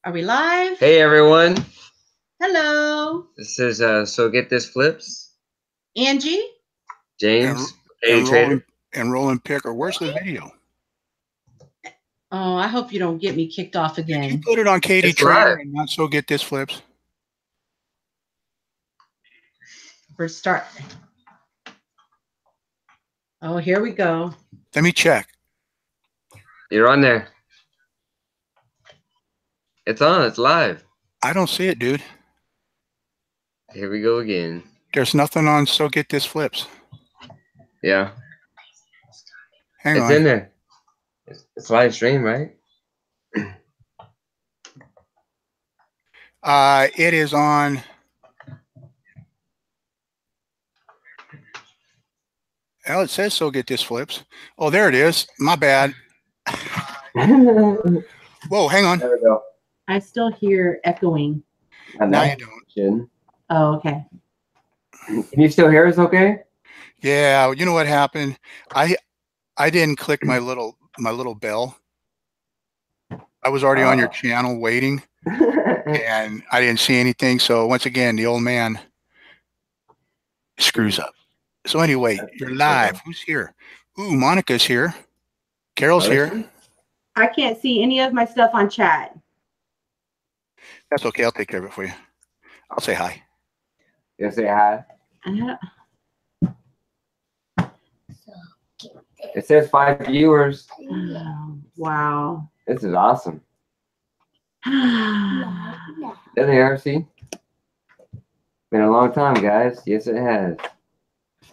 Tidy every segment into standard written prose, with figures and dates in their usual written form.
Are we live? Hey everyone. Hello. This is Sogitthis Flips. Angie. James. And rolling picker. Where's the video? Oh, I hope you don't get me kicked off again. You put it on Katie Trainer and not Sogitthis Flips. We're starting. Oh, here we go. Let me check. You're on there. It's on. It's live. I don't see it, dude. Here we go again. There's nothing on Sogitthis Flips. Yeah. Hang on. It's in there. It's live stream, right? It is on. Well, it says Sogitthis Flips. Oh, there it is. My bad. Whoa, hang on. There we go. I still hear echoing. Now you don't. Oh, okay. Can you still hear us okay? Yeah, you know what happened? I didn't click my little bell. I was already on your channel waiting, and I didn't see anything. So once again, the old man screws up. So anyway, you're live. Who's here? Ooh, Monica's here. Carol's here. I can't see any of my stuff on chat. That's okay. I'll take care of it for you. I'll say hi. You say hi. It says 5 viewers. Oh, wow. This is awesome. There they are, see? Been a long time, guys. Yes, it has.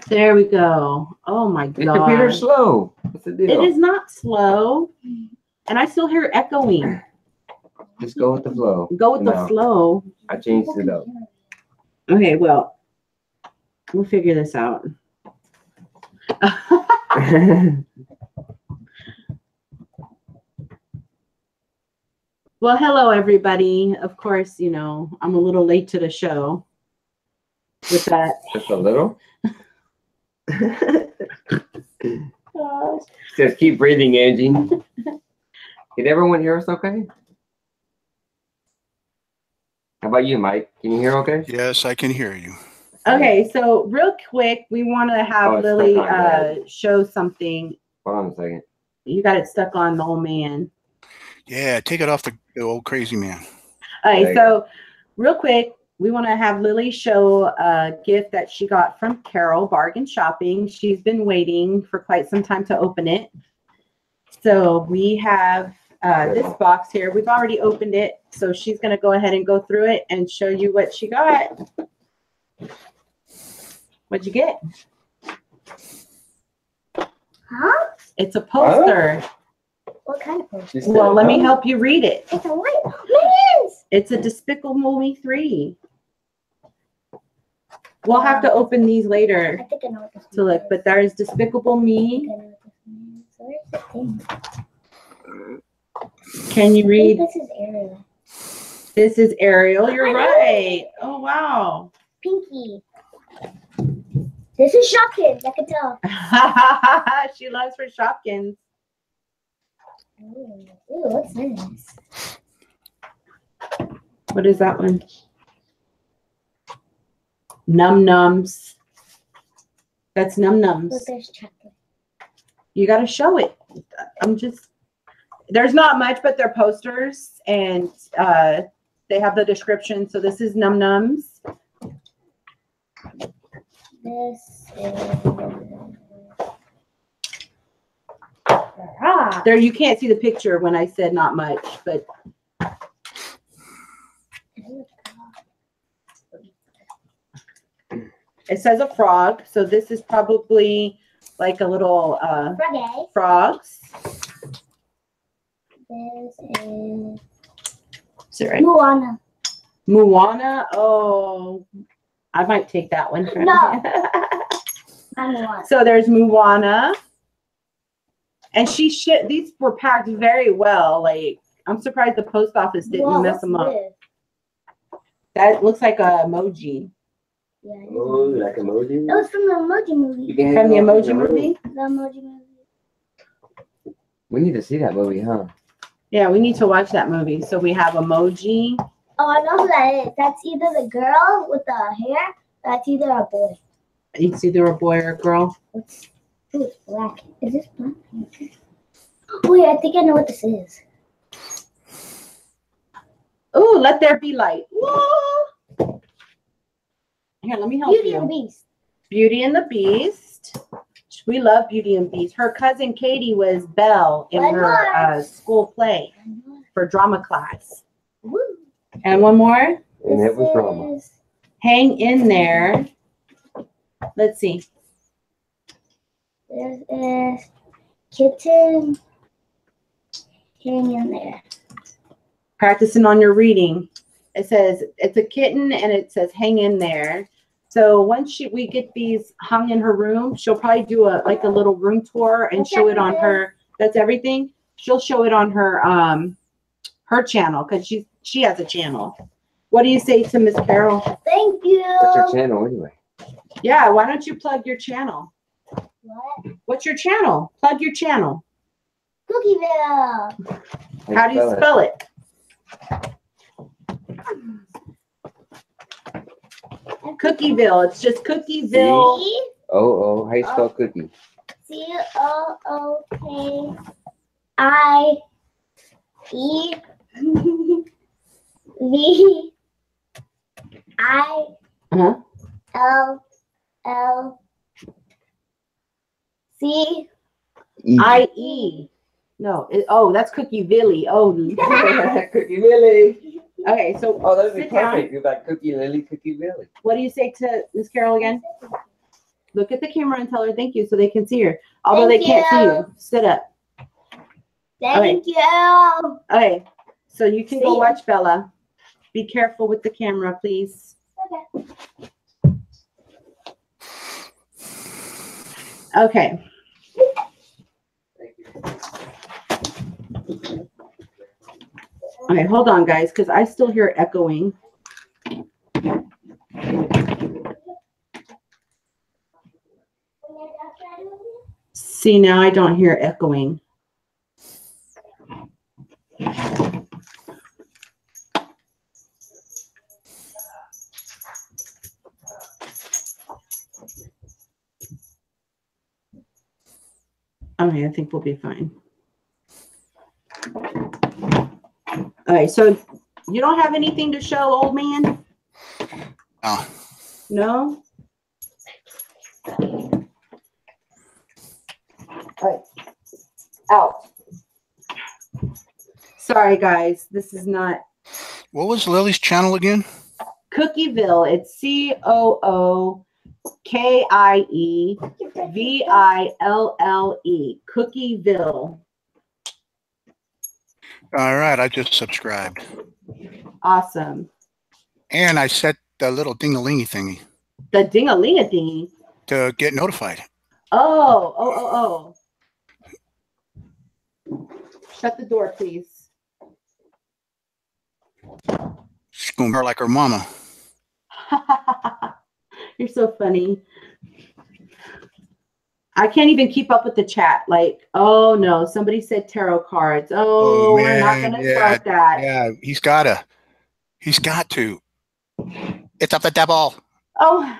There we go. Oh my God. Your computer's slow. What's the deal? It is not slow. And I still hear echoing. Just go with the flow. Go with the flow. I changed it up. Okay, well, we'll figure this out. Well, hello, everybody. Of course, you know, I'm a little late to the show with that. Just a little? Says keep breathing, Angie. Can everyone hear us okay? How about you, Mike? Can you hear okay? Yes, I can hear you. Okay, so real quick, we want to have Lily show something. Hold on a second. You got it stuck on the old man. Yeah, take it off the old crazy man. All right, so real quick, we want to have Lily show a gift that she got from Carol, Bargain Shopping. She's been waiting for quite some time to open it. So we have this box here. We've already opened it. So she's going to go ahead and go through it and show you what she got. What'd you get? Huh? It's a poster. What kind of poster? Well, let me help you read it. It's a what? Man! It's a Despicable Me 3. We'll have to open these later I think I know what this to look, but there's Despicable Me. Can you read? This is Ariel. This is Ariel. You're right. Oh, wow. Pinky. This is Shopkins, I can tell. She loves her Shopkins. Ooh, what's this? What is that one? Num Nums. That's Num Nums. Look, there's chocolate. You got to show it. There's not much, but they're posters, and they have the description. So this is Num Nums. This is... There, you can't see the picture when I said not much, but it says a frog. So this is probably like a little frogs. This is right? Moana. Moana. Oh, I might take that one. No. Moana. So there's Moana. And these were packed very well. Like, I'm surprised the post office didn't mess them up. That looks like a emoji. Yeah, oh, like emoji? That was from the Emoji Movie. From the Emoji Movie? The Emoji Movie. We need to see that movie, huh? Yeah, we need to watch that movie. So we have Emoji. Oh, I know who that is. That's either the girl with the hair. That's either a boy. It's either a boy or a girl. Ooh, it's black. Is this black? Wait, I think I know what this is. Ooh, Let There Be Light. Whoa. Here, let me help Beauty you. and Beast. Beauty and the Beast. We love Beauty and Beast. Her cousin Katie was Belle in One her more. school play for drama class. Woo. And one more. And it was drama. Is- Hang in there. Let's see. This is kitten. Hang in there. Practicing on your reading. It says it's a kitten and it says hang in there. So once we get these hung in her room, she'll probably do a little room tour and That's show it on everything. her. That's everything. She'll show it on her her channel because she has a channel. What do you say to Miss Carol? Thank you. What's your channel anyway? Yeah, why don't you plug your channel? What? What's your channel? Plug your channel. Cookieville. How do you spell it? Cookieville. It's just Cookieville. Oh, how you spell cookie? Cookieville. I-E. No, that's Cookieville. Oh, Cookie Lily. okay. So, Oh, that'd be sit down. perfect. You're like Cookie Lily, Cookie Lily. What do you say to Miss Carol again? Look at the camera and tell her thank you so they can see her. Although Thank they can't see you. you. Sit up. Thank you. Okay. So you can go See? watch Bella. Be careful with the camera, please. Okay. Thank you. Okay, hold on, guys, because I still hear echoing. See, now I don't hear echoing. Okay, I think we'll be fine. Okay, so you don't have anything to show, old man? Oh, No? All right. Out. Sorry, guys. This is not what was Lily's channel again? Cookieville. It's COOKIEVILLE. Cookieville. All right, I just subscribed. Awesome. And I set the little ding-a-lingy thingy The ding-a-ling-a-ding. to get notified. Oh. Shut the door, please. She's going to her like her mama. You're so funny. I can't even keep up with the chat. Like, oh no, somebody said tarot cards. Oh, we're not man, gonna start that. Yeah, he's got to. It's up the devil. Oh.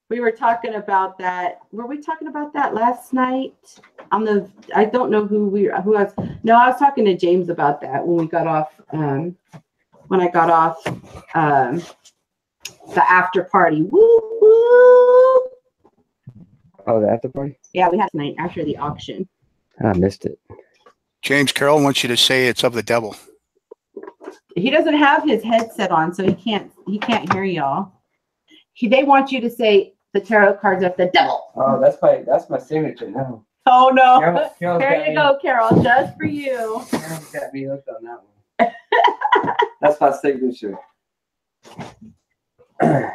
We were talking about that. Were we talking about that last night? I don't know who I was. No, I was talking to James about that when we got off. When I got off the after party. Woo woo. Oh, the after party? Yeah, we had tonight after the auction. I missed it. James Carroll wants you to say it's of the devil. He doesn't have his headset on, so he can't hear y'all. They want you to say the tarot cards of the devil. Oh, that's my signature now. Oh no. Carol's There got you go, Carol, just for you. Carol's got me hooked on that one. That's my signature. Oh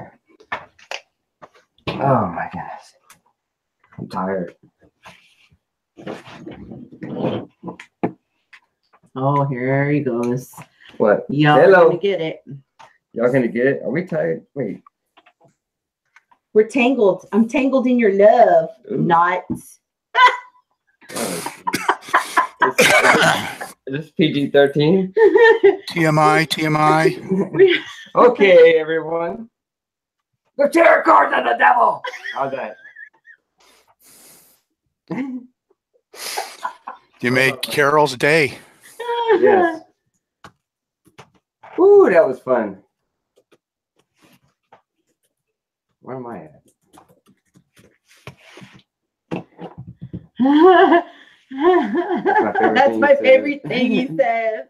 my gosh. I'm tired. Oh, here he goes. What? Y'all Hello. gonna get it. Y'all gonna get it? Are we tired? Wait. We're tangled. I'm tangled in your love. Ooh. Not. Is this PG-13? TMI, TMI. Okay, everyone. The tarot cards of the devil. How's that? You made Carol's day. Yes. Ooh, that was fun. Where am I at? That's my favorite thing he says.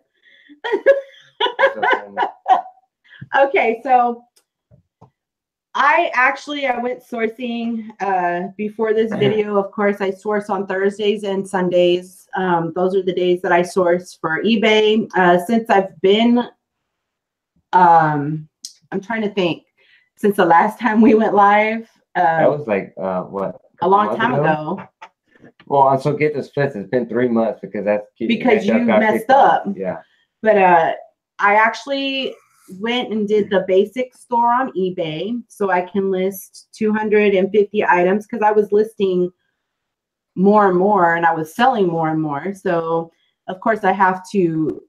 Okay, so I went sourcing before this video. Of course, I source on Thursdays and Sundays. Those are the days that I source for eBay. Since I've been, I'm trying to think, since the last time we went live. That was like, what? A long time ago. Well, on Sogitthis, it's been 3 months because you messed up. Yeah. But I actually went and did the basic store on eBay so I can list 250 items because I was listing more and more and I was selling more and more. So of course I have to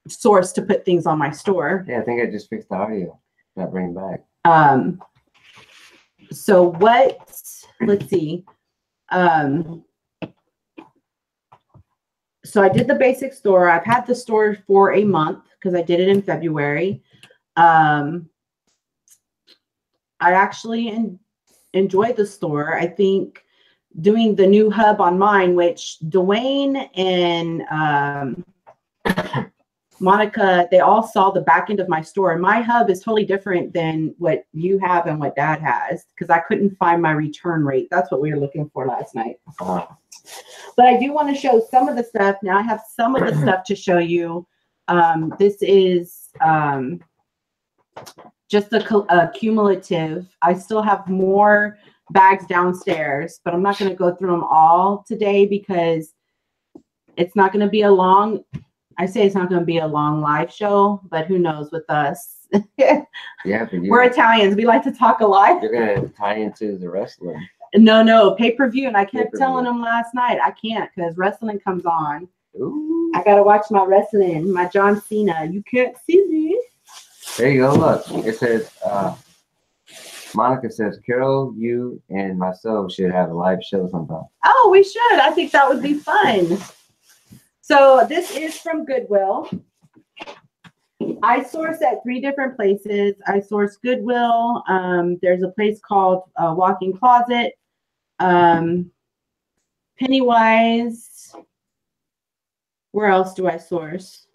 source to put things on my store. Yeah, I think I just fixed the audio. Not bring back. So let's see. So I did the basic store. I've had the store for a month because I did it in February. I actually enjoyed the store. I think doing the new hub on mine, which Dwayne and Monica, they all saw the back end of my store. My hub is totally different than what you have and what Dad has because I couldn't find my return rate. That's what we were looking for last night. But I do want to show some of the stuff. Now I have some of the stuff to show you. This is just a cumulative. I still have more bags downstairs, but I'm not going to go through them all today because it's not going to be a long, I say it's not going to be a long live show, but who knows with us. Yeah, but we're Italians. We like to talk a lot. You're going to tie into the wrestling. No, pay-per-view. And I kept telling them last night, I can't because wrestling comes on. Ooh. I got to watch my wrestling, my John Cena. You can't see me. There you go. Look, it says, Monica says, Carol, you and myself should have a live show sometime. Oh, we should. I think that would be fun. So this is from Goodwill. I source at 3 different places. I source Goodwill. There's a place called Walk-in Closet. Pennywise. Where else do I source?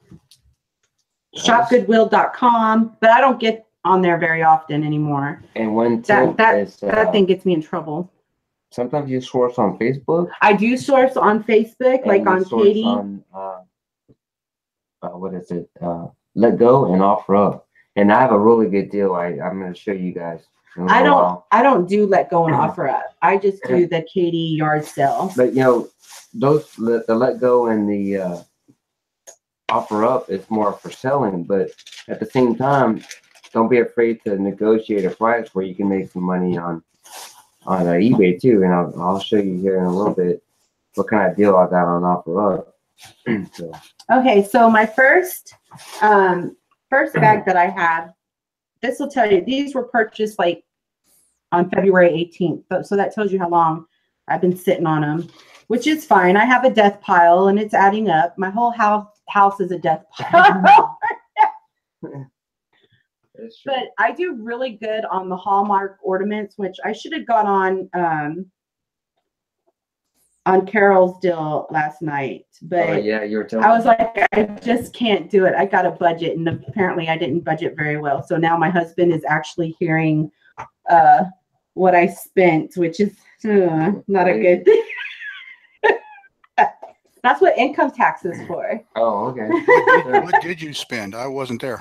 Shopgoodwill.com, but I don't get on there very often anymore. And one that thing gets me in trouble. Sometimes you source on Facebook. I do source on Facebook, like on Katie. On, what is it? Let Go and Offer Up. And I have a really good deal. I'm going to show you guys. I don't do Let Go and Offer Up. I just do the Katie yard sale. But you know, the Let Go and the Offer Up is more for selling. But at the same time, don't be afraid to negotiate a price where you can make some money on eBay too. And I'll show you here in a little bit what kind of deal I got on Offer Up. So. Okay, so my first bag that I have, this will tell you, these were purchased like on February 18th. So that tells you how long I've been sitting on them, which is fine. I have a death pile and it's adding up. My whole house is a death pile. But I do really good on the Hallmark ornaments, which I should have got on Carol's deal last night. But yeah, you were telling I was like, I just can't do it. I got a budget, and apparently I didn't budget very well. So now my husband is actually hearing what I spent, which is not a good thing. That's what income tax is for. Oh, okay. What did you spend? I wasn't there.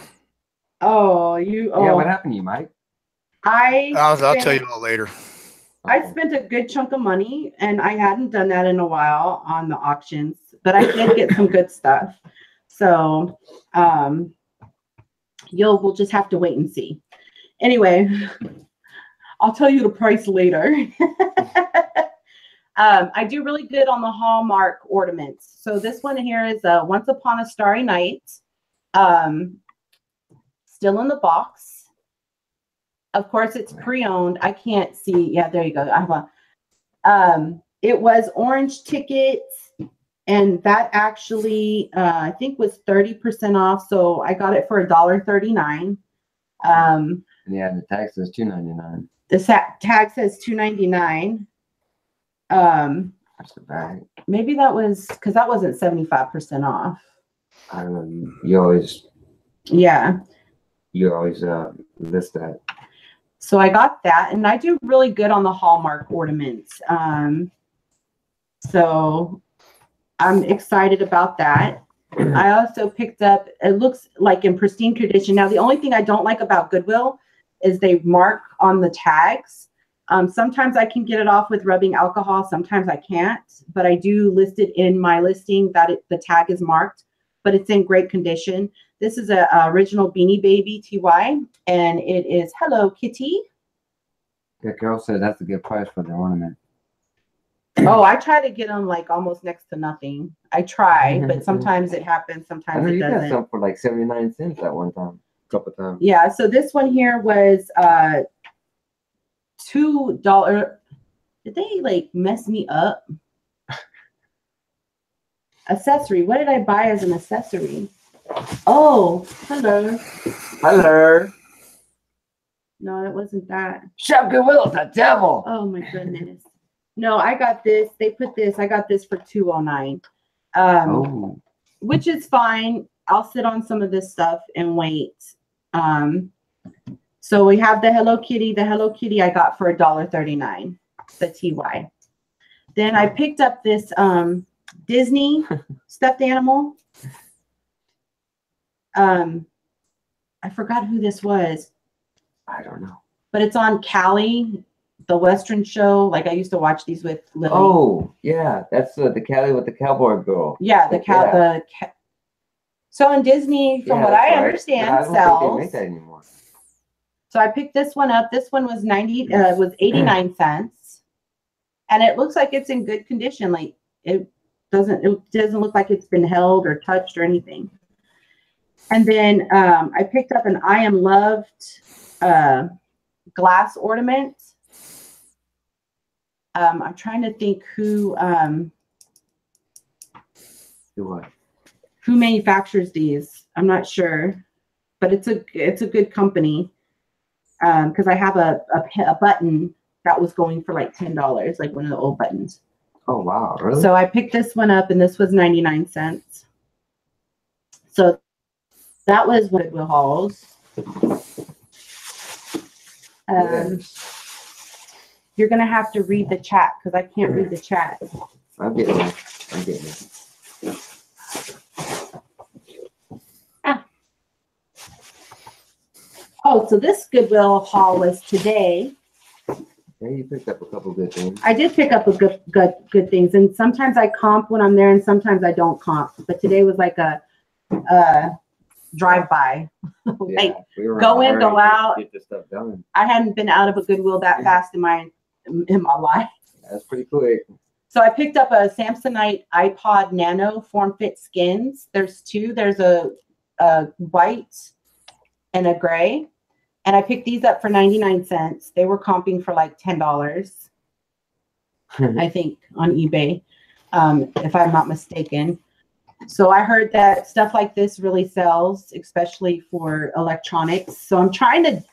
Oh, you. Oh. Yeah, what happened to you, Mike? I'll tell you all later. I spent a good chunk of money, and I hadn't done that in a while on the auctions, but I did get some good stuff. So we'll just have to wait and see. Anyway, I'll tell you the price later. I do really good on the Hallmark ornaments. So this one here is Once Upon a Starry Night. Still in the box. Of course, it's pre-owned. I can't see. Yeah, there you go. I have a, it was orange tickets, and that actually, I think was 30% off. So I got it for $1.39. Yeah, the tag says $2.99. The tag says $2.99. That's the bag. Maybe that was because that wasn't 75% off. I don't know. You always list that. So I got that, and I do really good on the Hallmark ornaments. So I'm excited about that. I also picked up, it looks like in pristine condition. Now, the only thing I don't like about Goodwill is they mark on the tags. Sometimes I can get it off with rubbing alcohol. Sometimes I can't, but I do list it in my listing that the tag is marked, but it's in great condition. This is a original Beanie Baby TY, and it is Hello Kitty. Yeah, Carol said that's a good price for the ornament. Oh, I try to get them like almost next to nothing. I try, but sometimes it happens, sometimes it you got doesn't. some for like 79 cents that one time, a couple times. Yeah, so this one here was $2. Did they like mess me up? Accessory. What did I buy as an accessory? Oh, hello. Hello. No, it wasn't that. Chef Goodwill, the devil. Oh my goodness. No, I got this. They put this. I got this for $2.09. Which is fine. I'll sit on some of this stuff and wait. So we have the Hello Kitty. The Hello Kitty I got for $1.39. The TY. Then I picked up this Disney stuffed animal. I forgot who this was. I don't know. But it's on Cali, the Western show. Like I used to watch these with Lily. Oh, yeah. That's the Cali with the cowboy girl. Yeah, so in Disney, from what I understand, I don't think they make that anymore. So I picked this one up. This one was 89 cents. And it looks like it's in good condition. Like it doesn't look like it's been held or touched or anything. And then I picked up an I Am Loved glass ornament. I'm trying to think who manufactures these. I'm not sure, but it's a good company. Because I have a button that was going for like $10, like one of the old buttons. Oh wow, really? So I picked this one up, and this was 99 cents. So that was one of the hauls. You're gonna have to read the chat because I can't read the chat. I'm getting it. Oh, so this Goodwill haul was today. Yeah, you picked up a couple good things. I did pick up a good things, and sometimes I comp when I'm there, and sometimes I don't comp. But today was like a drive-by. Like go in, go out. Get this stuff done. I hadn't been out of a Goodwill that fast in my life. That's pretty quick. So I picked up a Samsonite iPod Nano Form Fit Skins. There's two. There's a white and a gray. And I picked these up for 99 cents. They were comping for like $10, I think, on eBay, if I'm not mistaken. So I heard that stuff like this really sells, especially for electronics. So I'm trying to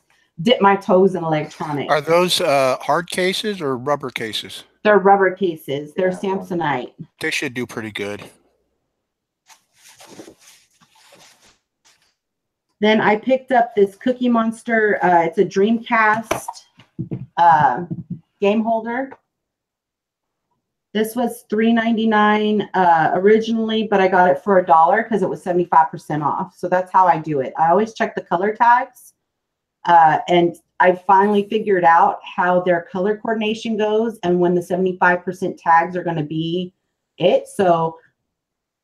dip my toes in electronics. Are those hard cases or rubber cases? They're rubber cases. They're Samsonite. They should do pretty good. Then I picked up this Cookie Monster. It's a Dreamcast game holder. This was $3.99 originally, but I got it for $1 because it was 75% off. So that's how I do it. I always check the color tags. And I finally figured out how their color coordination goes and when the 75% tags are going to be it. So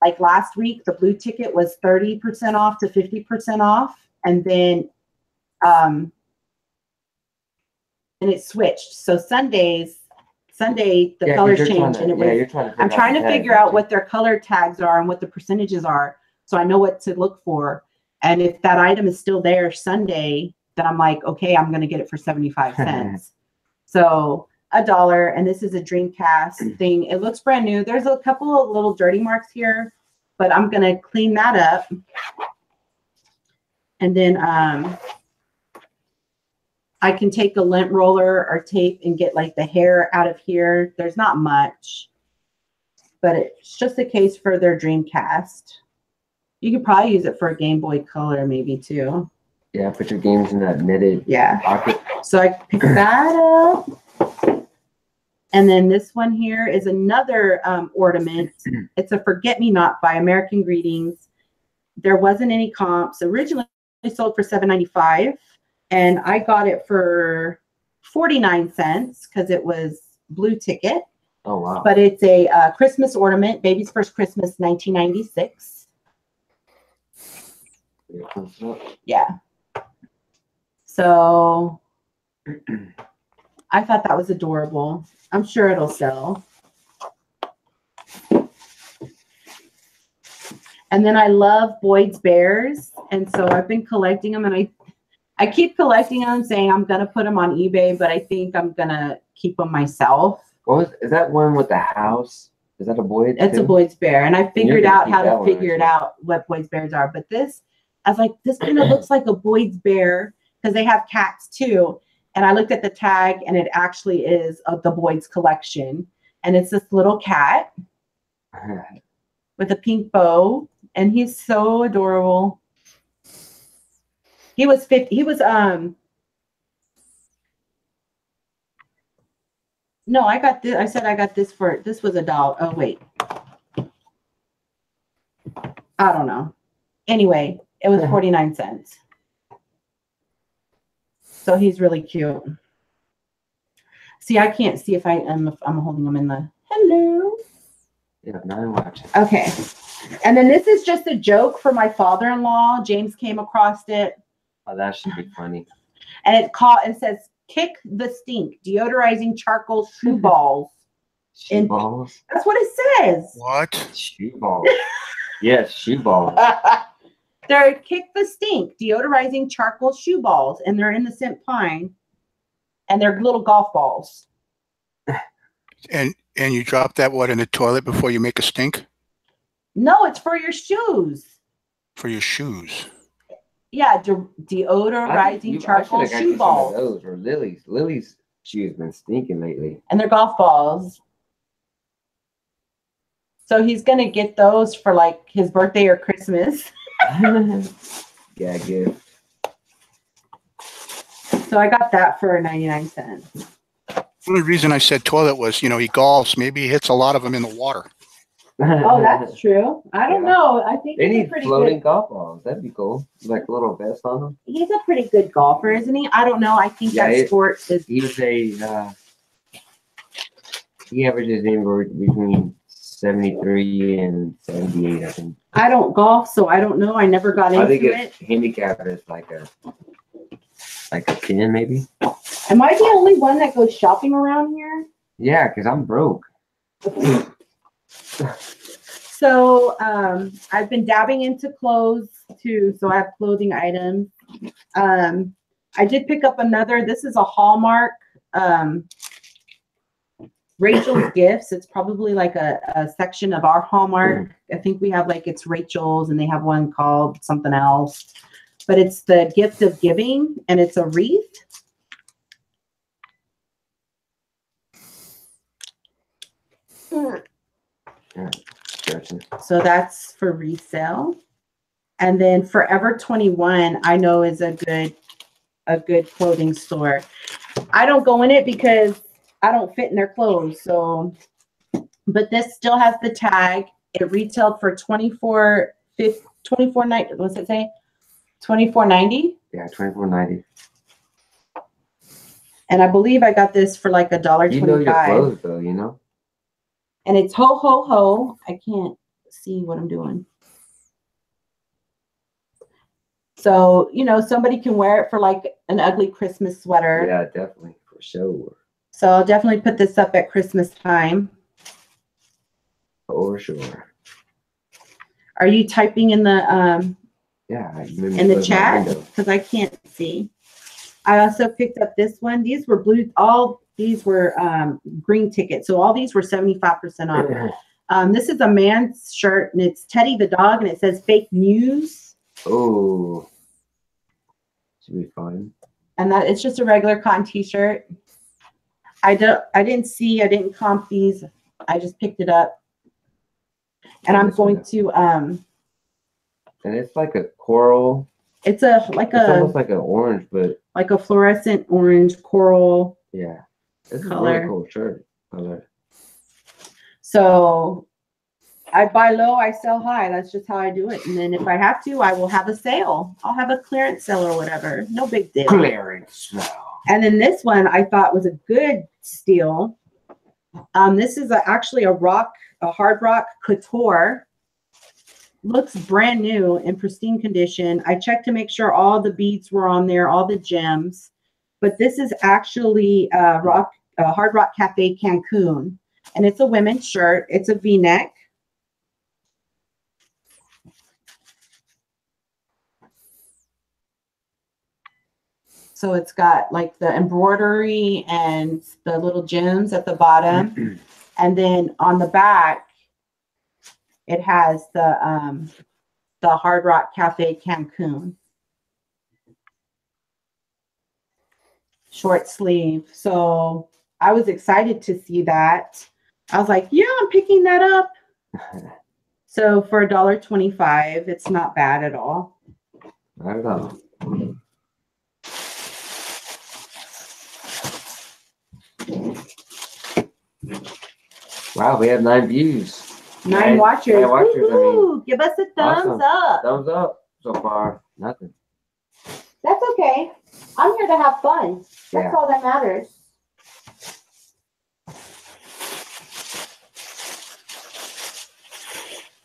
like last week, the blue ticket was 30% off to 50% off. and then and it switched. So Sunday the colors change, and it was. I'm trying to figure out what their color tags are and what the percentages are, so I know what to look for. And if that item is still there Sunday, then I'm like, okay, I'm gonna get it for 75 cents. So $1, and this is a Dreamcast thing. It looks brand new. There's a couple of little dirty marks here, but I'm gonna clean that up. And then I can take a lint roller or tape and get like the hair out of here. There's not much, but it's just a case for their Dreamcast. You could probably use it for a Game Boy Color maybe too. Yeah, put your games in that knitted pocket. So I pick that up. And then this one here is another ornament. It's a Forget-Me-Not by American Greetings. There wasn't any comps. Originally sold for $7.95. And I got it for 49 cents because it was blue ticket. Oh, wow. But it's a Christmas ornament, Baby's First Christmas, 1996. Yeah. So I thought that was adorable. I'm sure it'll sell. And then I love Boyd's Bears. And so I've been collecting them, and I keep collecting them, saying I'm going to put them on eBay, but I think I'm going to keep them myself. Is that one with the house? Is that a Boyd? It's a Boyd's Bear. And I figured out how to figure it out what Boyd's Bears are. But this, I was like, this kind of looks like a Boyd's Bear because they have cats too. And I looked at the tag, and it actually is of the Boyd's collection. And it's this little cat with a pink bow. And he's so adorable. He was 50. He was no, I got this. I said I got this for, this was $1. Oh wait. I don't know. Anyway, it was 49 cents. So he's really cute. See, I can't see if I'm holding him in the hello. Yeah, now I'm watching. Okay. And then this is just a joke for my father-in-law. James came across it. Oh, that should be funny. And it says, kick the stink, deodorizing charcoal shoe balls. Shoe balls? That's what it says. What? Shoe balls. Yes, shoe balls. They're kick the stink, deodorizing charcoal shoe balls. And they're in the scent pine. And they're little golf balls. And you drop that, what, in the toilet before you make a stink? No, it's for your shoes. For your shoes. Yeah, deodorizing charcoal shoe balls. Those or Lily's. Lily's shoes been stinking lately. And they're golf balls. So he's gonna get those for like his birthday or Christmas. Yeah, gift. So I got that for 99 cents. The only reason I said toilet was, he golfs. Maybe he hits a lot of them in the water. Oh, that's true. I don't know. I think they he's need a pretty floating good golf balls. That'd be cool. Like a little vest on them. He's a pretty good golfer, isn't he? I don't know. I think that sport is. He was he averages anywhere between 73 and 78, I think. I don't golf, so I don't know. I never got into it. I think his handicap is like a 10, maybe. Am I the only one that goes shopping around here? Yeah, because I'm broke. So I've been dabbing into clothes too. So I have clothing items. I did pick up another. This is a Hallmark Rachel's Gifts. It's probably like a section of our Hallmark. I think we have like it's Rachel's, and they have one called something else. But it's the Gift of Giving, and it's a wreath. So that's for resale. And then Forever 21, I know is a good clothing store. I don't go in it because I don't fit in their clothes. So, but this still has the tag. It retailed for $24.90. What's it say? $24.90. Yeah, $24.90. And I believe I got this for like $1.25. You know your clothes, though, And it's ho ho ho. I can't see what I'm doing. So, you know, somebody can wear it for like an ugly Christmas sweater. Yeah, definitely, for sure. So I'll definitely put this up at Christmas time. For sure. Are you typing in the Yeah, in the chat? Because I can't see. I also picked up this one. These were blue. All these were green tickets. So all these were 75% off. This is a man's shirt, and it's Teddy the dog, and it says fake news. Oh, should be fun. And that it's just a regular cotton t-shirt. I didn't comp these. I just picked it up. And I'm going to and it's like a coral. It's almost like an orange, but like a fluorescent orange coral. Yeah. It's a color. really cool shirt color. So I buy low, I sell high. That's just how I do it. And then if I have to, I will have a sale. I'll have a clearance sale or whatever. No big deal. Clearance sale. And then this one I thought was a good steal. This is actually a hard rock couture. Looks brand new in pristine condition. I checked to make sure all the beads were on there, all the gems. But this is actually Hard Rock Cafe Cancun. And it's a women's shirt. It's a V-neck. So it's got like the embroidery and the little gems at the bottom. And then on the back, it has the Hard Rock Cafe Cancun. Short sleeve. So I was excited to see that. I was like, yeah, I'm picking that up. So for $1.25, it's not bad at all. Not at all. Wow, we have 9 views. 9 watchers. 9 watchers. I mean, give us a thumbs up. Thumbs up so far. Nothing. That's okay. I'm here to have fun. That's Yeah. all that matters.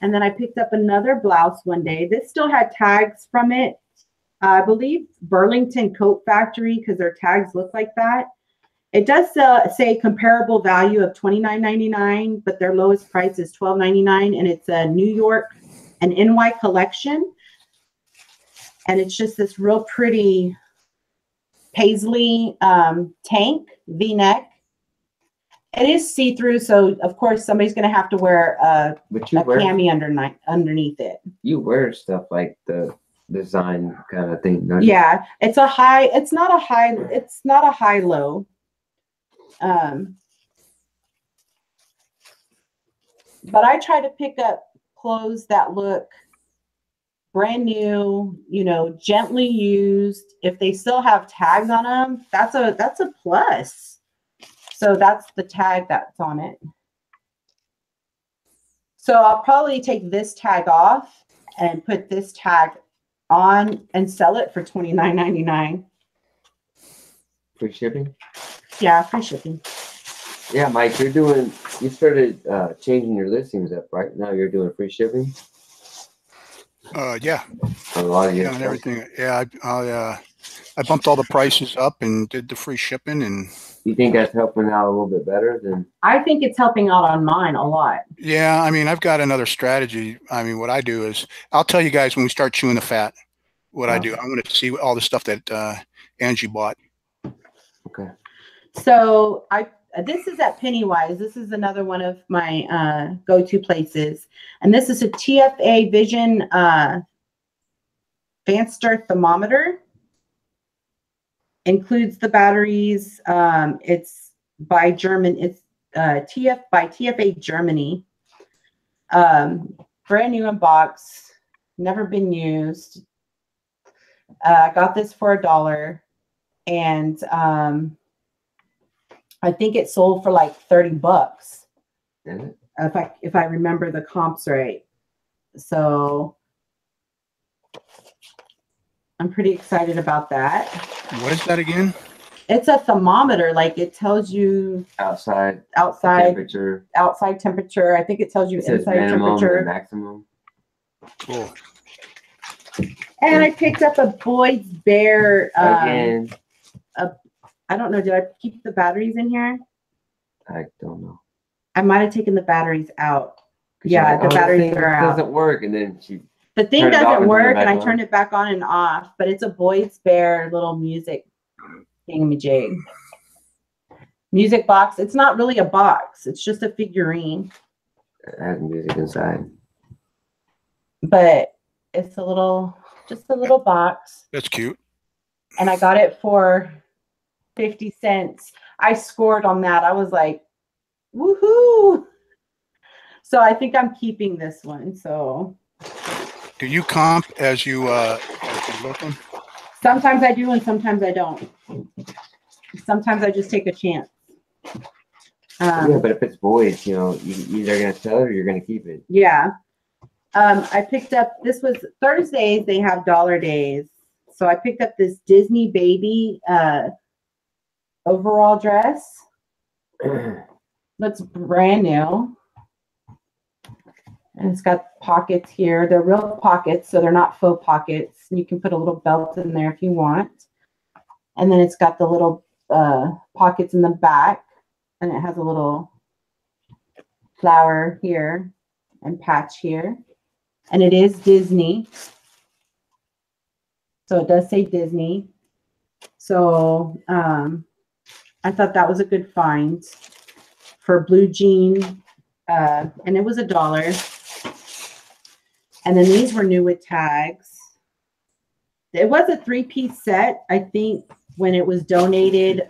And then I picked up another blouse one day. This still had tags from it. I believe Burlington Coat Factory, because their tags look like that. It does say comparable value of $29.99, but their lowest price is $12.99, and it's a New York and NY collection. And it's just this real pretty paisley tank V-neck. It is see-through, so of course somebody's going to have to wear a cami underneath it. You wear stuff like the design kind of thing, don't you? Yeah, it's a high. It's not a high. It's not a high-low. But I try to pick up clothes that look brand new, you know, gently used. If they still have tags on them, that's a plus. So that's the tag that's on it. So I'll probably take this tag off and put this tag on and sell it for $29.99. Free shipping? Yeah, free shipping. Yeah, Mike, you started changing your listings up, right? Now you're doing free shipping? Yeah. On a lot of your and everything. Yeah, I bumped all the prices up and did the free shipping. And you think that's helping out a little bit better than? I think it's helping out on mine a lot. Yeah, I mean, I've got another strategy. I mean, what I do is I'll tell you guys when we start chewing the fat what I do. I want to see all the stuff that Angie bought. Okay. So this is at Pennywise. This is another one of my go-to places. And this is a TFA Vision Fanster thermometer. Includes the batteries. It's by German. It's by TFA Germany. Brand new in box. Never been used. I got this for $1. And I think it sold for like $30. If I remember the comps right. So I'm pretty excited about that. What is that again? It's a thermometer. Like it tells you outside temperature. Outside temperature. I think it tells you it says inside minimum temperature. and maximum. Cool. And I picked up a Boyd's Bear. Again, I don't know. Did I keep the batteries in here? I don't know. I might have taken the batteries out. 'Cause Yeah, you're like, the "Oh, this batteries thing are out. doesn't work," and then she. The thing Turn it off doesn't and turn it work, and back I on. turned it back on and off. But it's a Boyd's Bear little music thingamajig. Music box. It's not really a box. It's just a figurine. It has music inside. But it's just a little box. That's cute. And I got it for 50 cents. I scored on that. I was like, woohoo. So I think I'm keeping this one. So Do you comp as you looking? sometimes I do and sometimes I don't. Sometimes I just take a chance. Yeah, but if it's Boyd's, you know, you're either gonna sell it or you're gonna keep it. Yeah. I picked up, this was Thursdays, they have dollar days. So I picked up this Disney baby overall dress. That's brand new. And it's got pockets here. They're real pockets, so they're not faux pockets. And you can put a little belt in there if you want. And then it's got the little pockets in the back. And it has a little flower here and patch here. And it is Disney. So it does say Disney. So I thought that was a good find for blue jean. And it was $1. And then these were new with tags. It was a 3-piece set. I think when it was donated,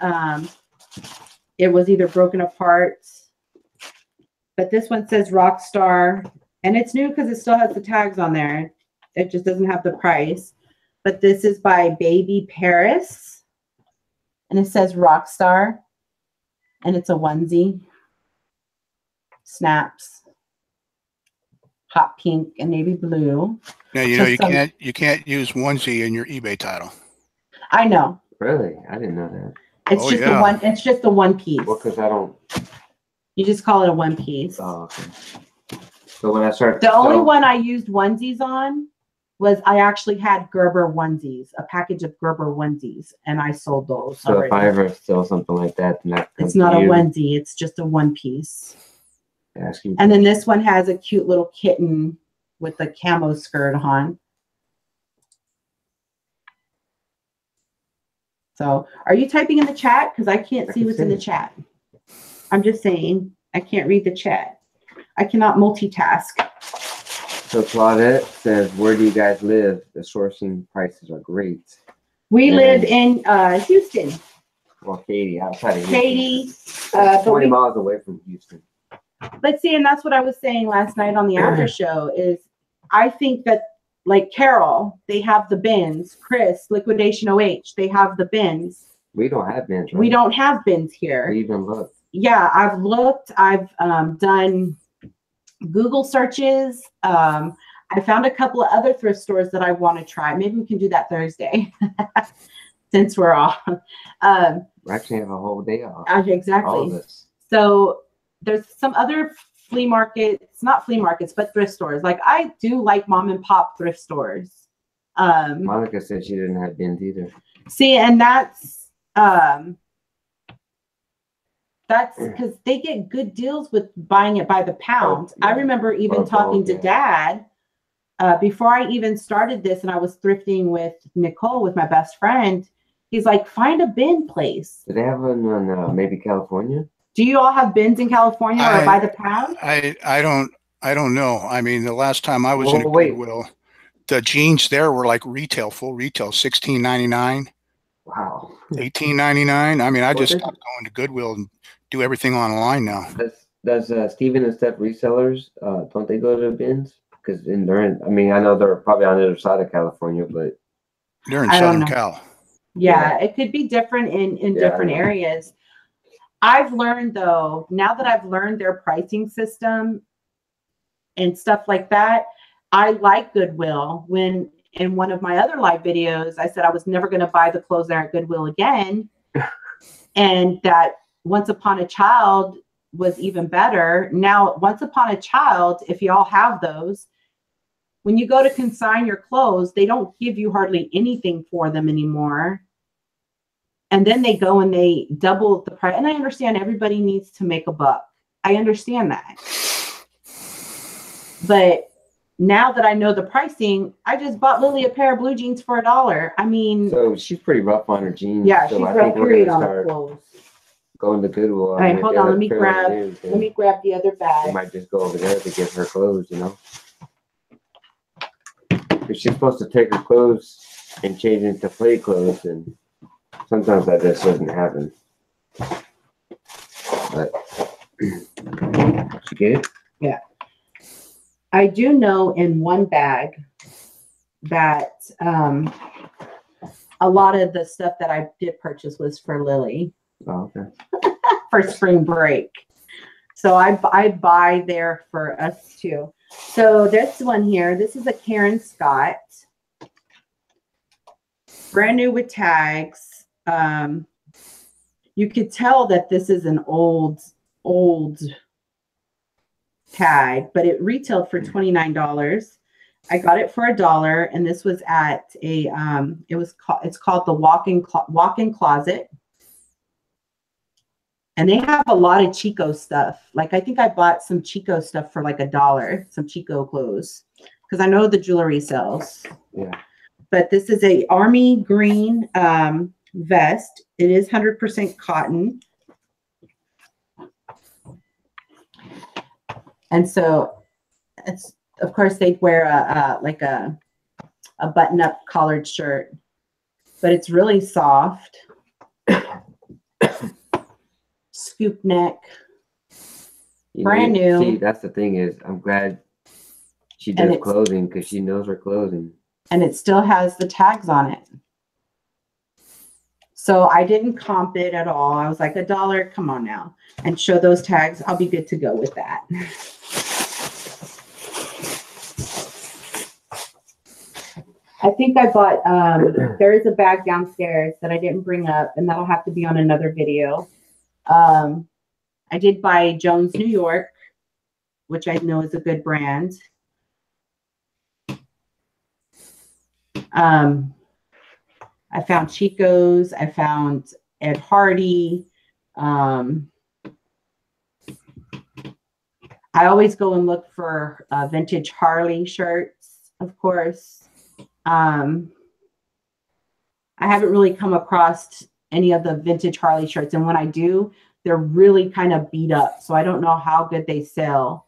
it was either broken apart. But this one says Rockstar. And it's new because it still has the tags on there. It just doesn't have the price. But this is by Baby Paris. And it says Rockstar. And it's a onesie. Snaps. Hot pink and navy blue. Now you know Just you can't use onesie in your eBay title. I know. Really? I didn't know that. It's Oh, just yeah. the one. It's just the one piece. Well, because I don't. You just call it a one piece. Oh, okay. So when I start. The only one I used onesies on was I actually had Gerber onesies, a package of Gerber onesies, and I sold those. So already. if I ever sell something like that, then that comes It's not to a you, onesie. It's just a one piece. ask you. And then this one has a cute little kitten with a camo skirt on. So are you typing in the chat? Because I can't see what's in the chat. I'm just saying, I can't read the chat. I cannot multitask. So Claudette says, "Where do you guys live? The sourcing prices are great." We Yeah. live in Houston. Well, Katie, outside of Houston. Katie, It's but 20 we, miles away from Houston. let's see, and that's what I was saying last night on the after show is I think that like Carol, they have the bins. Chris, Liquidation OH, they have the bins. We don't have bins, right? We don't have bins here. We even look. Yeah, I've looked. I've done Google searches. I found a couple of other thrift stores that I want to try. Maybe we can do that Thursday since we're off. We actually have a whole day off. Exactly. All of us. So there's some other flea markets, not flea markets, but thrift stores. Like I do like mom and pop thrift stores. Monica said she didn't have bins either. See, and that's because they get good deals with buying it by the pound. Oh, yeah. I remember even Or talking bulk, to Dad before I even started this, and I was thrifting with Nicole, with my best friend. He's like, find a bin place. Do they have one on maybe California? Do you all have bins in California or by the pound? I don't know. I mean, the last time I was in a Wait. Goodwill, the jeans there were like retail, full retail, $16.99, Wow. $18.99. I mean, I Well, just this- stopped going to Goodwill and do everything online now. Does Steven and Steph resellers don't they go to bins? Because they're in. I mean, I know they're probably on the other side of California, but They're in I don't Southern know. Cal. Yeah, it could be different in Yeah, different I know. areas. I've learned though, now that I've learned their pricing system and stuff like that, I like Goodwill. When in one of my other live videos, I said I was never going to buy the clothes there at Goodwill again. And that Once Upon a Child was even better. Now, Once Upon a Child, if y'all have those, when you go to consign your clothes, they don't give you hardly anything for them anymore. And then they go and they double the price. And I understand everybody needs to make a buck. I understand that. But now that I know the pricing, I just bought Lily a pair of blue jeans for $1. I mean, So she's pretty rough on her jeans. yeah, so she's I rough think we're period gonna on her start clothes. going to Goodwill. All right, hold on. Let me grab the other We bag. might just go over there to get her clothes, you know. Because she's supposed to take her clothes and change into play clothes, and sometimes that just doesn't happen. But she get it? Yeah. I do know in one bag that a lot of the stuff that I did purchase was for Lily Oh, okay. for spring break. So I buy there for us too. So this one here, this is a Karen Scott. Brand new with tags. You could tell that this is an old tag, but it retailed for $29. I got it for $1, and this was at a it's called the walk-in closet. And they have a lot of Chico stuff. Like I think I bought some Chico stuff for like $1, some Chico clothes, because I know the jewelry sells. Yeah. But this is a army green vest. It is 100% cotton. And so it's, of course, they'd wear a button-up collared shirt, but it's really soft. Scoop neck. Brand new. See, that's the thing is, I'm glad she does clothing because she knows her clothing. And it still has the tags on it. So I didn't comp it at all. I was like, $1, come on now. And show those tags. I'll be good to go with that. I think I bought, there is a bag downstairs that I didn't bring up, and that'll have to be on another video. I did buy Jones New York, which I know is a good brand. I found Chico's. I found Ed Hardy. I always go and look for vintage Harley shirts, of course. I haven't really come across any of the vintage Harley shirts, and when I do, they're really kind of beat up, so I don't know how good they sell.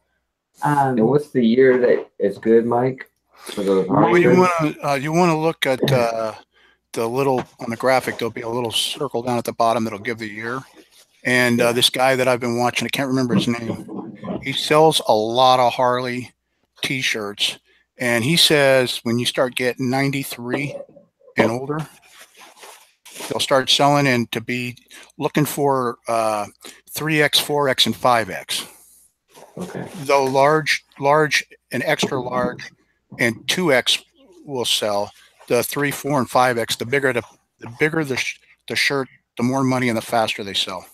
And what's the year that it's good, Mike? For those Harley well, you want to look at the little on the graphic. There'll be a little circle down at the bottom that'll give the year. And this guy that I've been watching, I can't remember his name. He sells a lot of Harley T-shirts, and he says when you start getting 93 and older, they'll start selling and to be looking for 3X, 4X, and 5X. Okay. Though large, and extra large, and 2X will sell. The 3, 4, and 5X. The bigger the shirt, the more money and the faster they sell.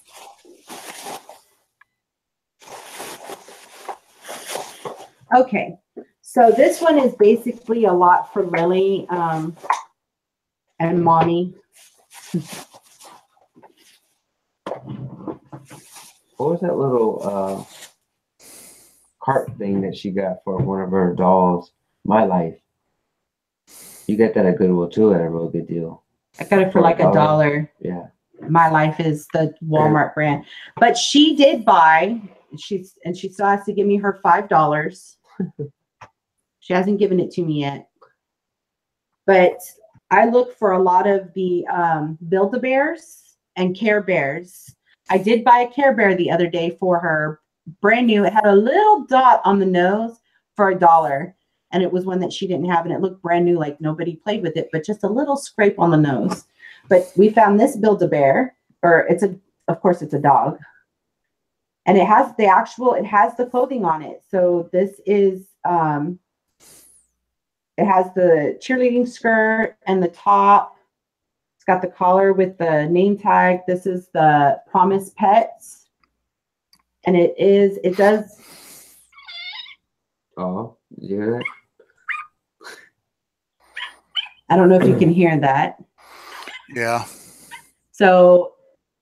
Okay, so this one is basically a lot for Lily and Mommy. What was that little cart thing that she got for one of her dolls? My Life. You get that at Goodwill too at a real good deal. I got it for like $1. Yeah. My Life is the Walmart brand, but she did buy. She still has to give me her $5. She hasn't given it to me yet. But I look for a lot of the Build-A-Bears and Care Bears. I did buy a Care Bear the other day for her, brand new. It had a little dot on the nose for $1. And it was one that she didn't have, and it looked brand new, like nobody played with it, but just a little scrape on the nose. But we found this Build-A-Bear, or of course it's a dog. And it has the clothing on it. So this is, it has the cheerleading skirt and the top. It's got the collar with the name tag. This is the Promise Pets. And it does. Oh, you hear that? I don't know if you can hear that. Yeah. So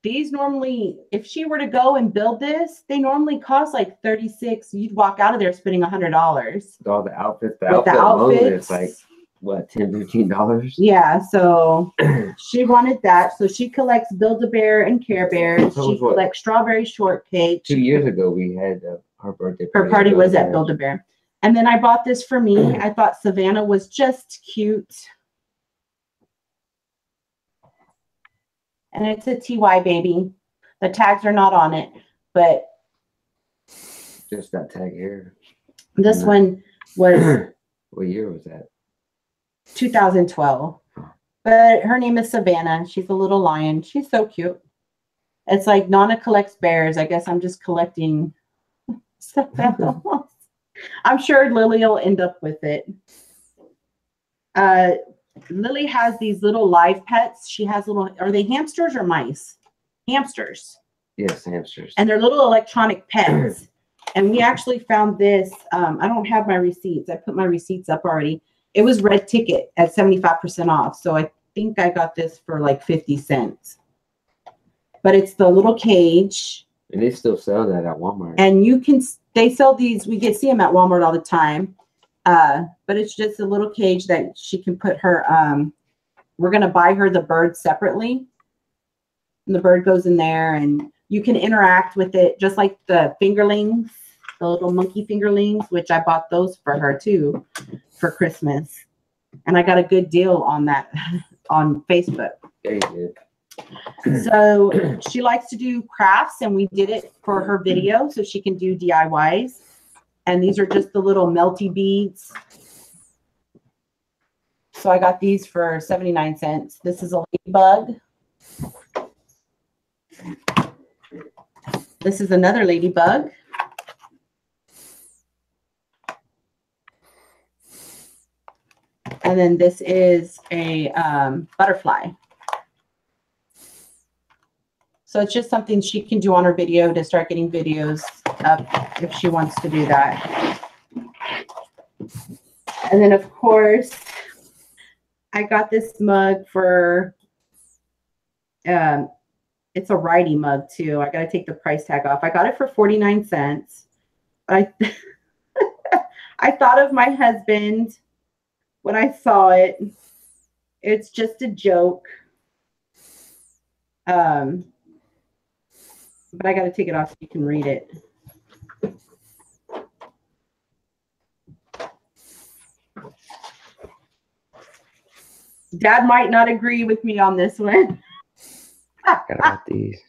these normally, if she were to go and build this, they normally cost like 36. You'd walk out of there spending $100. With all the outfits, the With the outfit alone is outfits. like what, $10, $15? Yeah, so she wanted that. So she collects Build-A-Bear and Care Bears. So She what? collects strawberry shortcake. 2 years ago, we had her birthday party. Her party was at Build-A-Bear. Build-A-Bear. And then I bought this for me. I thought Savannah was just cute. And it's a TY baby. The tags are not on it, but Just that tag here. this one was What year was that? 2012. But her name is Savannah. She's a little lion. She's so cute. It's like Nana collects bears. I guess I'm just collecting stuffed animals. I'm sure Lily will end up with it. Lily has these little live pets. She has little, are they hamsters or mice? Hamsters. Yes, hamsters. And they're little electronic pets. And we actually found this. I don't have my receipts. I put my receipts up already. It was red ticket at 75% off. So I think I got this for like 50 cents. But it's the little cage. And they still sell that at Walmart. And you can, they sell these, we see them at Walmart all the time. But it's just a little cage that she can put her, we're going to buy her the bird separately. And the bird goes in there and you can interact with it just like the fingerlings, the little monkey fingerlings, which I bought those for her too for Christmas. And I got a good deal on that on Facebook. Yeah, you did. So she likes to do crafts and we did it for her video so she can do DIYs. And these are just the little melty beads. So I got these for 79 cents. This is a ladybug. This is another ladybug. And then this is a butterfly. So it's just something she can do on her video to start getting videos up if she wants to do that. And then, of course, I got this mug for, it's a righty mug too. I got to take the price tag off. I got it for 49 cents. I thought of my husband when I saw it. It's just a joke. But I got to take it off so you can read it. Dad might not agree with me on this one. Got about these.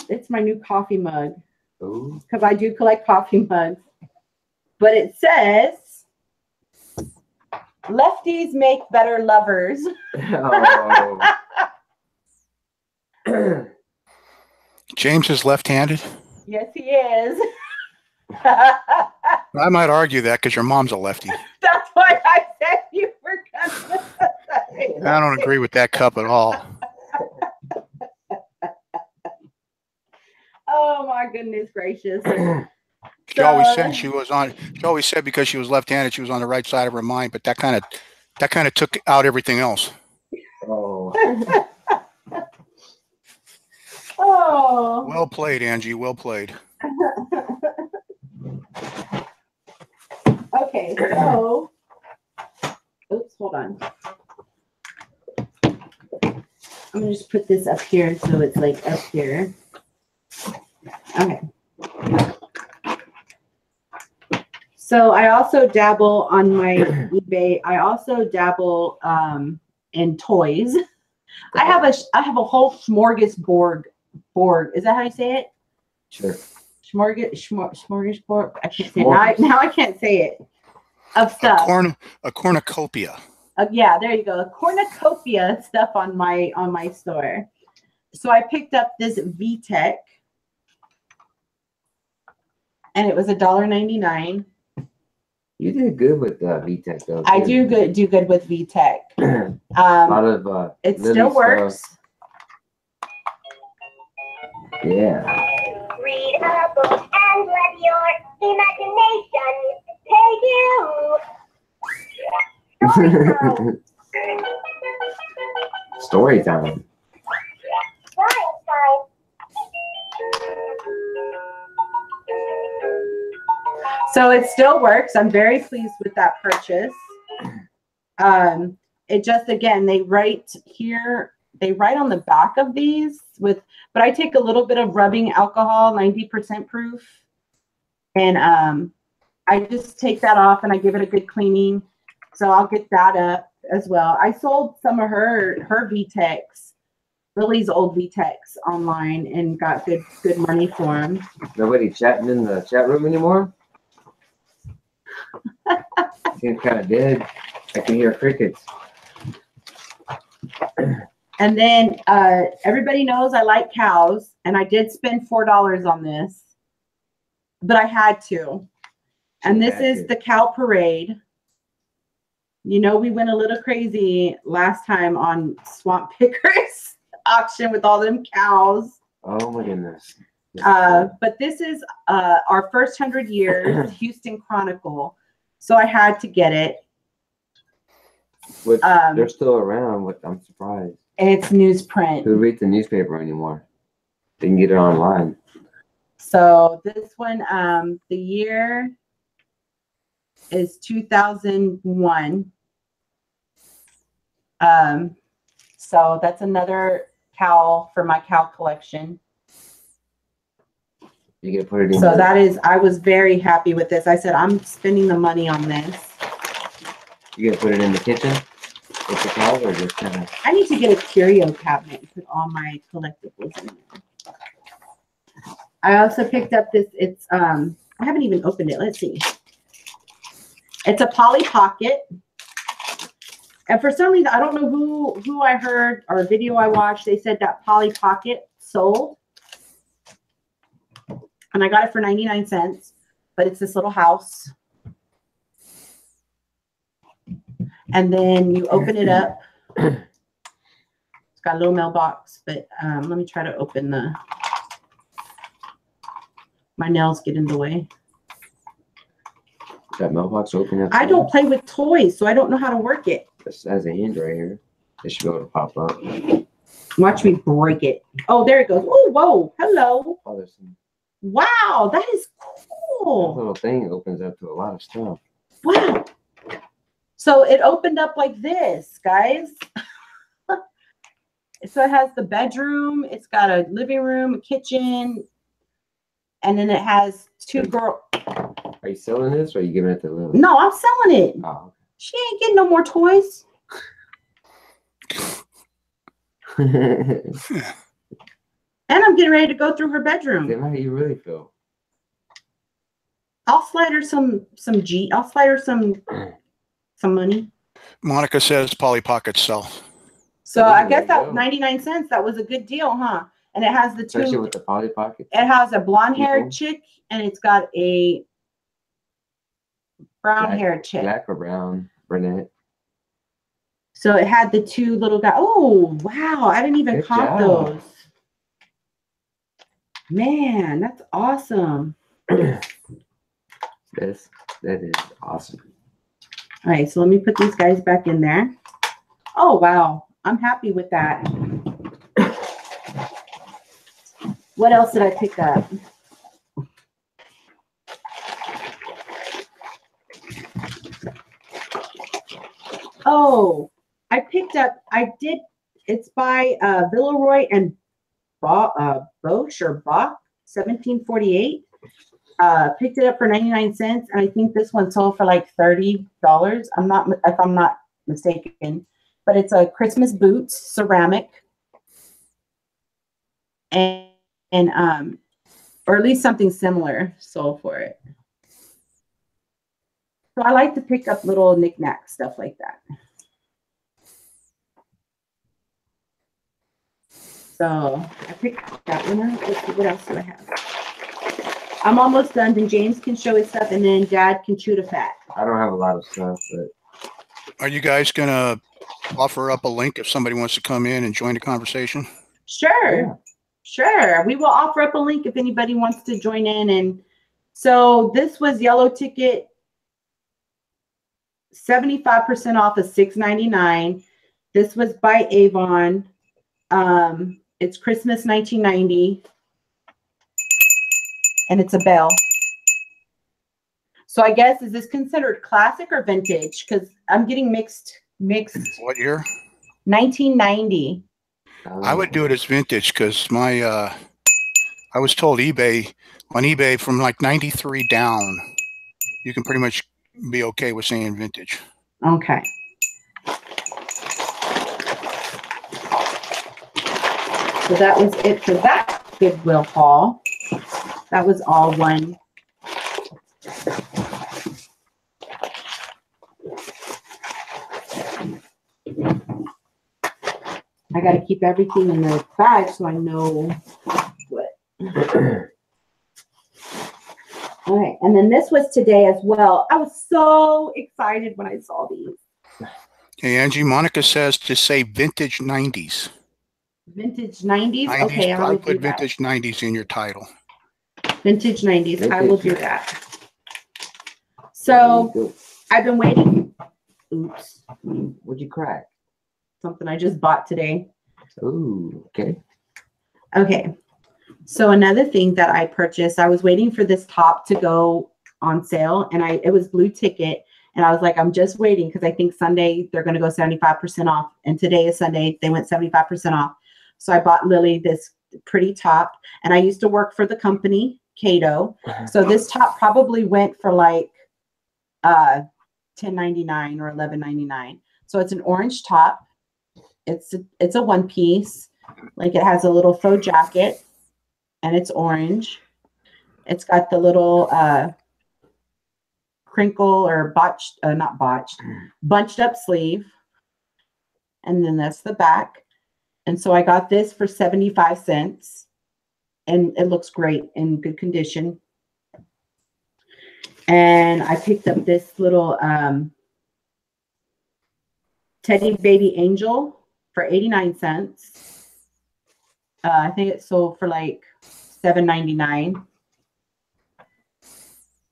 It's my new coffee mug. Ooh. Because I do collect coffee mugs. But it says, lefties make better lovers. Oh. James is left-handed. Yes, he is. I might argue that because your mom's a lefty. That's why I said you were gonna. I don't agree with that cup at all. Oh my goodness gracious. She always said she always said because she was left-handed, she was on the right side of her mind, but that kind of took out everything else. Oh. Oh. Well played, Angie. Well played. Okay, so oops, hold on. I'm gonna just put this up here so it's like up here. Okay. So I also dabble on my eBay. I also dabble in toys. I have a whole smorgasbord. Is that how you say it? Sure. Smorgasbord. I can't say it. Now I can't say it. Of stuff. A cornucopia. Yeah, there you go. A cornucopia stuff on my store. So I picked up this VTech, and it was $1.99. You did good with VTech though. I do good with VTech. A lot of it Lily still works. stuff. Yeah. Read a book and and let your imagination take you. Story time. Story time. Story time. So it still works. I'm very pleased with that purchase. It just, again, they write here, they write on the back of these with, but I take a little bit of rubbing alcohol, 90% proof. And I just take that off and I give it a good cleaning. So I'll get that up as well. I sold some of her VTEX, Lily's old VTEX online and got good money for them. Nobody chatting in the chat room anymore? Seems kind of dead. I can hear crickets. And then everybody knows I like cows, and I did spend $4 on this, but I had to. And this is the cow parade. You know, we went a little crazy last time on Swamp Pickers auction with all them cows. Oh my goodness. But this is our first 100 years Houston Chronicle. So I had to get it. Which, they're still around, which I'm surprised. It's newsprint. Who reads the newspaper anymore? They can get it online. So this one, the year is 2001. So that's another cow for my cow collection. You get to put it in. So that is, I was very happy with this. I said, I'm spending the money on this. You get to put it in the kitchen with the cows, or just kind of. I need to get a curio cabinet and put all my collectibles in there. I also picked up this, it's, I haven't even opened it. Let's see. It's a Polly Pocket. And for some reason, I don't know who I heard or a video I watched, they said that Polly Pocket sold. And I got it for 99 cents, but it's this little house. And then you open it up. It's got a little mailbox, but let me try to open the, my nails get in the way. That mailbox open up. I don't play with toys, so I don't know how to work it. This has a hand right here. It should be able to pop up. Watch me break it. Oh, there it goes. Oh, whoa. Hello. Oh, there's some. Wow, that is That cool. little thing opens up to a lot of stuff. Wow. So it opened up like this, guys. So it has the bedroom. It's got a living room, a kitchen, and then it has two girls. Are you selling this, or are you giving it to Lily? No, I'm selling it. Oh. She ain't getting no more toys. And I'm getting ready to go through her bedroom. Then how do you really feel? I'll slide her I'll slide her some money. Monica says Polly Pockets sell. So There I you guess that go. 99 cents, that was a good deal, huh? And it has the Especially two, with the Polly Pocket. it has a blonde-haired Mhm. chick and it's got a brown-haired chick. Black or brown, brunette. So it had the two little guys. Oh, wow. I didn't even Good count job. those. Man, that's awesome. That is awesome. All right, so let me put these guys back in there. Oh, wow. I'm happy with that. What else did I pick up? Oh, I picked up, it's by Villeroy and Bosch or Bach, 1748. Picked it up for 99 cents, and I think this one sold for like $30. If I'm not mistaken. But it's a Christmas boots, ceramic. And or at least something similar sold for it. So I like to pick up little knickknack stuff like that. So I picked that one up. Let's see, what else do I have? I'm almost done. Then James can show his stuff, and then Dad can chew the fat. I don't have a lot of stuff, but Are you guys going to offer up a link if somebody wants to come in and join the conversation? Sure. Yeah. Sure. We will offer up a link if anybody wants to join in and So this was yellow ticket, 75% off of $6.99. This was by Avon. It's Christmas 1990. And it's a bell. So I guess, is this considered classic or vintage? Because I'm getting mixed. What year? 1990. I would do it as vintage because I was told on eBay from like 93 down, you can pretty much be okay with saying vintage. Okay. So that was it for that Goodwill haul. That was all one. I got to keep everything in the bag so I know what. All right. And then this was today as well. I was so excited when I saw these. Hey, Angie, Monica says to say vintage 90s. Vintage 90s? 90s, Okay, I I will put do that. vintage 90s in your title. Vintage 90s. Vintage. I will do that. So I've been waiting. Oops. What'd you crack? Something I just bought today. Ooh, okay. Okay. So another thing that I purchased, I was waiting for this top to go on sale, and it was blue ticket. And I was like, I'm just waiting because I think Sunday they're going to go 75% off. And today is Sunday. They went 75% off. So I bought Lily this pretty top. And I used to work for the company, Cato. So this top probably went for like $10.99 or $11.99. So it's an orange top. It's a one piece. Like it has a little faux jacket. And it's orange. It's got the little crinkle or bunched up sleeve. And then that's the back. And so I got this for 75 cents. And it looks great, in good condition. And I picked up this little Teddy Baby Angel for 89 cents. I think it sold for like $7.99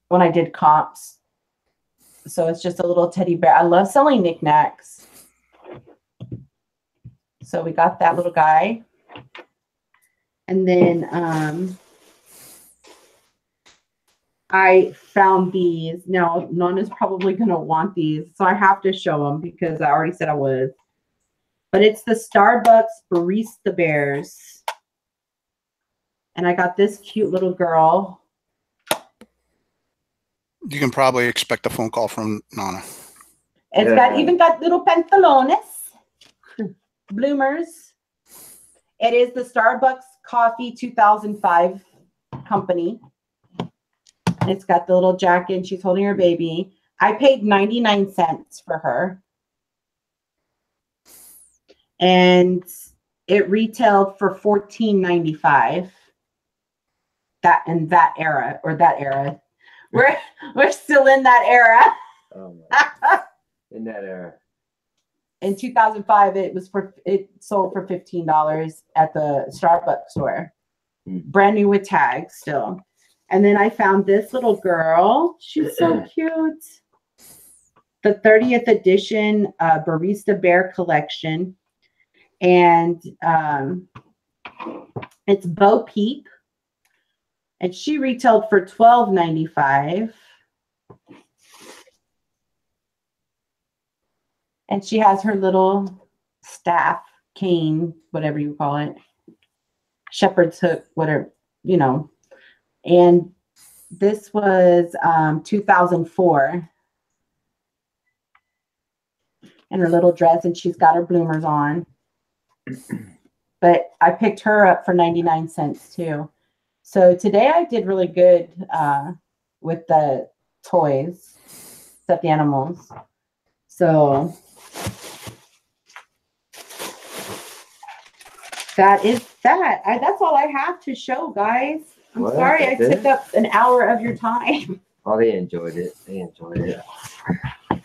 when I did comps. So it's just a little teddy bear. I love selling knickknacks. So we got that little guy. And then I found these. Now, Nana's probably going to want these. So I have to show them because I already said I would. But it's the Starbucks Barista Bears. And I got this cute little girl. You can probably expect a phone call from Nana. It's even got little pantalones. Bloomers. It is the Starbucks Coffee 2005 company. It's got the little jacket and she's holding her baby. I paid 99 cents for her. And it retailed for $14.95. That era. We're still in that era. Oh my. In that era. In 2005, it sold for $15 at the Starbucks store. Brand new with tags still. And then I found this little girl. She's so cute. The 30th edition Barista Bear collection. And it's Bo Peep. And she retailed for $12.95. And she has her little staff, cane, whatever you call it. Shepherd's hook, whatever, you know. And this was 2004. And her little dress, and she's got her bloomers on. But I picked her up for 99 cents too. So today I did really good with the toys, stuffed animals. So that is that. That's all I have to show, guys. I'm sorry I took up an hour of your time. Oh, they enjoyed it.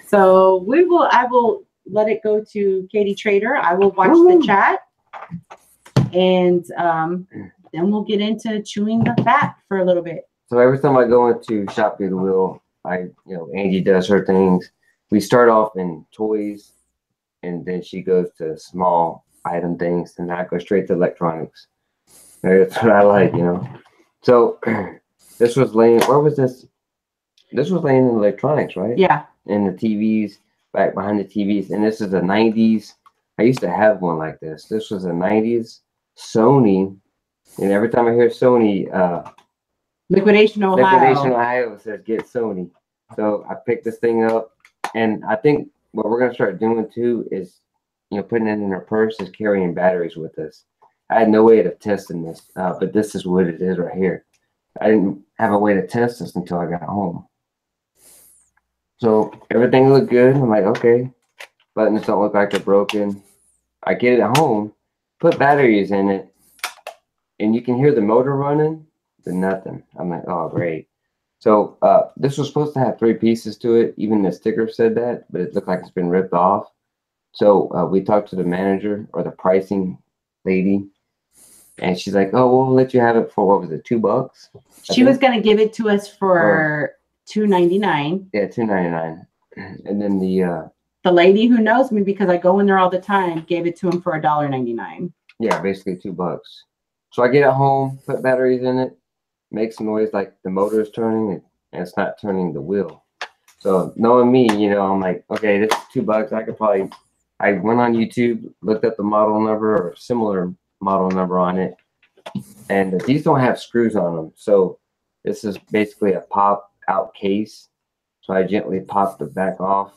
So I will let it go to Katie Trader. I will watch the chat. And then we'll get into chewing the fat for a little bit. So every time I go into Shop Through the Wheel, Angie does her things. We start off in toys, and then she goes to small item things, and I go straight to electronics. That's what I like, So this was laying. Where was this? This was laying in electronics, right? Yeah. And the TVs, back behind the TVs, and this is the 90s. I used to have one like this. This was a 90s Sony, and every time I hear Sony, Liquidation Ohio says get Sony. So I picked this thing up, and I think what we're gonna start doing too is, putting it in our purse, is carrying batteries with us. I had no way of testing this, but this is what it is right here. I didn't have a way to test this until I got home. So everything looked good. I'm like, okay, buttons don't look like they're broken. I get it at home, put batteries in it, and you can hear the motor running, but nothing. I'm like, oh, great. So this was supposed to have 3 pieces to it. Even the sticker said that, but it looked like it's been ripped off. So we talked to the manager or the pricing lady, and she's like, oh, we'll let you have it for, what was it, $2? She was going to give it to us for $2.99. Yeah, $2.99. And then the lady who knows me, because I go in there all the time, gave it to him for $1.99. Yeah, basically $2. So I get it home, put batteries in it, makes noise like the motor is turning, and it's not turning the wheel. So knowing me, I'm like, okay, this is $2. I went on YouTube, looked up the model number or similar model number on it, and these don't have screws on them. So this is basically a pop out case. So I gently popped the back off,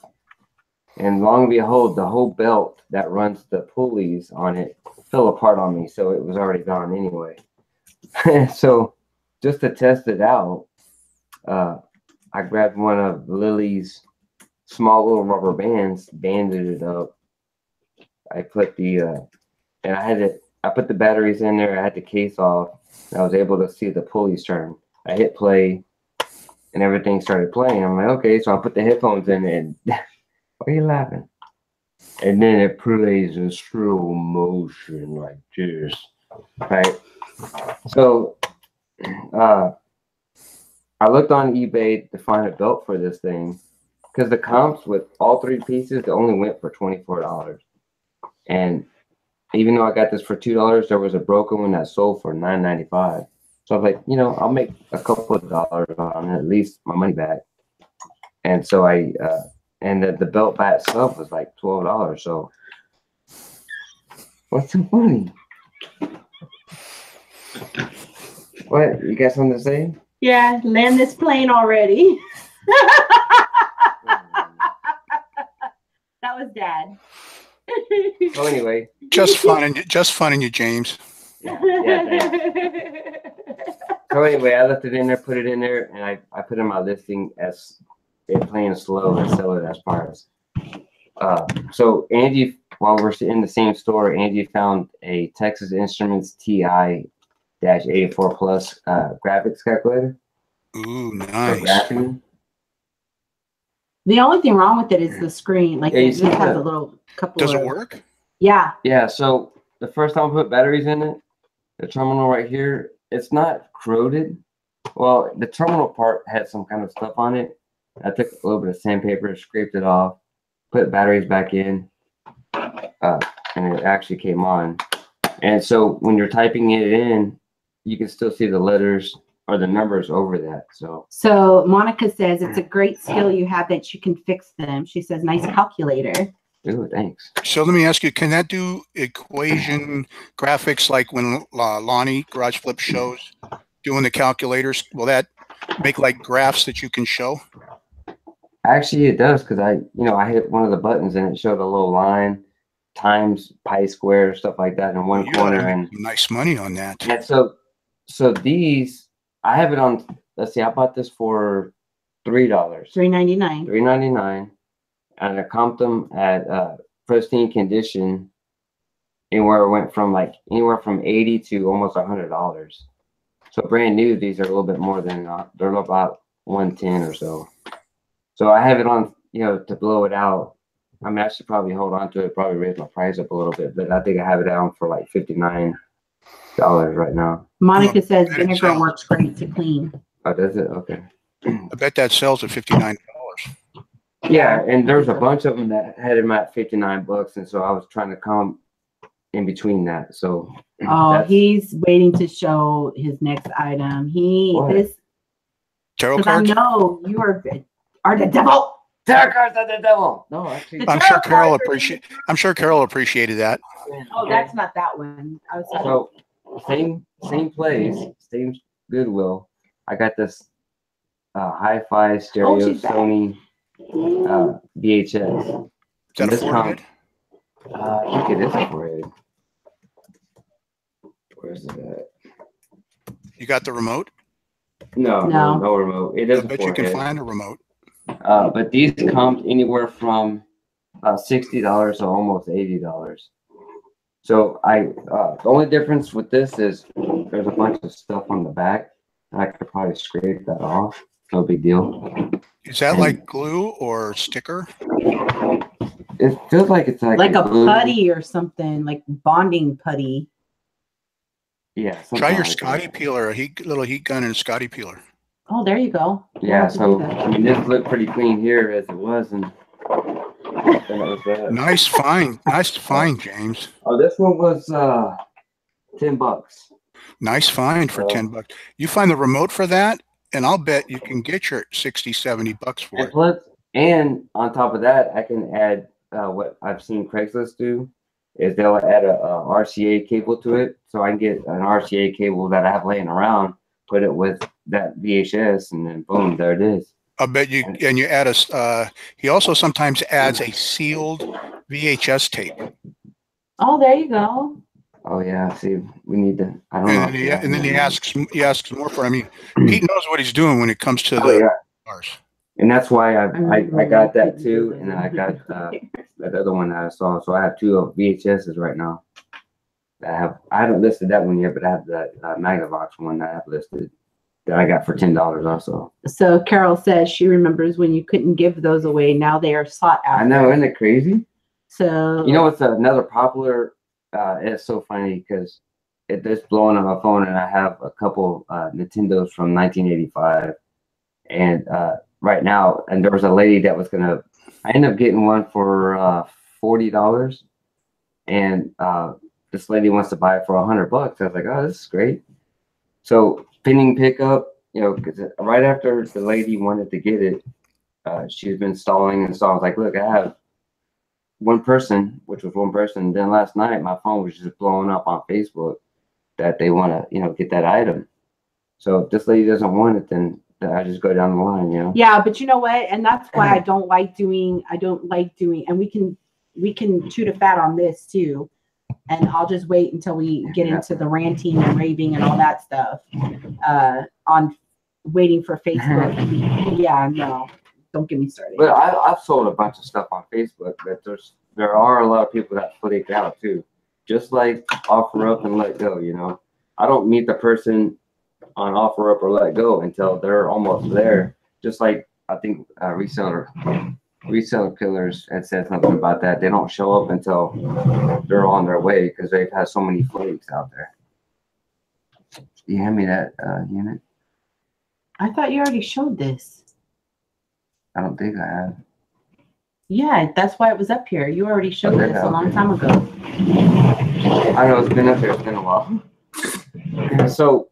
and long and behold, the whole belt that runs the pulleys on it fell apart on me. So it was already gone anyway. So just to test it out, I grabbed one of Lily's small little rubber bands, banded it up. I put and I put the batteries in there. I had the case off. And I was able to see the pulleys turn. I hit play, and everything started playing. I'm like, okay, so I put the headphones in, and why are you laughing? And then it plays in slow motion like this, right? So I looked on eBay to find a belt for this thing, because the comps with all 3 pieces, they only went for $24. And even though I got this for $2, there was a broken one that sold for $9.95. So I was like, I'll make a couple of dollars on it, at least my money back. And so and the belt by itself was like $12. So what's so funny? What? You got something to say? Yeah, land this plane already. That was Dad. So anyway, Just fun in you, James. yeah, so anyway, I left it in there, put it in there, and I put in my listing as it playing slow and sell it as parts. So Angie, while we're in the same store, Angie found a Texas Instruments TI-84 Plus graphics calculator. Ooh, nice. The only thing wrong with it is the screen. Like, it just has a little couple. Does it work? Yeah. Yeah. So the first time I put batteries in it, the terminal right here, it's not corroded. Well, the terminal part had some kind of stuff on it. I took a little bit of sandpaper, scraped it off, put batteries back in, and it actually came on. And so when you're typing it in, you can still see the letters or the numbers over that. So Monica says it's a great skill you have that you can fix them. She says, nice calculator. Ooh, thanks. So let me ask you, can that do equation graphics like when Lonnie Garage Flip shows doing the calculators? Will that make like graphs that you can show? Actually, it does, because I hit one of the buttons and it showed a little line, times pi square, stuff like that in one corner. And nice money on that. And so these, I have it on, let's see, I bought this for $3. $3.99. $3.99. And I comped them at pristine condition. Anywhere from 80 to almost $100. So brand new, these are a little bit more than they're about 110 or so. So I have it on, to blow it out. I mean, I should probably hold on to it, probably raise my price up a little bit, but I think I have it on for like $59 right now. Monica says vinegar works great to clean. Oh, does it? Okay. I bet that sells at $59. Yeah, and there's a bunch of them that had him at $59, and so I was trying to come in between that. So Oh, he's waiting to show his next item. What? Tarot Because I cards? know you are the devil. tarot cards are the devil. No, actually, The I'm tarot sure cards Carol appreciated that. Oh, that's not that one. I was talking So same place, same Goodwill. I got this hi-fi stereo she's back. Sony VHS. Is that And a this forehead? I think it is a forehead. Where's it at? You got the remote? No remote. It I is a bet you can forehead. find a remote. But these come anywhere from $60 to almost $80. So the only difference with this is there's a bunch of stuff on the back. I could probably scrape that off. No big deal. Is that like glue or sticker? It feels like it's like a glue. putty or something, like bonding putty. Yeah. Try your like Scotty that. peeler, a little heat gun and a Scotty peeler. Oh, there you go. Yeah. So I mean, this looked pretty clean here as it was, and it was that. Nice find, James. Oh, this one was $10. Nice find for $10. You find the remote for that, and I'll bet you can get your $60-$70 for And it. plus, and on top of that, I can add what I've seen Craigslist do is they'll add a RCA cable to it, so I can get an RCA cable that I have laying around, put it with that VHS, and then boom, there it is. I bet you, and you add he also sometimes adds a sealed VHS tape. Oh, there you go. Oh yeah, see, we need to. I don't know. And then he asks more for. I mean, Pete knows what he's doing when it comes to the cars. And that's why I got that too, and I got that other one that I saw. So I have two of VHSs right now. I haven't listed that one yet, but I have that Magnavox one that I have listed that I got for $10 also. So Carol says she remembers when you couldn't give those away. Now they are sought after. I know, isn't it crazy? So you know what's another popular? It's so funny because it's blowing on my phone, and I have a couple Nintendos from 1985, and right now, and there was a lady that was gonna. I ended up getting one for $40, and this lady wants to buy it for $100. I was like, oh, this is great. So pending pickup, you know, because right after the lady wanted to get it, she's been stalling, and so I was like, look, I have one person, which was one person. Then last night, my phone was just blowing up on Facebook that they want to, you know, get that item. So if this lady doesn't want it, then I just go down the line, you know. Yeah, but you know what? And that's why I don't like doing, and we can chew the fat on this too. And I'll just wait until we get into the ranting and raving and all that stuff. On waiting for Facebook. Yeah, no, don't get me started. But I've sold a bunch of stuff on Facebook, but there are a lot of people that flake out too. Just like offer up and let go, you know. I don't meet the person on offer up or let go until they're almost there. Just like I think reseller killers had said something about that. They don't show up until they're on their way because they've had so many flakes out there. You hand me that unit? I thought you already showed this. I don't think I have. Yeah, that's why it was up here. You already showed this a long time ago. I know, it's been up there. It's been a while. So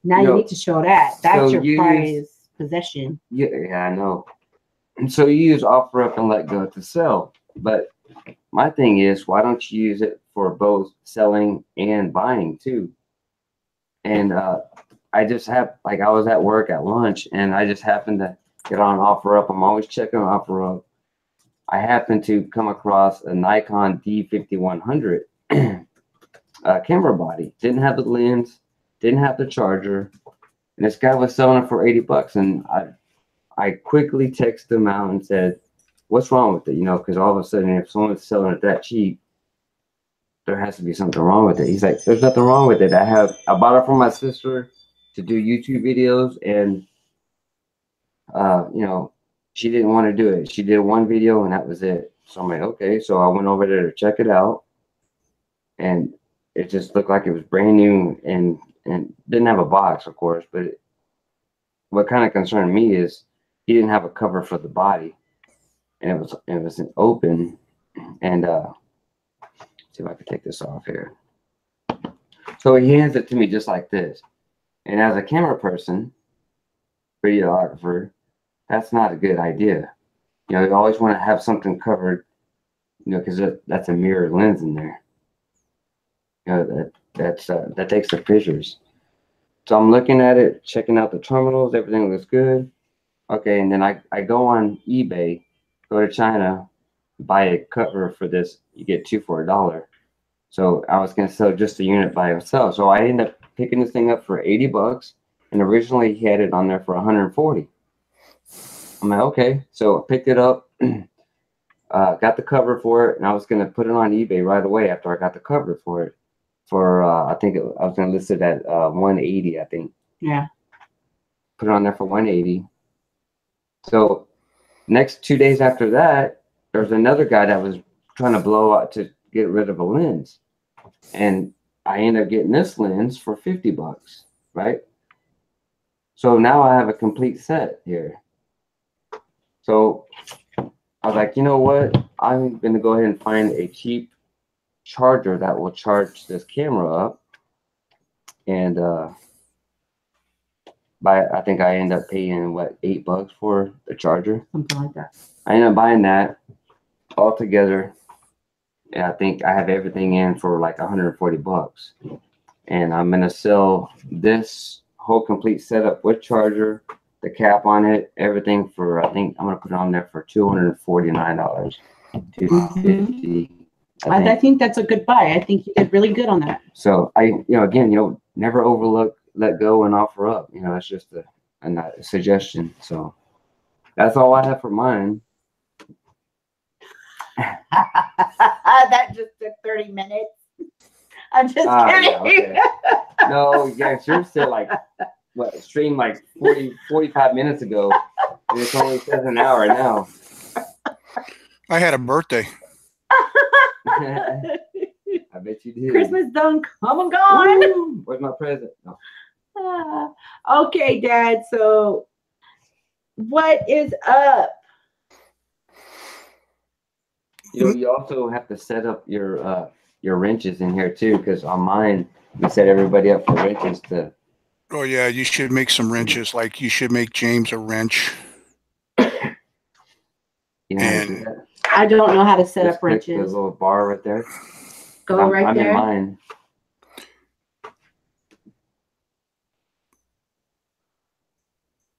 now you need to show that. That's so your prized possession. Yeah, I know. And so you use offer up and let go to sell. But my thing is, why don't you use it for both selling and buying too? And I just have, like, I was at work at lunch, and I just happened to get on offer up. I'm always checking offer up. I happened to come across a Nikon D5100 camera body. Didn't have the lens, didn't have the charger, and this guy was selling it for $80. And I quickly texted him out and said, "What's wrong with it?" You know, because all of a sudden, if someone's selling it that cheap, there has to be something wrong with it. He's like, "There's nothing wrong with it. I bought it for my sister to do YouTube videos, and you know, she didn't want to do it. She did one video, and that was it." So I'm like, okay. So I went over there to check it out, and it just looked like it was brand new, and didn't have a box, of course, but what kind of concerned me is he didn't have a cover for the body, and it was an open. And see if I can take this off here. So he hands it to me just like this. And as a camera person, videographer, that's not a good idea. You know, you always want to have something covered, you know, because that's a mirror lens in there. You know, that takes the pictures. So I'm looking at it, checking out the terminals, everything looks good. Okay, and then I go on eBay, go to China, buy a cover for this. You get 2 for $1. So I was gonna sell just the unit by itself. So I ended up picking this thing up for 80 bucks, and originally he had it on there for 140. I'm like, okay. So I picked it up, got the cover for it, and I was gonna put it on eBay right away after I got the cover for it. For I think I was gonna list it at 180, I think. Yeah. Put it on there for 180. So next 2 days after that, there was another guy that was trying to blow out to get rid of a lens. And I ended up getting this lens for 50 bucks, right? So now I have a complete set here. So I was like, you know what? I'm going to go ahead and find a cheap charger that will charge this camera up. And I think I ended up paying, what, 8 bucks for the charger? Something like that. I ended up buying that all together. And I think I have everything in for like 140 bucks. And I'm going to sell this whole complete setup with charger, the cap on it, everything for, I think I'm going to put it on there for $249. $250. I think that's a good buy. I think you did really good on that. So again, never overlook, let go, and offer up. That's just a suggestion. So that's all I have for mine. That just took 30 minutes. I'm just kidding. Yeah, okay. No, yeah, yours said like streamed like 45 minutes ago. And it's only says an hour now. I had a birthday. I bet you did. Christmas done come and gone. Ooh, where's my present? No. Okay, Dad. So what is up? You also have to set up your wrenches in here too, because on mine we set everybody up for wrenches to. Oh yeah, you should make some wrenches. Like you should make James a wrench. And I don't know how to set just up click wrenches. the little bar right there. Go right I'm there. in mine.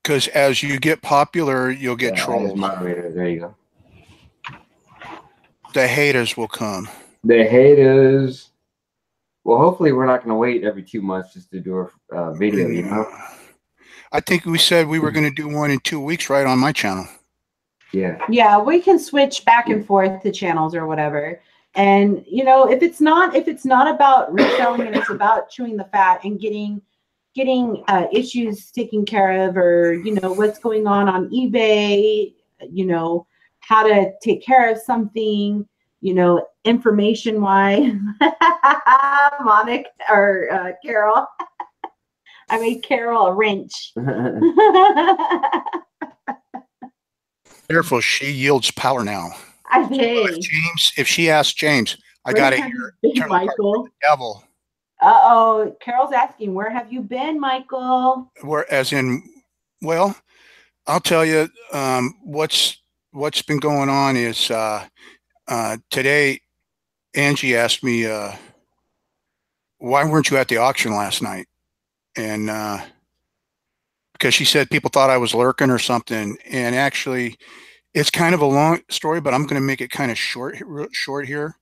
Because as you get popular, you'll get trolls. Moderator. There you go. The haters will come. The haters. Well, hopefully we're not going to wait every 2 months just to do a video, I think we said we were going to do one in 2 weeks, right, on my channel. Yeah. Yeah, we can switch back and forth to channels or whatever. And if it's not about reselling and it's about chewing the fat and getting issues taken care of, or what's going on eBay, how to take care of something, information wise. Monica or Carol. I made Carol a wrench. Careful, she yields power now. I did. If she asks James, I got to hear Michael. Devil. Uh-oh. Carol's asking, where have you been, Michael? Well, I'll tell you, what's been going on is today Angie asked me, why weren't you at the auction last night? And because she said people thought I was lurking or something. And actually, it's kind of a long story, but I'm going to make it kind of short here.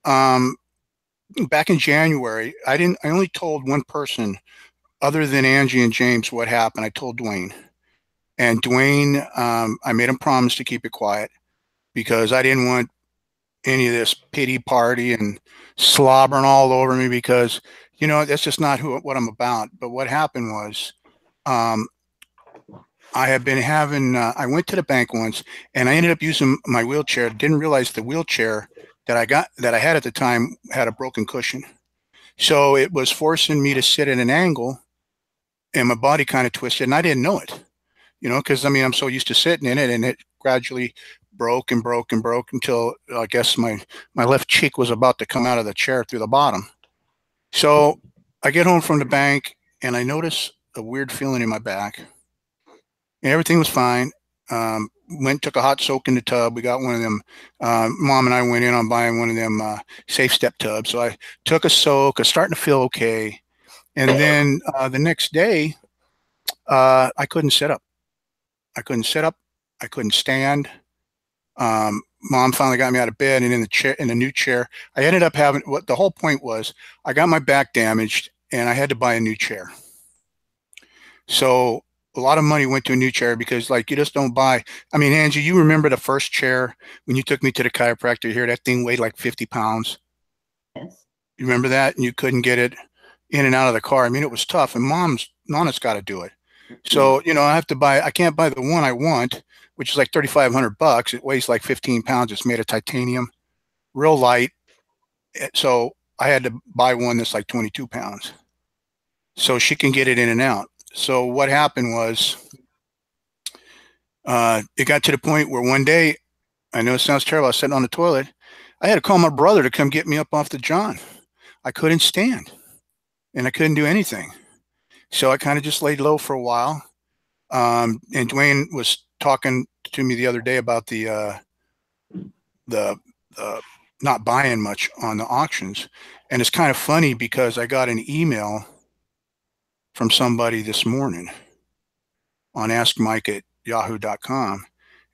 Back in January, I only told one person other than Angie and James what happened. I told Dwayne. And Dwayne, I made him promise to keep it quiet because I didn't want any of this pity party and slobbering all over me because, that's just not what I'm about. But what happened was I have been having, I went to the bank once and I ended up using my wheelchair. Didn't realize the wheelchair that I had at the time had a broken cushion. So it was forcing me to sit at an angle and my body kind of twisted and I didn't know it. you know, because I mean, I'm so used to sitting in it, and it gradually broke and broke and broke until I guess my left cheek was about to come out of the chair through the bottom. So I get home from the bank and I notice a weird feeling in my back. And everything was fine. Took a hot soak in the tub. We got one of them. Mom and I went in on buying one of them safe step tubs. So I took a soak. I was starting to feel okay. And then the next day, I couldn't sit up. I couldn't sit up. I couldn't stand. Mom finally got me out of bed, and in the chair, in a new chair, I ended up having what the whole point was. I got my back damaged, and I had to buy a new chair. So a lot of money went to a new chair because, like, you just don't buy. I mean, Angie, you remember the first chair when you took me to the chiropractor here? That thing weighed like 50 pounds. Yes. You remember that? And you couldn't get it in and out of the car. I mean, it was tough. And Nana's got to do it. So, you know, I can't buy the one I want, which is like $3,500. It weighs like 15 pounds. It's made of titanium, real light. So I had to buy one that's like 22 pounds so she can get it in and out. So what happened was it got to the point where one day, I know it sounds terrible, I was sitting on the toilet. I had to call my brother to come get me up off the john. I couldn't stand and I couldn't do anything. So I kind of just laid low for a while. And Dwayne was talking to me the other day about the not buying much on the auctions. And it's kind of funny because I got an email from somebody this morning on askmike@yahoo.com,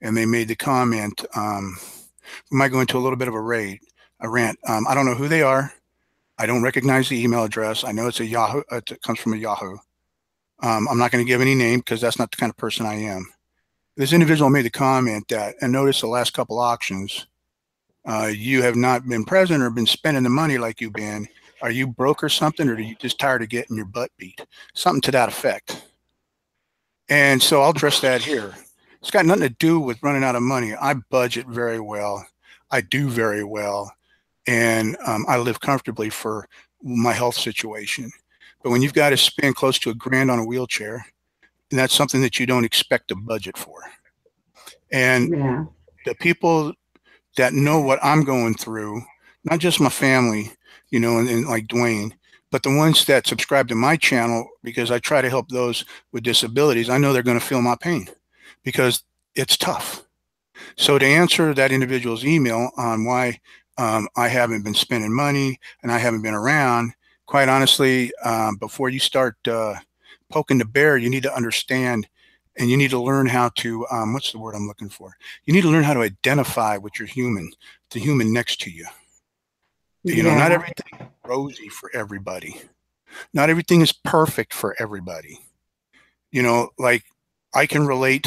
and they made the comment, we might go into a little bit of a rant. I don't know who they are. I don't recognize the email address. I know it's a Yahoo. It comes from a Yahoo. I'm not going to give any name because that's not the kind of person I am. This individual made the comment that, and notice the last couple auctions, you have not been present or been spending the money like you've been. Are you broke or something, or are you just tired of getting your butt beat? Something to that effect. And so I'll address that here. It's got nothing to do with running out of money. I budget very well. I do very well. And I live comfortably for my health situation. But when you've got to spend close to $1,000 on a wheelchair, that's something that you don't expect to budget for. And Yeah. the people that know what I'm going through, not just my family, you know, and like Dwayne, but the ones that subscribe to my channel, because I try to help those with disabilities, I know they're going to feel my pain because it's tough. So to answer that individual's email on why I haven't been spending money and I haven't been around, quite honestly, before you start poking the bear, you need to understand and you need to learn how to, what's the word I'm looking for? You need to learn how to identify with your human, the human next to you. You know, not everything is rosy for everybody. Not everything is perfect for everybody. You know, like I can relate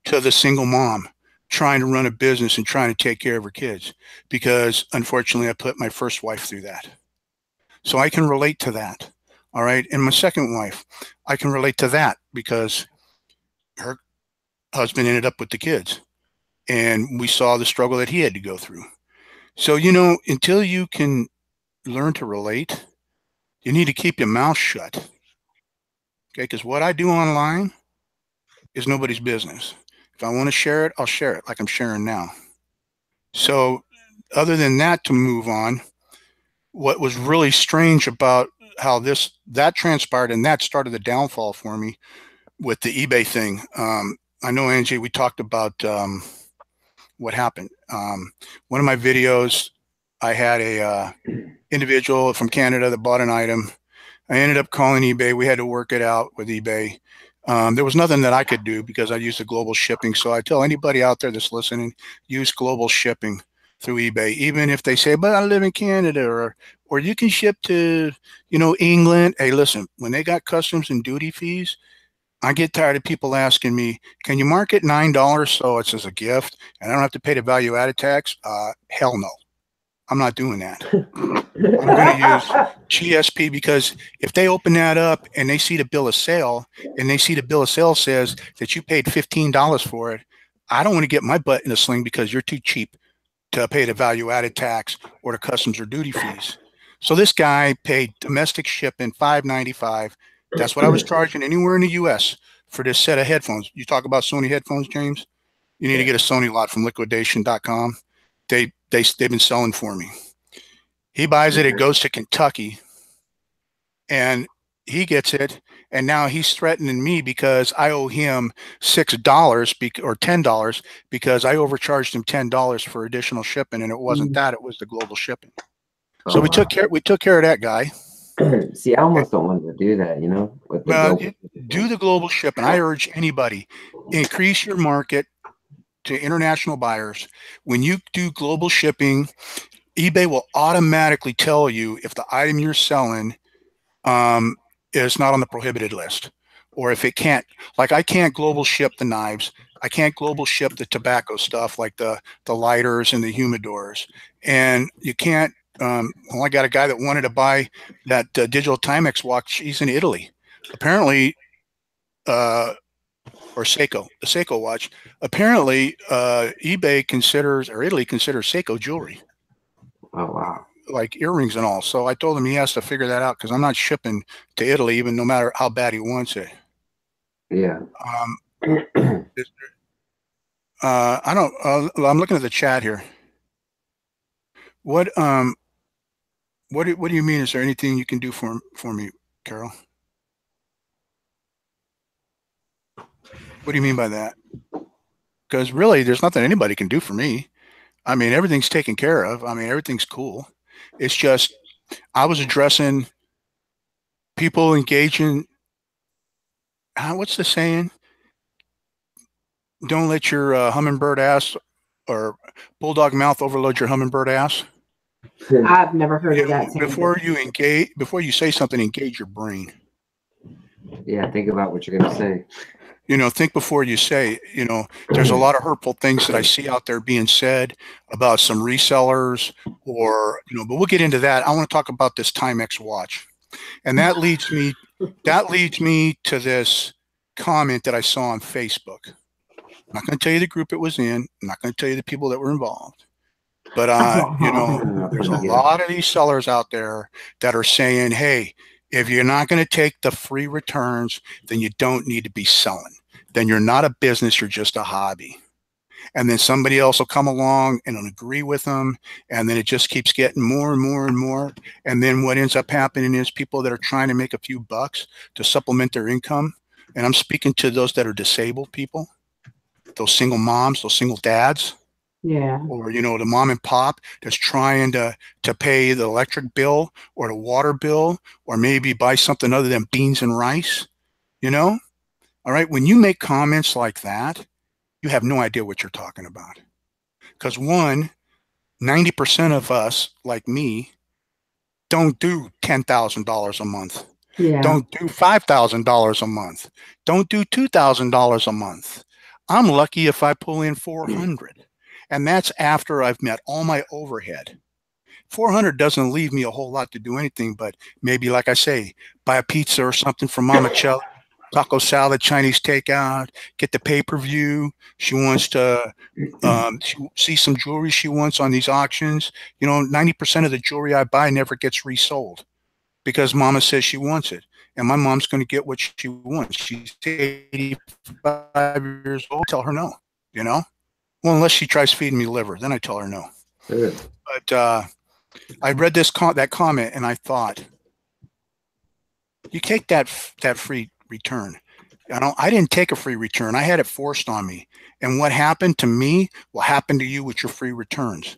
to the single mom trying to run a business and trying to take care of her kids because unfortunately I put my first wife through that. So I can relate to that. All right. And my second wife, I can relate to that because her husband ended up with the kids and we saw the struggle that he had to go through. So, you know, until you can learn to relate, you need to keep your mouth shut. Okay. Because what I do online is nobody's business. If I want to share it, I'll share it like I'm sharing now. So other than that, to move on, what was really strange about how that transpired and that started the downfall for me with the eBay thing. I know, Angie, we talked about what happened. One of my videos, I had a individual from Canada that bought an item. I ended up calling eBay. We had to work it out with eBay. There was nothing that I could do because I used the global shipping. So I tell anybody out there that's listening, use global shipping through eBay, even if they say, but I live in Canada, or you can ship to, you know, England. Hey, listen, when they got customs and duty fees, I get tired of people asking me, can you mark it $9 so it's as a gift and I don't have to pay the value added tax? Hell no. I'm not doing that. I'm going to use GSP because if they open that up and they see the bill of sale and they see the bill of sale says that you paid $15 for it, I don't want to get my butt in a sling because you're too cheap to pay the value added tax or the customs or duty fees. So this guy paid domestic shipping $5.95. That's what I was charging anywhere in the U.S. for this set of headphones. You talk about Sony headphones, James? You need to get a Sony lot from liquidation.com. They've been selling for me. He buys it. It goes to Kentucky, and he gets it. And now he's threatening me because I owe him $6 or $10 because I overcharged him $10 for additional shipping, and it wasn't that; it was the global shipping. So we took care of that guy. See, I almost don't want to do that, you know. With the do the global shipping. I urge anybody, increase your market to international buyers. When you do global shipping, eBay will automatically tell you if the item you're selling is not on the prohibited list, or if it can't. Like, I can't global ship the knives. I can't global ship the tobacco stuff, like the lighters and the humidors. And you can't. Well, I got a guy that wanted to buy that digital Timex watch. He's in Italy, apparently, or Seiko, the Seiko watch. Apparently, eBay considers, or Italy considers, Seiko jewelry. Oh wow! Like earrings and all. So I told him he has to figure that out because I'm not shipping to Italy, even no matter how bad he wants it. Yeah. I don't. I'm looking at the chat here. What do you mean? Is there anything you can do for me, Carol? What do you mean by that? Because really, there's nothing anybody can do for me. I mean, everything's taken care of. I mean, everything's cool. It's just I was addressing people engaging. What's the saying? Don't let your hummingbird ass or bulldog mouth overload your hummingbird ass. I've never heard of that. Before you say something, engage your brain. Yeah, think about what you're going to say. You know, think before you say. You know, there's a lot of hurtful things that I see out there being said about some resellers, or but we'll get into that. I want to talk about this Timex watch, and that leads me to this comment that I saw on Facebook. I'm not going to tell you the group it was in. I'm not going to tell you the people that were involved. But, there's a lot of these sellers out there that are saying, hey, if you're not going to take the free returns, then you don't need to be selling. Then you're not a business. You're just a hobby. And then somebody else will come along and agree with them. And then it just keeps getting more and more and more. And then what ends up happening is people that are trying to make a few bucks to supplement their income. And I'm speaking to those that are disabled people, those single moms, those single dads. Yeah. Or, the mom and pop that's trying to pay the electric bill or the water bill, or maybe buy something other than beans and rice, All right. When you make comments like that, you have no idea what you're talking about. Because 90% of us, like me, don't do $10,000 a month. Yeah. Don't do $5,000 a month. Don't do $2,000 a month. I'm lucky if I pull in 400. And that's after I've met all my overhead. 400 doesn't leave me a whole lot to do anything, but maybe, like I say, buy a pizza or something from Mama Chella, taco salad, Chinese takeout, get the pay-per-view. She wants to see some jewelry she wants on these auctions. 90% of the jewelry I buy never gets resold because Mama says she wants it. And my mom's going to get what she wants. She's 85 years old. Tell her no, Well, unless she tries feeding me liver, then I tell her no. Good. But I read that comment and I thought, you take that free return. I didn't take a free return. I had it forced on me. And what happened to me will happen to you with your free returns.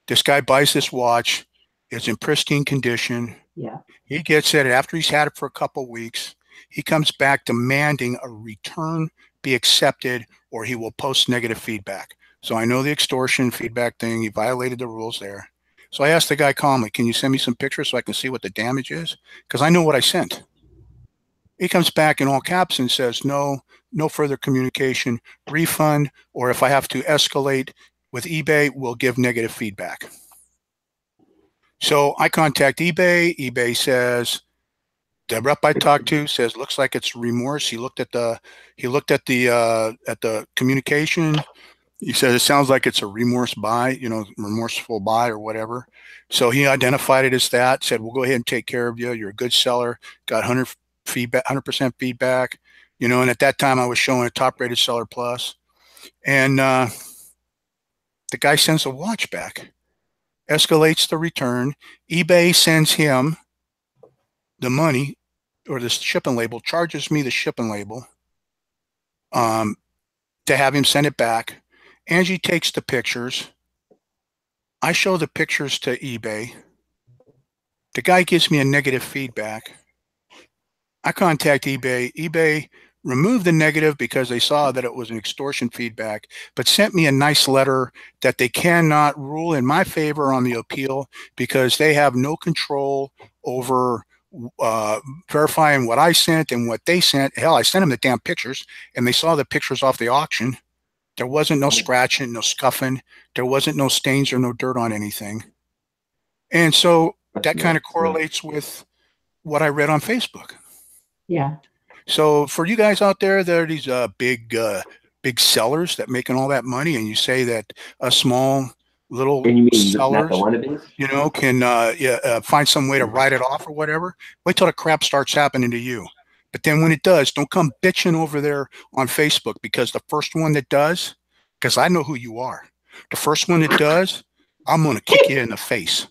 This guy buys this watch. It's in pristine condition. Yeah. He gets it after he's had it for a couple of weeks. He comes back demanding a return be accepted, or he will post negative feedback. So I know the extortion feedback thing. He violated the rules there. So I asked the guy calmly, can you send me some pictures so I can see what the damage is? Because I know what I sent. He comes back in all caps and says, no further communication, refund, or if I have to escalate with eBay, we'll give negative feedback. So I contact eBay. eBay says, the rep I talked to says, looks like it's remorse. He looked at the communication. He said, it sounds like it's a remorse buy, remorseful buy or whatever. So he identified it as that, said, we'll go ahead and take care of you. You're a good seller, got 100% feedback, you know, and at that time I was showing a top rated seller plus, and the guy sends a watch back, escalates the return. eBay sends him the money or the shipping label, charges me the shipping label to have him send it back. Angie takes the pictures. I show the pictures to eBay. The guy gives me a negative feedback. I contact eBay. eBay removed the negative because they saw that it was an extortion feedback, but sent me a nice letter that they cannot rule in my favor on the appeal because they have no control over verifying what I sent and what they sent. Hell, I sent them the damn pictures, and they saw the pictures off the auction. There wasn't no scratching, no scuffing. There wasn't no stains or no dirt on anything. And so that kind of correlates with what I read on Facebook. Yeah. So for you guys out there, there are these big sellers that making all that money, and you say that a small little sellers, you know, can find some way to write it off or whatever. Wait till the crap starts happening to you. But then when it does, don't come bitching over there on Facebook, because the first one that does, because I know who you are, the first one that does, I'm going to kick you in the face.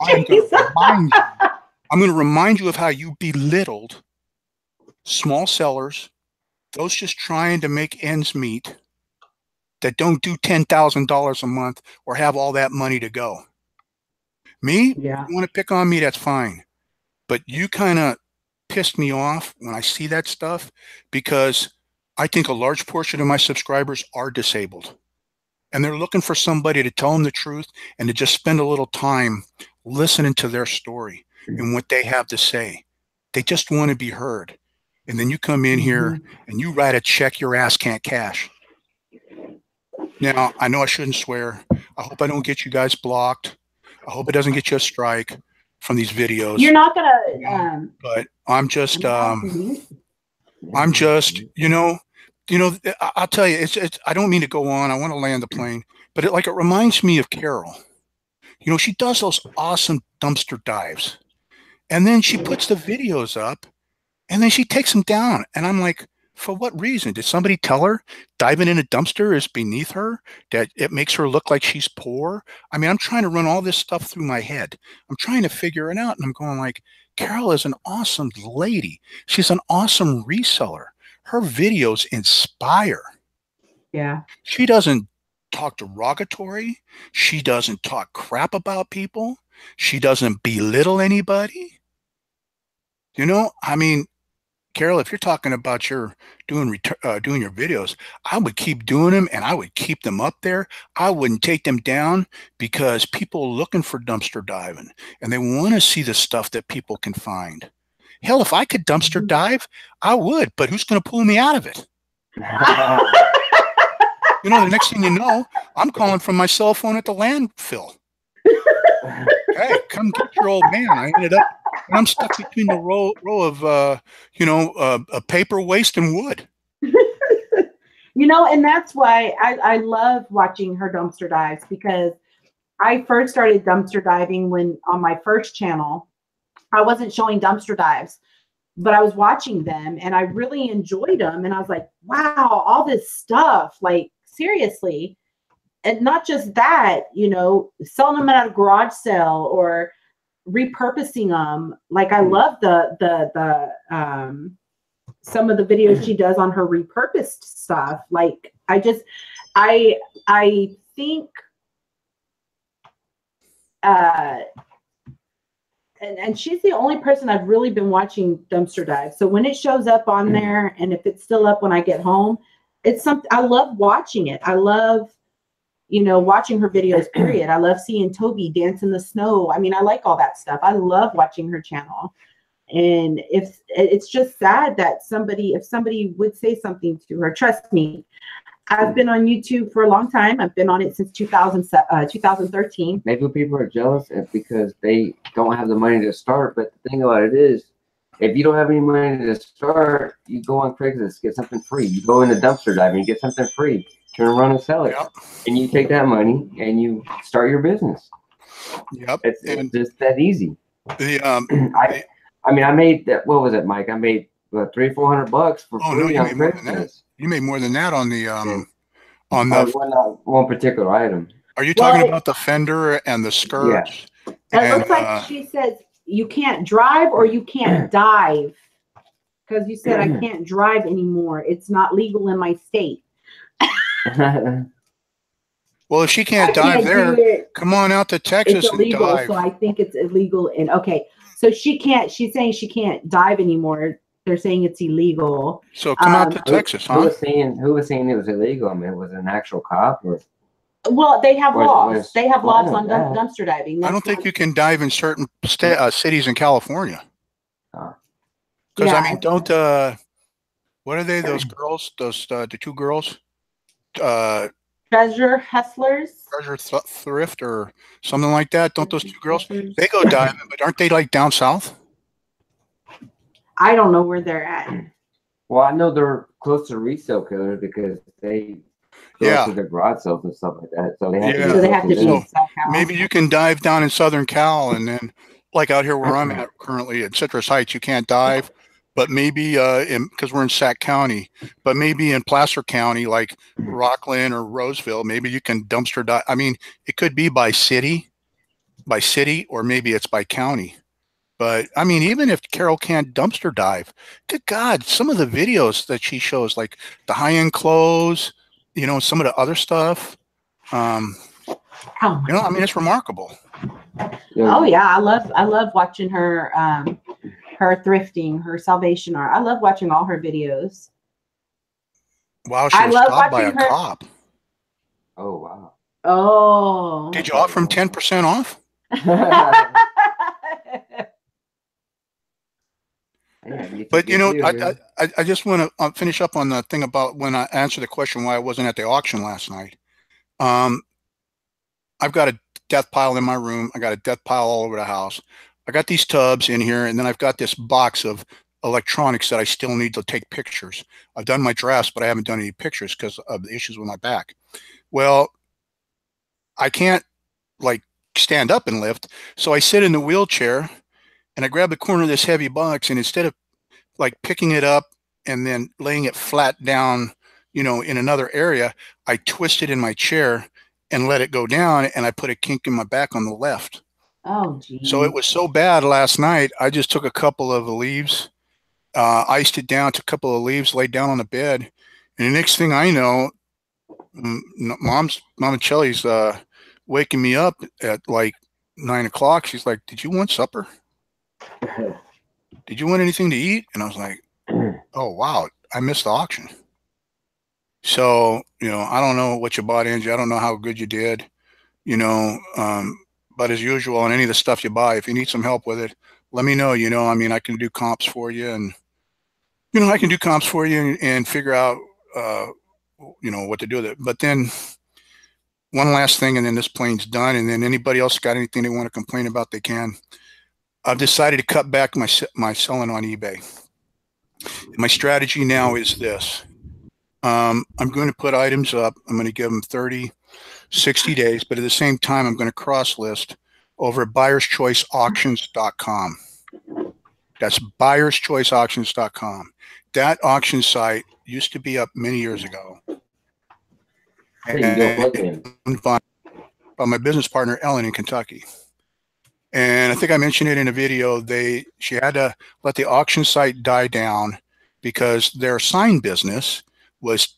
I'm going to remind you of how you belittled small sellers, those just trying to make ends meet, that don't do $10,000 a month or have all that money to go. Me, yeah. you want to pick on me, that's fine. But you kind of pissed me off when I see that stuff, because I think a large portion of my subscribers are disabled. And they're looking for somebody to tell them the truth and to just spend a little time listening to their story and what they have to say. They just want to be heard. And then you come in here and you write a check your ass can't cash. Now, I know I shouldn't swear. I hope I don't get you guys blocked. I hope it doesn't get you a strike from these videos. You're not gonna. But I'm just, you know, I'll tell you, it's. I don't mean to go on. I want to land the plane, but it reminds me of Carol. You know, she does those awesome dumpster dives, and then she puts the videos up, and then she takes them down, and I'm like, for what reason? Did somebody tell her diving in a dumpster is beneath her, that it makes her look like she's poor? I mean, I'm trying to run all this stuff through my head. I'm trying to figure it out, and I'm going like, Carol is an awesome lady. She's an awesome reseller. Her videos inspire. Yeah. She doesn't talk derogatory. She doesn't talk crap about people. She doesn't belittle anybody. You know, I mean, Carol, if you're talking about your doing your videos, I would keep doing them, and I would keep them up there. I wouldn't take them down, because people are looking for dumpster diving, and they want to see the stuff that people can find. Hell, if I could dumpster dive, I would, but who's going to pull me out of it? You know, the next thing you know, I'm calling from my cell phone at the landfill. Hey, come get your old man. I ended up, and I'm stuck between the row of, paper waste and wood. You know, and that's why I love watching her dumpster dives, because I first started dumpster diving when on my first channel. I wasn't showing dumpster dives, but I was watching them, and I really enjoyed them. And I was like, wow, all this stuff, like, seriously. And not just that, you know, selling them at a garage sale or repurposing them. Like, I love the some of the videos she does on her repurposed stuff. Like, I think and she's the only person I've really been watching dumpster dive. So when it shows up on there, and if it's still up when I get home, it's something I love watching it. I love, you know, watching her videos, period. I love seeing Toby dance in the snow. I mean, I like all that stuff. I love watching her channel. And if it's just sad that if somebody would say something to her, trust me, I've been on YouTube for a long time. I've been on it since 2013. Maybe people are jealous because they don't have the money to start. But the thing about it is, if you don't have any money to start, you go on Craigslist, get something free. You go into dumpster diving, get something free, turn around and sell it. Yep. And you take that money and you start your business. Yep. It's just that easy. The I made that. What was it, Mike? I made $300-400 for Oh, no, free you on made more than that. Christmas. You made more than that on the Yeah. on On the. one particular item. Are you Well, talking about the fender and the skirts? It And looks like she says you can't drive or you can't dive. Because you said I can't drive anymore. It's not legal in my state. well, if she I can't dive can't there, do it. come on out to It's Texas and illegal. dive. So I think it's illegal. And okay. So she can't, she's saying she can't dive anymore. They're saying it's illegal. So come out to Who- Texas, Who huh? was saying it was illegal? I mean, was it an actual cop or? Well, they have laws. Was- They have well, I laws know on that. dumpster diving. I don't think you can dive in certain cities in California. Because I mean, don't what are they? Those girls? Those the two girls? Treasure hustlers. Treasure thrift or something like that. Don't those two girls? Hustlers. They go diving, but aren't they like down south? I don't know where they're at. Well, I know they're close to resale killers because they go Yeah. to the garage sales and stuff like that. So they have Yeah. to. So they have to be So, somehow. Maybe you can dive down in Southern Cal, and then like out here where I'm at currently at Citrus Heights, you can't dive. But maybe because we're in Sac County, but maybe in Placer County, like Rockland or Roseville, maybe you can dumpster dive. I mean, it could be by city, or maybe it's by county. But I mean, even if Carol can't dumpster dive, good God, some of the videos that she shows, like the high-end clothes, you know, some of the other stuff, Oh, you know, I mean, it's remarkable. oh yeah, I love watching her her thrifting, her Salvation Art. I love watching all her videos. Wow, she I was love stopped by a watching her- cop. Oh wow. Oh. Did you offer him 10% off? But you know, I just want to finish up on the thing about when I answered the question why I wasn't at the auction last night. I've got a death pile in my room. I got a death pile all over the house. I got these tubs in here, and then I've got this box of electronics that I still need to take pictures. I've done my drafts, but I haven't done any pictures because of the issues with my back. Well, I can't like stand up and lift, so I sit in the wheelchair and I grab the corner of this heavy box, and instead of like picking it up and then laying it flat down, you know, in another area, I twist it in my chair and let it go down, and I put a kink in my back on the left. Oh, geez. So it was so bad last night, I just took a couple of leaves, iced it down, took a couple of leaves, laid down on the bed, and the next thing I know, Mama Chelly's waking me up at like 9 o'clock. She's like, "Did you want supper? Did you want anything to eat?" And I was like, "Oh wow, I missed the auction." So, you know, I don't know what you bought, Angie. I don't know how good you did, you know, but as usual on any of the stuff you buy, if you need some help with it, let me know. You know, I mean, I can do comps for you, and you know, I can do comps for you and figure out you know, what to do with it. But then one last thing, and then this plane's done, and then anybody else got anything they want to complain about, they can. I've decided to cut back my selling on eBay. My strategy now is this. I'm going to put items up. I'm going to give them 30, 60 days, but at the same time, I'm going to cross list over at buyerschoiceauctions.com. That's buyerschoiceauctions.com. That auction site used to be up many years ago. And by my business partner, Ellen, in Kentucky. And I think I mentioned it in a video. She had to let the auction site die down because their sign business was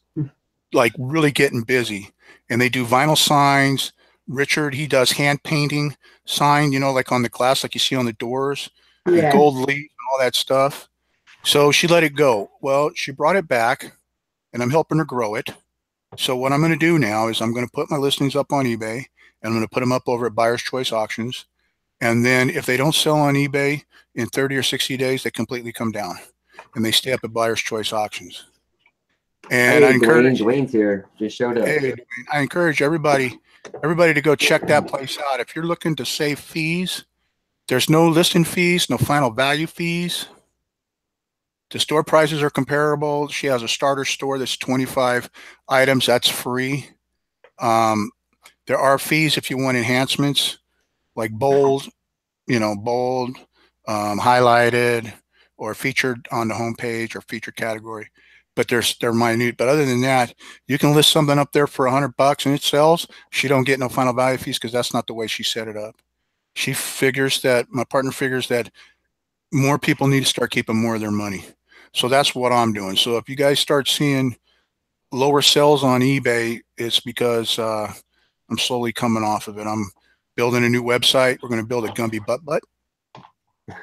like really getting busy, and they do vinyl signs. Richard, he does hand painting sign, you know, like on the glass, like you see on the doors, and gold leaf and all that stuff. So she let it go. Well, she brought it back, and I'm helping her grow it. So what I'm going to do now is I'm going to put my listings up on eBay, and I'm going to put them up over at Buyer's Choice Auctions. And then if they don't sell on eBay in 30 or 60 days, they completely come down, and they stay up at Buyer's Choice Auctions. And I encourage Dwayne's here. Just showed up. Hey, I encourage everybody to go check that place out. If you're looking to save fees, there's no listing fees, no final value fees. The store prices are comparable. She has a starter store that's 25 items. That's free. There are fees if you want enhancements like bold, you know, bold, highlighted, or featured on the homepage or featured category, but they're minute. But other than that, you can list something up there for $100 and it sells. She don't get no final value fees because that's not the way she set it up. She figures that, my partner figures that more people need to start keeping more of their money. So that's what I'm doing. So if you guys start seeing lower sales on eBay, it's because I'm slowly coming off of it. I'm building a new website. We're going to build a Gumby Butt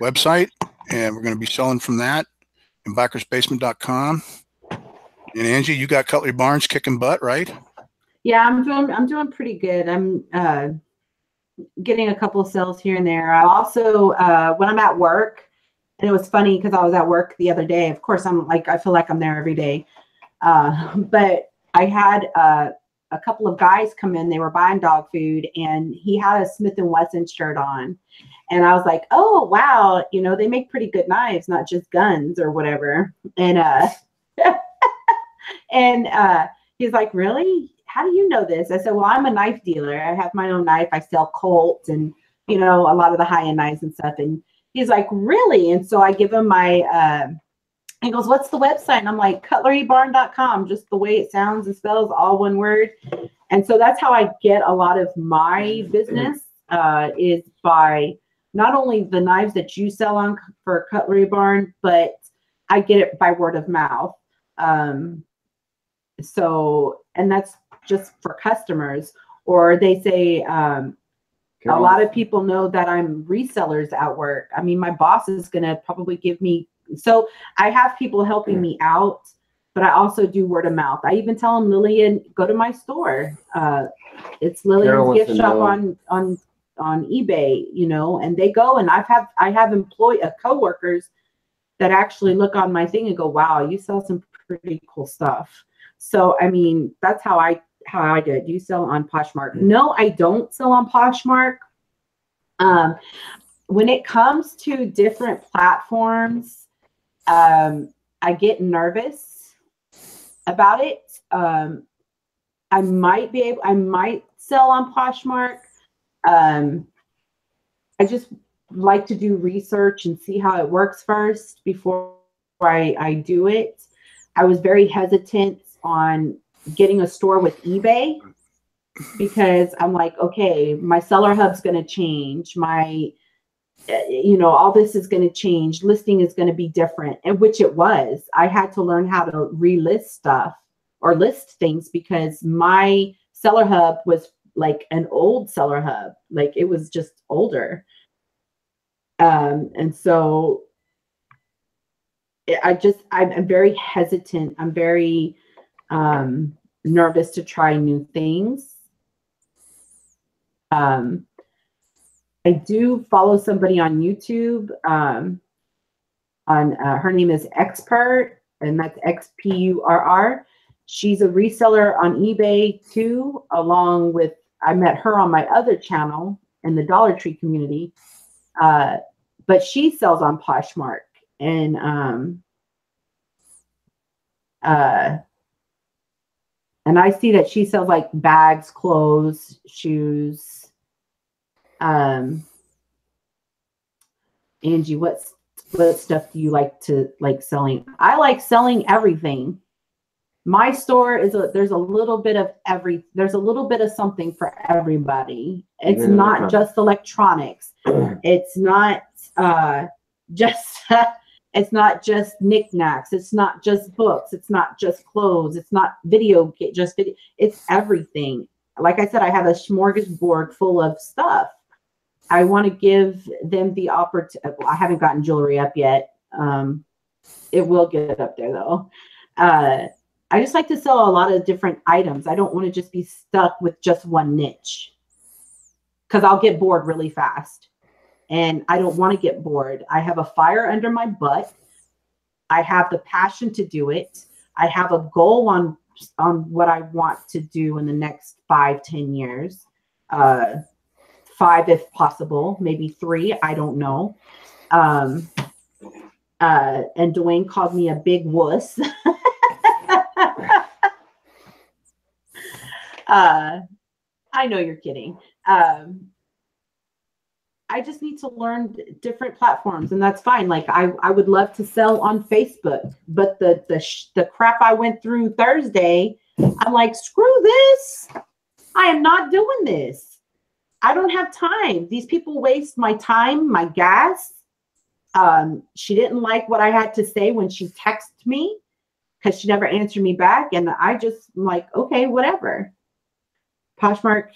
website, and we're going to be selling from that in bikersbasement.com. And Angie, you got Cutlery Barnes kicking butt, right? Yeah, I'm doing pretty good. I'm getting a couple of sales here and there. I also when I'm at work, and it was funny because I was at work the other day. Of course, I feel like I'm there every day. But I had a couple of guys come in. They were buying dog food, and he had a Smith & Wesson shirt on. And I was like, oh, wow, you know, they make pretty good knives, not just guns or whatever. And he's like, really? How do you know this? I said, well, I'm a knife dealer. I have my own knife. I sell Colt and, you know, a lot of the high-end knives and stuff. And he's like, really? And so I give him my he goes, what's the website? And I'm like, cutlerybarn.com, just the way it sounds and spells, all one word. And so that's how I get a lot of my business is by not only the knives that you sell on for Cutlery Barn, but I get it by word of mouth. So, and that's just for customers, or they say, a lot of people know that I'm resellers at work. I mean, my boss is going to probably give me, so I have people helping me out, but I also do word of mouth. I even tell them, Lillian, go to my store. It's Lillian's gift shop on eBay, you know, and they go, and I have coworkers that actually look on my thing and go, wow, you sell some pretty cool stuff. So, I mean, that's how I do it. Do you sell on Poshmark? No, I don't sell on Poshmark. When it comes to different platforms, I get nervous about it. I might sell on Poshmark. I just like to do research and see how it works first before I do it. I was very hesitant on getting a store with eBay because I'm like, okay, my seller hub's going to change. My, you know, all this is going to change. Listing is going to be different, and which it was. I had to learn how to relist stuff or list things because my seller hub was like an old seller hub. Like it was just older. And so I'm very hesitant. I'm very nervous to try new things. I do follow somebody on YouTube. Her name is Expert, and that's XPURR. She's a reseller on eBay too, along with, I met her on my other channel in the Dollar Tree community. But she sells on Poshmark, and I see that she sells like bags, clothes, shoes. Angie, what stuff do you like to selling? I like selling everything. My store is there's a little bit of something for everybody. It's not just electronics. It's not it's not just knickknacks. It's not just books. It's not just clothes. It's not video. It's everything. Like I said, I have a smorgasbord full of stuff. I want to give them the opportunity. Well, I haven't gotten jewelry up yet. It will get up there though. I just like to sell a lot of different items. I don't want to just be stuck with just one niche because I'll get bored really fast. And I don't want to get bored. I have a fire under my butt. I have the passion to do it. I have a goal on what I want to do in the next 5-10 years. 5 if possible, maybe 3. I don't know. And Dwayne called me a big wuss. I know you're kidding. I just need to learn different platforms, and that's fine. Like I would love to sell on Facebook, but the crap I went through Thursday, I'm like, screw this. I am not doing this. I don't have time. These people waste my time, my gas. She didn't like what I had to say when she texted me because she never answered me back, and I just am like, okay, whatever. Poshmark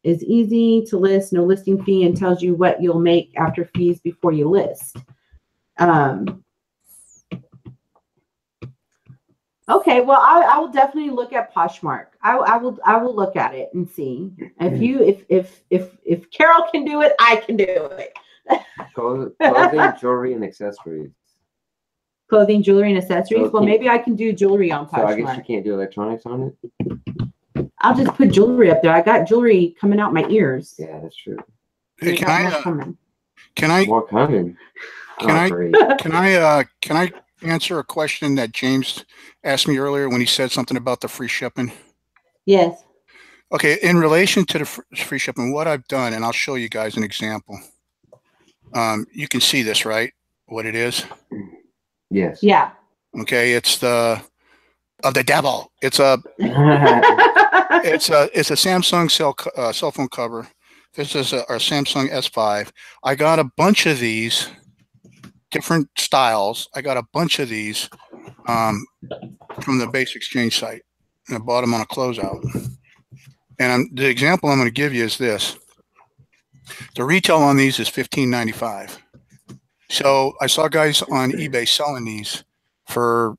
is easy to list, no listing fee, and tells you what you'll make after fees before you list. Okay, well, I will definitely look at Poshmark. I will look at it and see if Carol can do it, I can do it. Clothing, jewelry, and accessories. Clothing, jewelry, and accessories. So well, maybe I can do jewelry on So I guess you Poshmark. can't do electronics on it. I'll just put jewelry up there. I got jewelry coming out my ears. Yeah, that's true. Hey, I got more coming. More coming. Can I answer a question that James asked me earlier when he said something about the free shipping? Yes. Okay, in relation to the free shipping, what I've done, and I'll show you guys an example. You can see this, right? What it is? Yes. Yeah. Okay, it's the devil. It's a Samsung cell phone cover. This is our Samsung S5. I got a bunch of these different styles. I got a bunch of these from the Base Exchange site, and I bought them on a closeout. And the example I'm going to give you is this. The retail on these is $15.95. So I saw guys on eBay selling these for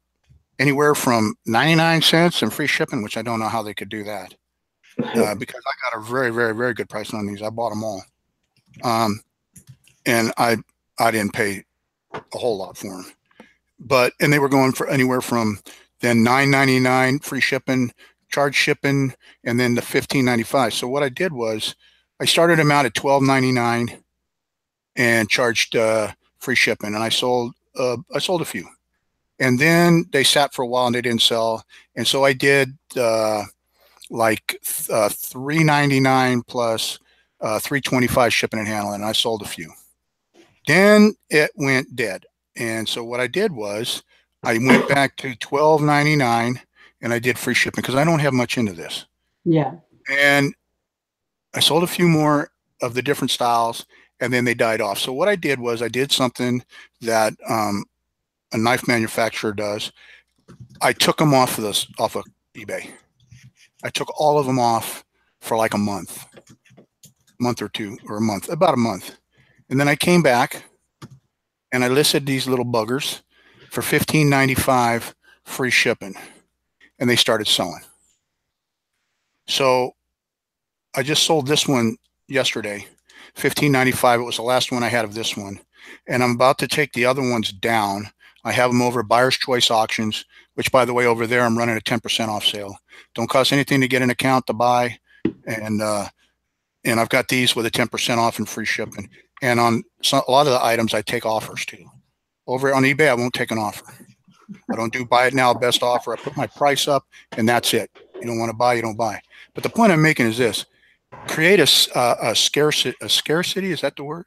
anywhere from 99 cents and free shipping, which I don't know how they could do that. Because I got a very, very, very good price on these. I bought them all. And I didn't pay a whole lot for them. And they were going for anywhere from then $9.99 free shipping, charge shipping, and then the $15.95. So what I did was I started them out at $12.99 and charged free shipping, and I sold a few. And then they sat for a while and they didn't sell. And so I did like $3.99 plus $3.25 shipping and handling, and I sold a few. Then it went dead. And so what I did was I went back to $12.99 and I did free shipping because I don't have much into this. Yeah. And I sold a few more of the different styles, and then they died off. So what I did was I did something that a knife manufacturer does. I took them off of eBay. I took all of them off for like a month or two, or about a month. And then I came back and I listed these little buggers for $15.95 free shipping, and they started selling. So I just sold this one yesterday, $15.95. It was the last one I had of this one. And I'm about to take the other ones down. I have them over at Buyer's Choice Auctions, which, by the way, over there, I'm running a 10% off sale. Don't cost anything to get an account to buy. And I've got these with a 10% off and free shipping. And on a lot of the items, I take offers too. Over on eBay, I won't take an offer. I don't do buy it now, best offer. I put my price up, and that's it. You don't want to buy, you don't buy. But the point I'm making is this. Create a scarcity. Is that the word?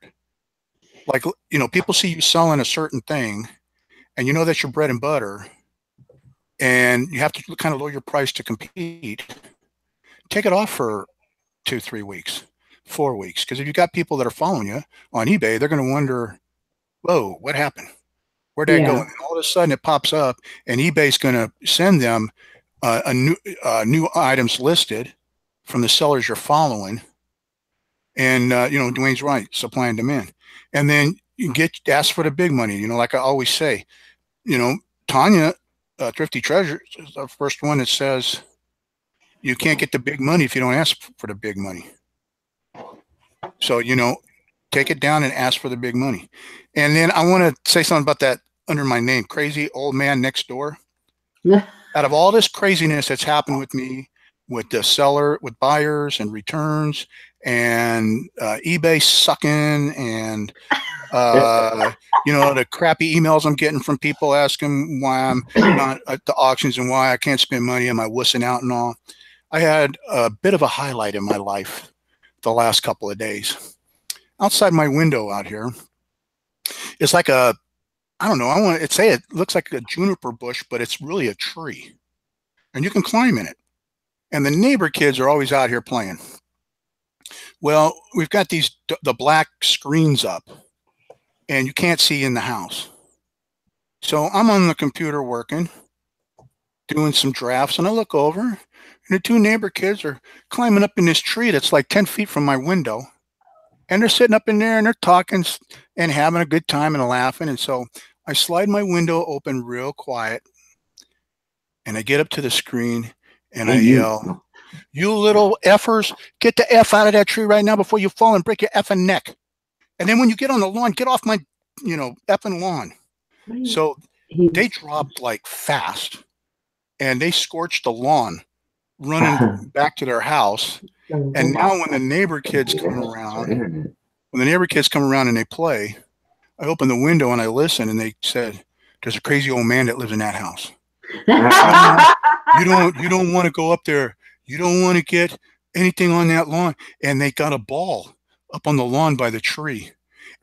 Like, people see you selling a certain thing, and you know that's your bread and butter, and you have to kind of lower your price to compete. Take it off for 2-3 weeks, 4 weeks, because if you've got people that are following you on eBay, they're going to wonder, whoa, what happened? Where'd that go? And all of a sudden it pops up, and eBay's going to send them new items listed from the sellers you're following. And, Dwayne's right, supply and demand. And then you ask for the big money, like I always say. Tanya, Thrifty Treasure, is the first one that says you can't get the big money if you don't ask for the big money. So, take it down and ask for the big money. And then I want to say something about that under my name, Crazy Old Man Next Door. Out of all this craziness that's happened with me, with the seller, with buyers and returns, and eBay sucking, and the crappy emails I'm getting from people asking why I'm not at the auctions and why I can't spend money, am I wussing out and all. I had a bit of a highlight in my life the last couple of days. outside my window out here is like a, I don't know, I want to say it looks like a juniper bush, but it's really a tree. And you can climb in it. And the neighbor kids are always out here playing. Well, we've got the black screens up, and you can't see in the house. So I'm on the computer working, doing some drafts, and I look over, and the two neighbor kids are climbing up in this tree that's like 10 feet from my window. And they're sitting up in there, and they're talking and having a good time and laughing. And so I slide my window open real quiet, and I get up to the screen, and I yell, "You little effers, get the F out of that tree right now before you fall and break your effing neck. And then when you get on the lawn, get off my, effing lawn." So they dropped like fast, and they scorched the lawn running back to their house. And now when the neighbor kids come around, and they play, I open the window and I listen, and they said, "There's a crazy old man that lives in that house. You don't want to go up there. You don't want to get anything on that lawn." And they got a ball up on the lawn by the tree.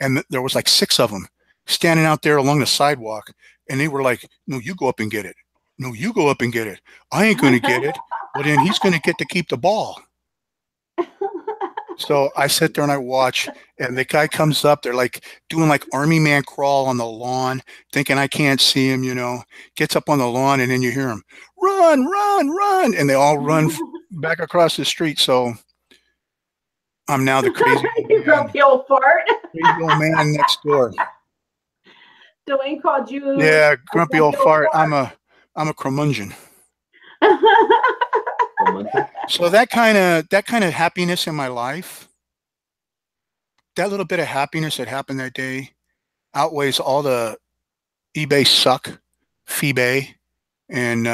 And there was like 6 of them standing out there along the sidewalk. And they were like, "No, you go up and get it. No, you go up and get it. I ain't going to get it." Well, then he's going to get to keep the ball. So I sit there and I watch, and the guy comes up. They're like doing like army man crawl on the lawn, thinking I can't see him, gets up on the lawn, and then you hear him, "Run, run, run." And they all run back across the street. So I'm now the crazy grumpy old fart. crazy old man next door. Dwayne called you. Yeah, grumpy old fart. I'm a curmudgeon. So that kind of happiness in my life, that little bit of happiness that happened that day, outweighs all the eBay suck, Feebay, and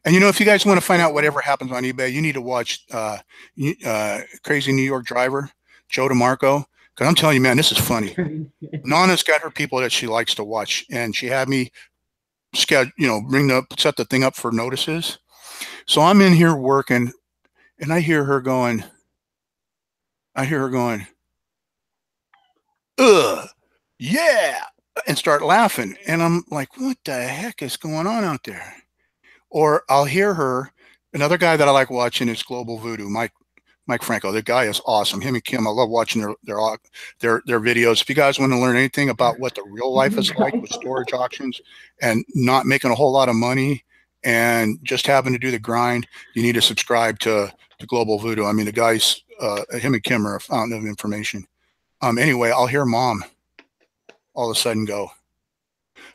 if you guys want to find out whatever happens on eBay, you need to watch Crazy New York Driver, Joe DeMarco. Because I'm telling you, man, this is funny. Nana's got her people that she likes to watch, and she had me set the thing up for notices. So I'm in here working, and I hear her going, "Ugh, yeah," and start laughing. And I'm like, what the heck is going on out there? Or I'll hear her, another guy that I like watching is Global Voodoo, Mike Franco. The guy is awesome. Him and Kim, I love watching their videos. If you guys want to learn anything about what the real life is like with storage auctions and not making a whole lot of money and just having to do the grind, you need to subscribe to Global Voodoo. I mean, the guys, him and Kim are a fountain of information. Anyway, I'll hear Mom all of a sudden go,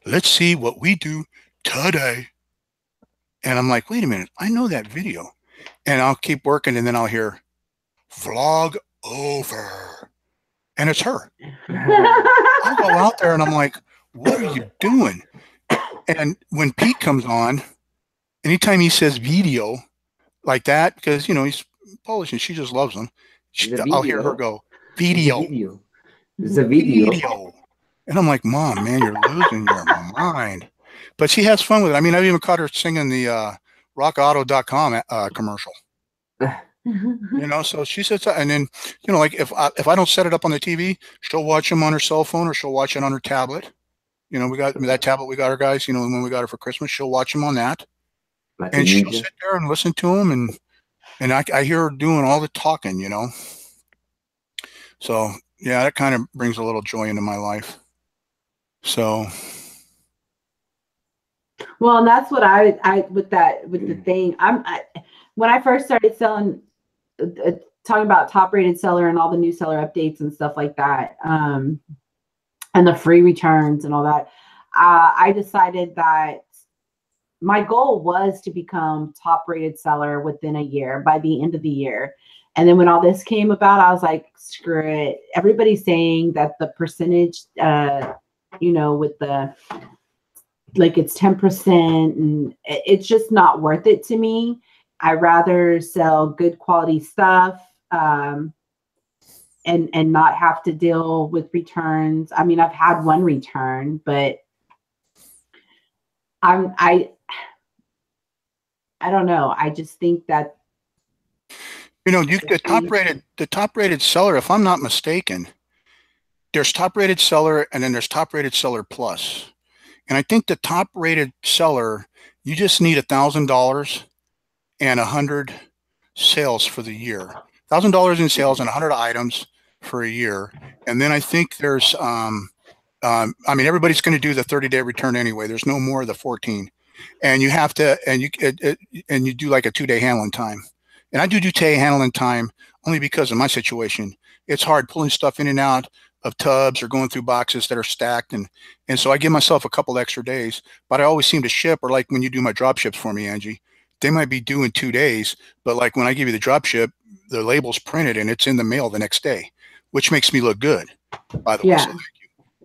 "Let's see what we do today." And I'm like, wait a minute, I know that video. And I'll keep working, and then I'll hear, "Vlog over." And it's her. I'll go out there and I'm like, what are you doing? And when Pete comes on, anytime he says video like that, because, he's Polish and she just loves him, I'll hear her go, "Video. It's a video. And I'm like, Mom, man, you're losing your mind. But she has fun with it. I mean, I've even caught her singing the rockauto.com commercial. So she sits, and then, like if I don't set it up on the TV, she'll watch them on her cell phone, or she'll watch it on her tablet. We got that tablet we got her, guys, when we got her for Christmas, she'll watch them on that. And she'll sit there and listen to them, and I hear her doing all the talking, So yeah, that kind of brings a little joy into my life. So. Well, and that's what I with the thing. When I first started selling, talking about top rated seller and all the new seller updates and stuff like that, and the free returns and all that, I decided that my goal was to become top rated seller within a year, by the end of the year. And then when all this came about, I was like, screw it. Everybody's saying that the percentage, with the, like, it's 10%, and it's just not worth it to me. I rather sell good quality stuff, and not have to deal with returns. I mean, I've had one return, but I don't know. I just think that You know, the top rated seller, if I'm not mistaken, there's top rated seller and then there's top rated seller plus. And I think the top rated seller, you just need $1,000 and 100 sales for the year. $1,000 in sales and 100 items for a year. And then I think there's, I mean, everybody's going to do the 30-day return anyway. There's no more of the 14, and you have to, and you do like a 2-day handling time. And I do 2-day handling time only because of my situation. It's hard pulling stuff in and out of tubs or going through boxes that are stacked, and so I give myself a couple extra days. But I always seem to ship, or like when you do my drop ships for me, Angie, they might be due in 2 days, but like when I give you the drop ship, the label's printed and it's in the mail the next day, which makes me look good, by the way. So thank you.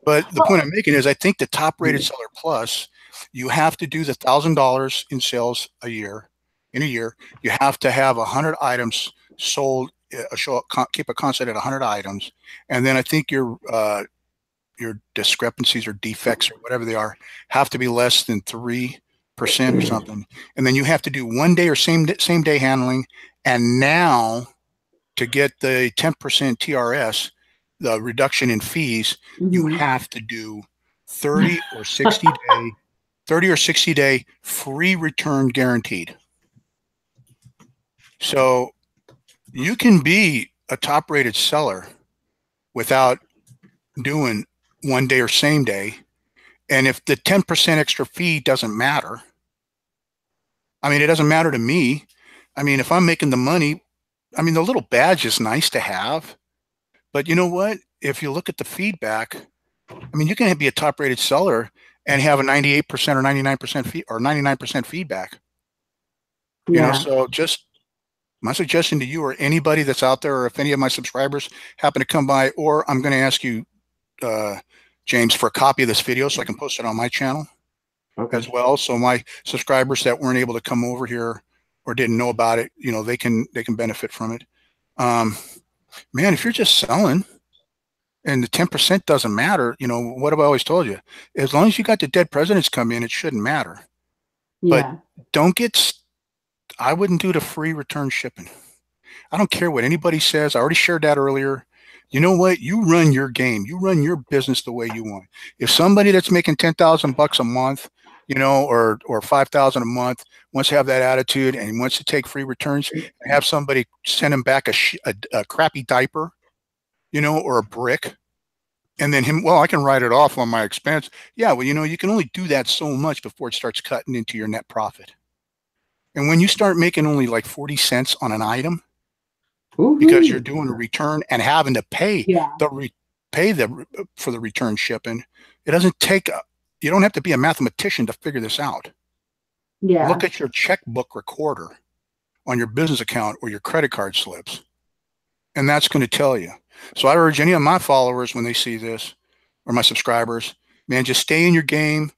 But the point I'm making is I think the top rated seller plus, you have to do the $1,000 in sales a year. In a year, you have to have 100 items sold, keep a constant at 100 items. And then I think your discrepancies or defects or whatever they are have to be less than 3% or something. And then you have to do 1 day or same day handling. And now to get the 10% TRS, the reduction in fees, you have to do 30 or 60 day free return guaranteed. So you can be a top rated seller without doing 1 day or same day. And if the 10% extra fee doesn't matter, I mean, it doesn't matter to me. I mean, if I'm making the money, I mean, the little badge is nice to have, but you know what? If you look at the feedback, I mean, you can be a top rated seller and have a 98% or 99% fee or 99% feedback. You know, so just my suggestion to you or anybody that's out there, or if any of my subscribers happen to come by, or I'm going to ask you, James, for a copy of this video so I can post it on my channel as well. So my subscribers that weren't able to come over here or didn't know about it, you know, they can benefit from it. Man, if you're just selling and the 10% doesn't matter, you know, what have I always told you? As long as you got the dead presidents come in, it shouldn't matter. But don't get, I wouldn't do the free return shipping. I don't care what anybody says. I already shared that earlier. You know what? You run your game. You run your business the way you want. If somebody that's making $10,000 a month, you know, or 5,000 a month wants to have that attitude and wants to take free returns and have somebody send him back a crappy diaper, you know, or a brick, and then him, well, I can write it off on my expense. Yeah, well, you know, you can only do that so much before it starts cutting into your net profit. And when you start making only like 40 cents on an item, because you're doing a return and having to pay for the return shipping, it doesn't take you don't have to be a mathematician to figure this out. Look at your checkbook recorder on your business account or your credit card slips, and that's going to tell you. So I urge any of my followers, when they see this, or my subscribers, man, just stay in your game,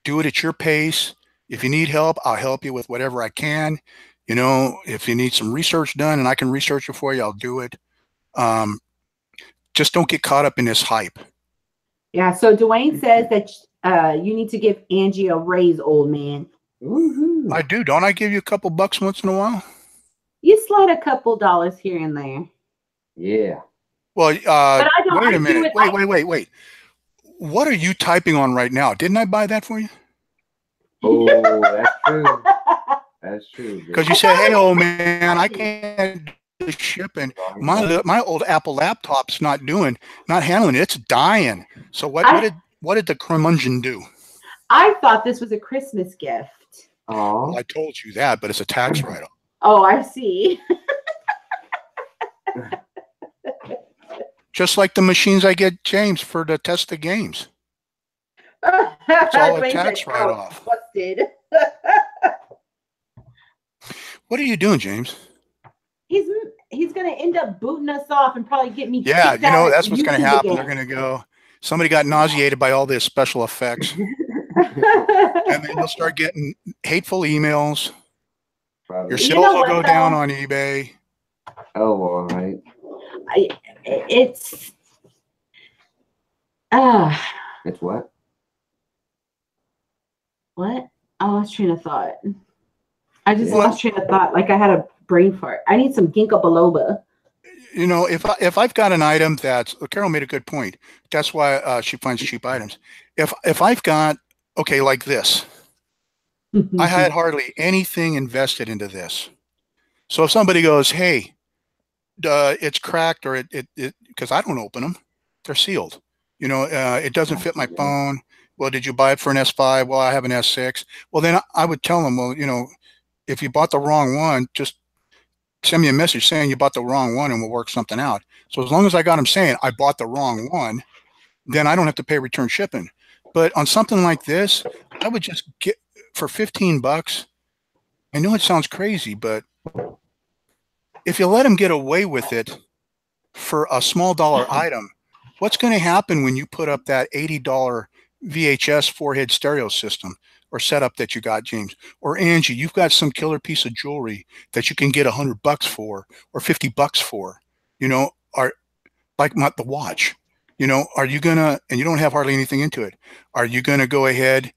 do it at your pace. If you need help, I'll help you with whatever I can. You know, if you need some research done and I can research it for you, I'll do it. Just don't get caught up in this hype. Yeah. So Dwayne says that you need to give Angie a raise, old man. I do. Don't I give you a couple bucks once in a while? You slide a couple dollars here and there. Yeah. Well, but I don't, wait a minute. Wait. What are you typing on right now? Didn't I buy that for you? Oh, that's true. That's true. Because you said, "Hey, old man, I can't do shipping. My old Apple laptop's not handling it. It's dying." So what did the curmudgeon do? I thought this was a Christmas gift. Oh, well, I told you that, but it's a tax write-off. Oh, I see. Just like the machines I get James for to test the games. It's all a tax write-off. Busted. What are you doing, James? He's going to end up booting us off and probably get me. Yeah, you know, that's what's going to happen. They're going to go, somebody got nauseated by all this special effects. And then you'll start getting hateful emails. Your sales will go down on eBay. Oh, all right. It's what? What? I lost train of thought. I just lost train of thought. Like I had a brain fart. I need some ginkgo biloba. You know, if I've got an item that's, Carol made a good point. That's why she finds cheap items. If I've got, okay, like this, I had hardly anything invested into this. So if somebody goes, hey, it's cracked, or because I don't open them, they're sealed. You know, it doesn't fit my phone. Well, did you buy it for an S5? Well, I have an S6. Well, then I would tell them, well, you know, if you bought the wrong one, just send me a message saying you bought the wrong one and we'll work something out. So as long as I got them saying I bought the wrong one, then I don't have to pay return shipping. But on something like this, I would just get for $15. I know it sounds crazy, but if you let them get away with it for a small dollar item, what's going to happen when you put up that $80 VHS four-head stereo system or setup that you got, James? Or Angie, you've got some killer piece of jewelry that you can get $100 for or $50 for, you know, are like the watch, you know, are you gonna, and you don't have hardly anything into it, are you gonna go ahead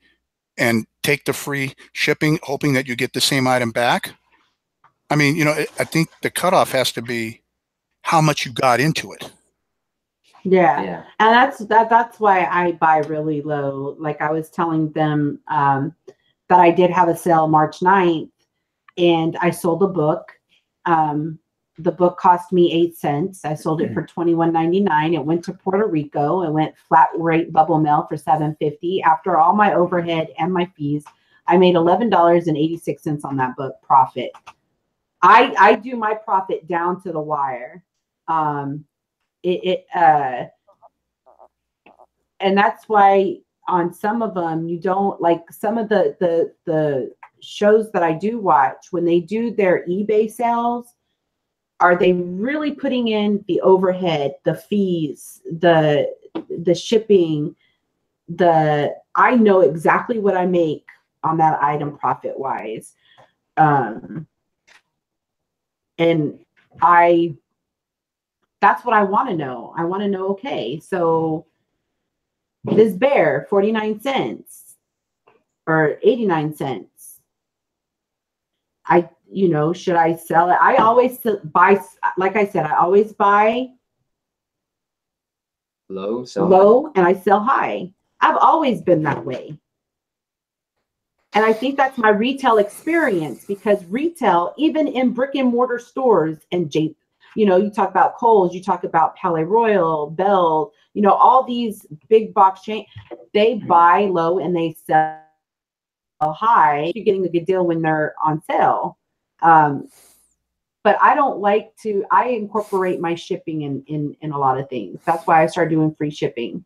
and take the free shipping hoping that you get the same item back? I mean, you know, I think the cutoff has to be how much you got into it. Yeah. And that's why I buy really low. Like I was telling them that I did have a sale March 9th and I sold a book. The book cost me 8 cents. I sold it for $21.99. It went to Puerto Rico. It went flat rate bubble mail for $7.50. After all my overhead and my fees, I made $11.86 on that book profit. I do my profit down to the wire. And that's why on some of them you don't, like some of the shows that I do watch, when they do their eBay sales, are they really putting in the overhead, the fees, the shipping, I know exactly what I make on that item profit wise. And that's what I want to know. I want to know, okay, so this bear, 49 cents or 89 cents. You know, should I sell it? I always buy, like I said, I always buy low and I sell high. I've always been that way. And I think that's my retail experience, because retail, even in brick and mortar stores, and you know, you talk about Kohl's, you talk about Palais Royal, Bell, you know, all these big box chains, they buy low and they sell high. You're getting a good deal when they're on sale. But I don't like to, I incorporate my shipping in a lot of things. That's why I started doing free shipping.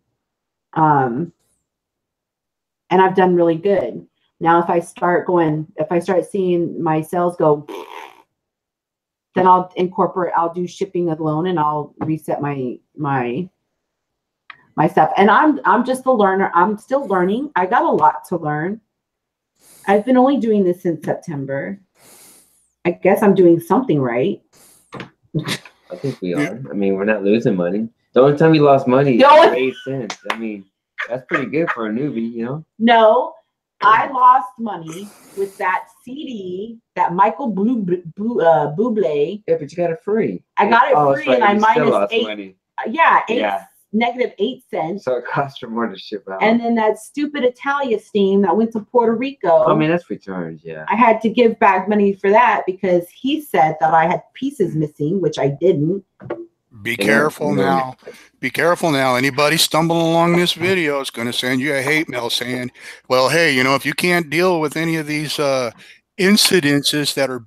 And I've done really good. Now, if I start seeing my sales go, then I'll do shipping alone and I'll reset my stuff. And I'm just a learner. I'm still learning. I got a lot to learn. I've been only doing this since September. I guess I'm doing something right. I think we are. I mean, we're not losing money. The only time you lost money is 8 cents. I mean, that's pretty good for a newbie, you know? No, I lost money with that CD, that Michael Bublé. Yeah, but you got it free. I got it free, right. And I minus 8. Money. Yeah, negative 8 cents. So it cost her more to ship out. And then that stupid Italia steam that went to Puerto Rico. I mean, that's returns, yeah. I had to give back money for that because he said that I had pieces missing, which I didn't. Be careful now. Be careful now. Anybody stumbling along this video is going to send you a hate mail saying, well, hey, you know, if you can't deal with any of these incidences that are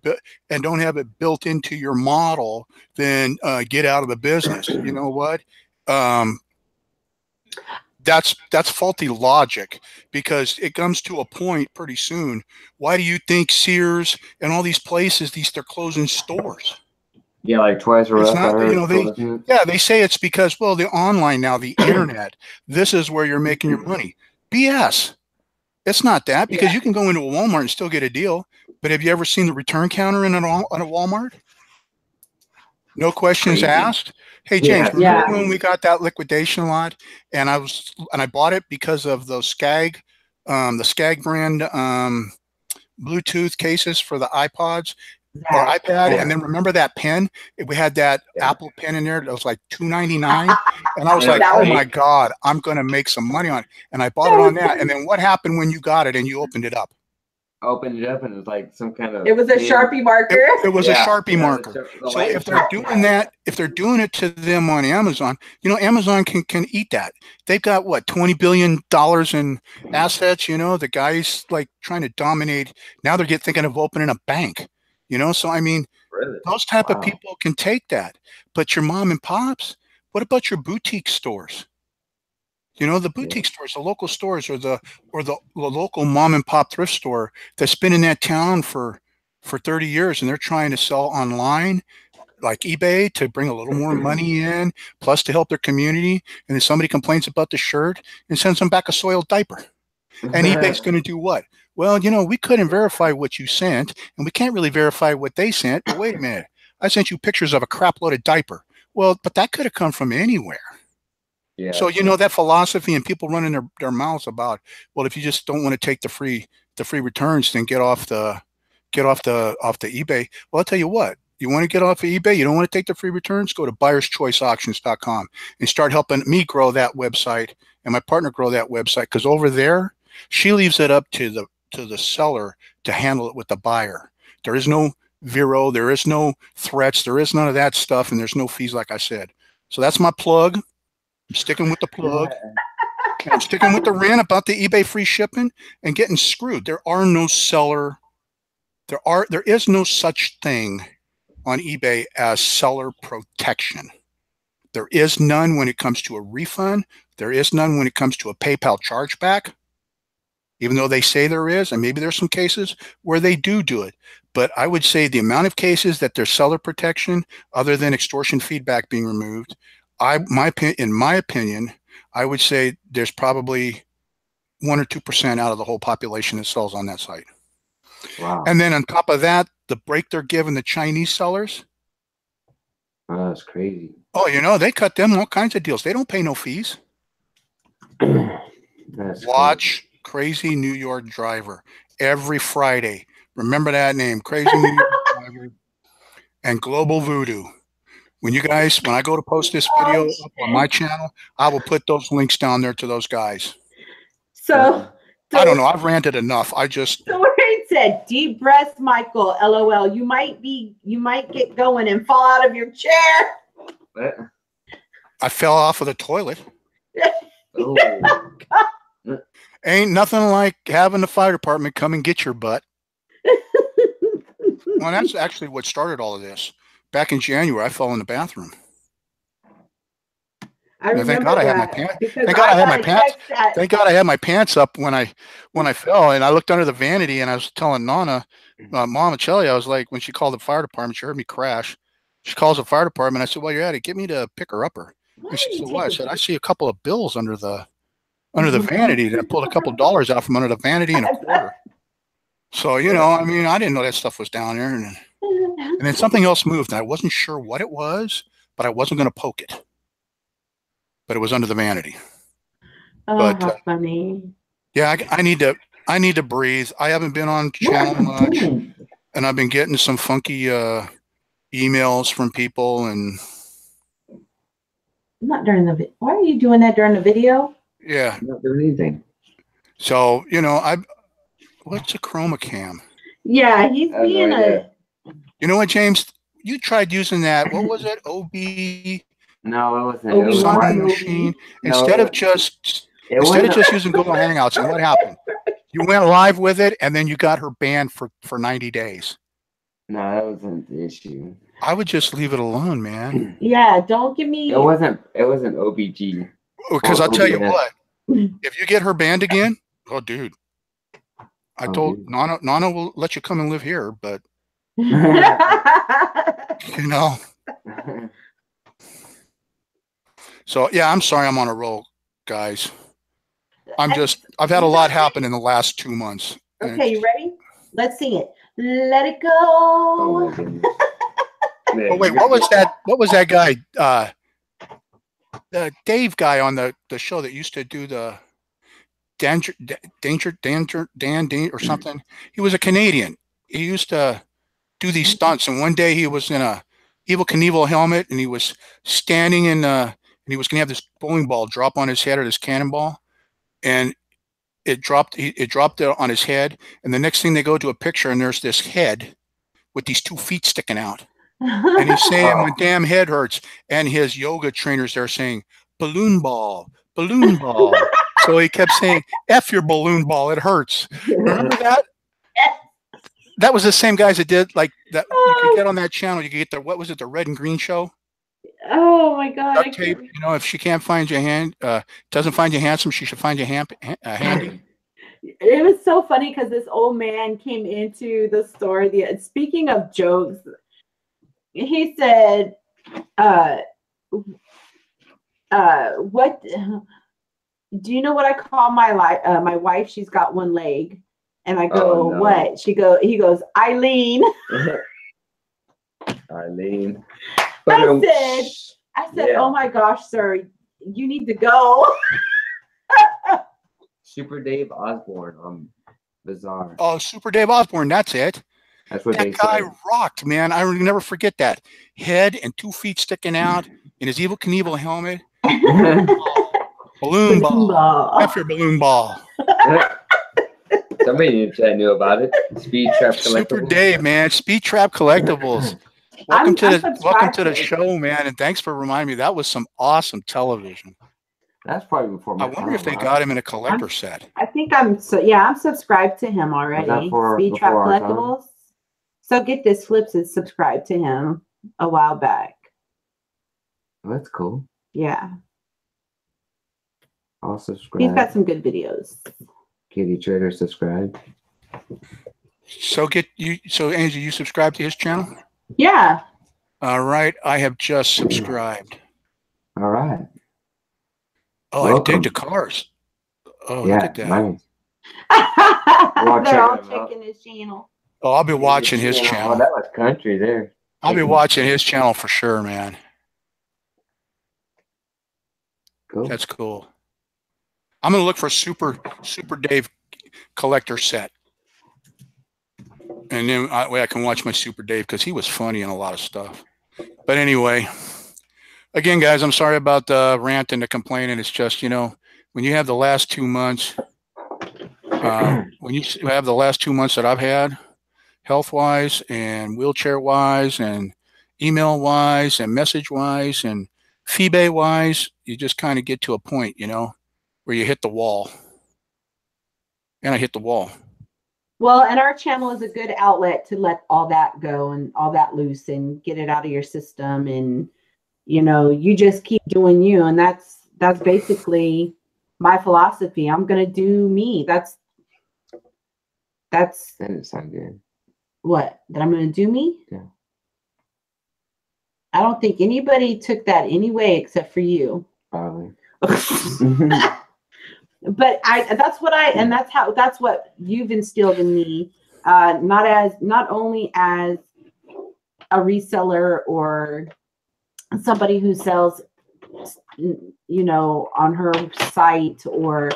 and don't have it built into your model, then get out of the business. You know what? That's faulty logic, because it comes to a point pretty soon. Why do you think Sears and all these places, they're closing stores? Yeah, like Twice or it's not, you know, they say it's because, well, the online now, the internet, this is where you're making your money. BS. It's not that, because you can go into a Walmart and still get a deal. But have you ever seen the return counter in a Walmart? No questions asked. Hey, James, remember when we got that liquidation lot and I bought it because of those Skag brand Bluetooth cases for the iPods, or Zach. iPad, and then remember that pen? We had that Apple pen in there that was like $2.99, and I was like, That "Oh was- my God, I'm gonna make some money on it." And I bought it on that. And then what happened when you got it and you opened it up? Opened it up and it was like some kind of. It was a thin- Sharpie marker. It was a Sharpie yeah, marker. the So light if they're Sharpie. doing that, if they're doing it to them on Amazon, Amazon can eat that. They've got what, $20 billion in assets. The guy's like trying to dominate. Now they're thinking of opening a bank. So I mean, Really? those type of Wow. people can take that. But your mom and pops, what about your boutique stores? The boutique stores, the local stores, or the local mom and pop thrift store that's been in that town for 30 years, and they're trying to sell online like eBay to bring a little more money in, plus to help their community. And then somebody complains about the shirt and sends them back a soiled diaper. And eBay's going to do what? Well, we couldn't verify what you sent, and we can't really verify what they sent. But wait a minute, I sent you pictures of a crap-loaded diaper. Well, but that could have come from anywhere. Yeah. So that philosophy, and people running their mouths about, well, if you just don't want to take the free returns, then get off the eBay. Well, I'll tell you what. You want to get off of eBay? You don't want to take the free returns? Go to buyerschoiceauctions.com and start helping me grow that website and my partner grow that website, because over there, she leaves it up to the seller to handle it with the buyer. There is no Vero, there is no threats, there is none of that stuff, and there's no fees, like I said. So that's my plug. I'm sticking with the plug. And I'm sticking with the rant about the eBay free shipping and getting screwed. There is no such thing on eBay as seller protection. There is none when it comes to a refund. There is none when it comes to a PayPal chargeback, even though they say there is, and maybe there's some cases where they do it. But I would say the amount of cases that there's seller protection, other than extortion feedback being removed, in my opinion, I would say there's probably 1 or 2% out of the whole population that sells on that site. Wow. And then on top of that, the break they're giving the Chinese sellers. Oh, that's crazy. Oh, they cut them all kinds of deals. They don't pay no fees. That's Watch Crazy New York Driver every Friday. Remember that name, Crazy New York Driver and Global Voodoo. When I go to post this video up on my channel, I will put those links down there to those guys. So I don't know. I've ranted enough. So where it said, deep breaths, Michael, LOL. You might get going and fall out of your chair. What? I fell off of the toilet. Oh. Ain't nothing like having the fire department come and get your butt. Well, that's actually what started all of this. Back in January, I fell in the bathroom. Thank God I had my pants. Thank God I had my pants. Thank God I had my pants up when I fell, and I looked under the vanity, and I was telling Nana, Mom, Chelly, I was like, when she called the fire department, she heard me crash. She calls the fire department. I said, "Well, you're at it. Get me to pick her upper." And she said, "What?" I said, "I see a couple of bills under the vanity." And I pulled a couple of dollars out from under the vanity and a quarter. So I didn't know that stuff was down there, and then something else moved, and I wasn't sure what it was, but I wasn't going to poke it. But it was under the vanity. Oh, but, how funny. Yeah, I need to breathe. I haven't been on channel much, and I've been getting some funky emails from people, and not during the video. Why are you doing that during the video? Yeah, I'm not doing anything. So what's a chroma cam? Yeah, he's being a. You know what, James? You tried using that. What was it? No, it wasn't. It was something machine. No, Instead of just using Google Hangouts, and what happened? You went live with it, and then you got her banned for 90 days. No, that wasn't the issue. I would just leave it alone, man. Yeah, don't give me. It wasn't OBG. Because I'll tell you what, if you get her banned again, oh, dude. I told Nana will let you come and live here, but So yeah, I'm sorry I'm on a roll, guys. I've had a lot happen in the last 2 months. Okay, you ready? Let's sing it. Let it go. Oh, my goodness. Oh, wait, what was that guy? The Dave guy on the show that used to do the danger Dan or something. He was a Canadian. He used to do these stunts. And one day he was in a Evel Knievel helmet, and he was standing in, and he was going to have this bowling ball drop on his head, or this cannonball, and it dropped on his head. And the next thing, they go to a picture, and there's this head with these 2 feet sticking out. And he's saying, my damn head hurts. And his yoga trainers there saying, balloon ball, balloon ball. So he kept saying, F your balloon ball, it hurts. Remember that? That was the same guys that did like that. You could get on that channel. You could get the, what was it, the Red and Green Show? Oh my God! Duct tape. You know, if she can't find you doesn't find you handsome, she should find you handy. It was so funny because this old man came into the store. Speaking of jokes, he said, what do you know what I call my wife? She's got one leg. And I go, no. What? He goes, Eileen. Eileen. I said, yeah. Oh my gosh, sir, you need to go. Super Dave Osborne on Bizarre. Oh, Super Dave Osborne, that's it. That's what that guy rocked, man. I will never forget that. Head and 2 feet sticking out in his Evel Knievel helmet. Balloon ball. F your balloon ball. Somebody in chat knew about it. Speed Trap Collectibles. Super Dave, man. Speed Trap Collectibles. Welcome to the show, man. And thanks for reminding me. That was some awesome television. That's probably before my I wonder if they got him in a collector set. I think I'm subscribed to him already. Speed Trap Collectibles. So Get This Flips is subscribed to him a while back. Oh, that's cool. Yeah. I'll subscribe. He's got some good videos. Kitty Trader subscribe. So Angie, you subscribe to his channel? Yeah. All right. I have just subscribed. All right. Oh, welcome. I dig the cars. Oh, yeah, look at that. Nice. They're all checking his channel. Oh, I'll be watching his channel. Oh, that was country there. I'll be watching his channel for sure, man. Cool. That's cool. I'm gonna look for Super Dave collector set, and then I can watch my Super Dave because he was funny in a lot of stuff. But anyway, again, guys, I'm sorry about the rant and the complaining. It's just, you know, when you have the last 2 months, when you have the last 2 months that I've had, health-wise and wheelchair-wise and email-wise and message-wise and FeeBay-wise, you just kind of get to a point, you know, where you hit the wall. And I hit the wall. Well, and our channel is a good outlet to let all that go and all that loose and get it out of your system. And, you know, you just keep doing you. And that's basically my philosophy. I'm going to do me. That didn't sound good. What? That I'm going to do me? Yeah. I don't think anybody took that anyway except for you. Probably. But that's what you've instilled in me, not only as a reseller or somebody who sells, you know, on her site, or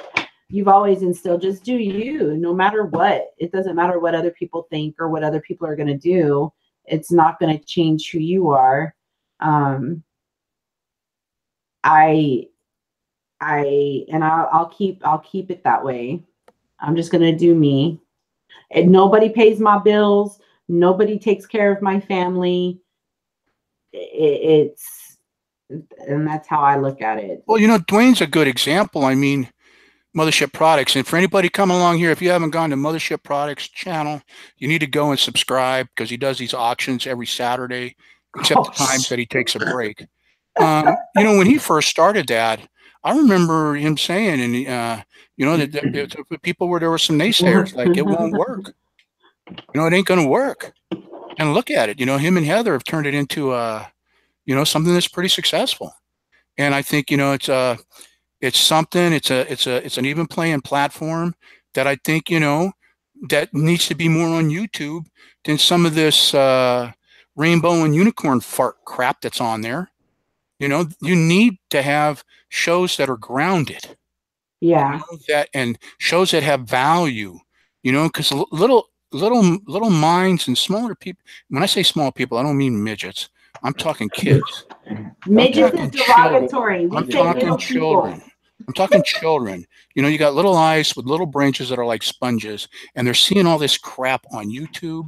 you've always instilled just do you, no matter what. It doesn't matter what other people think or what other people are going to do. It's not going to change who you are. I'll keep it that way. I'm just gonna do me. And nobody pays my bills. Nobody takes care of my family. And that's how I look at it. Well, you know, Dwayne's a good example. I mean, Mothership Products. And for anybody coming along here, if you haven't gone to Mothership Products channel, you need to go and subscribe, because he does these auctions every Saturday, except the times that he takes a break. You know, when he first started that, I remember him saying, and you know, that people there were some naysayers, like, it won't work. You know, it ain't going to work. And look at it. You know, him and Heather have turned it into, you know, something that's pretty successful. And I think, you know, it's something. It's an even playing platform that I think, you know, that needs to be more on YouTube than some of this rainbow and unicorn fart crap that's on there. You know, you need to have shows that are grounded. Yeah. You know, and shows that have value, you know, because little little minds and smaller people. When I say small people, I don't mean midgets. I'm talking kids. Midgets talking is derogatory. We I'm say talking little children. people. I'm talking children. You know, you got little eyes with little branches that are like sponges, and they're seeing all this crap on YouTube,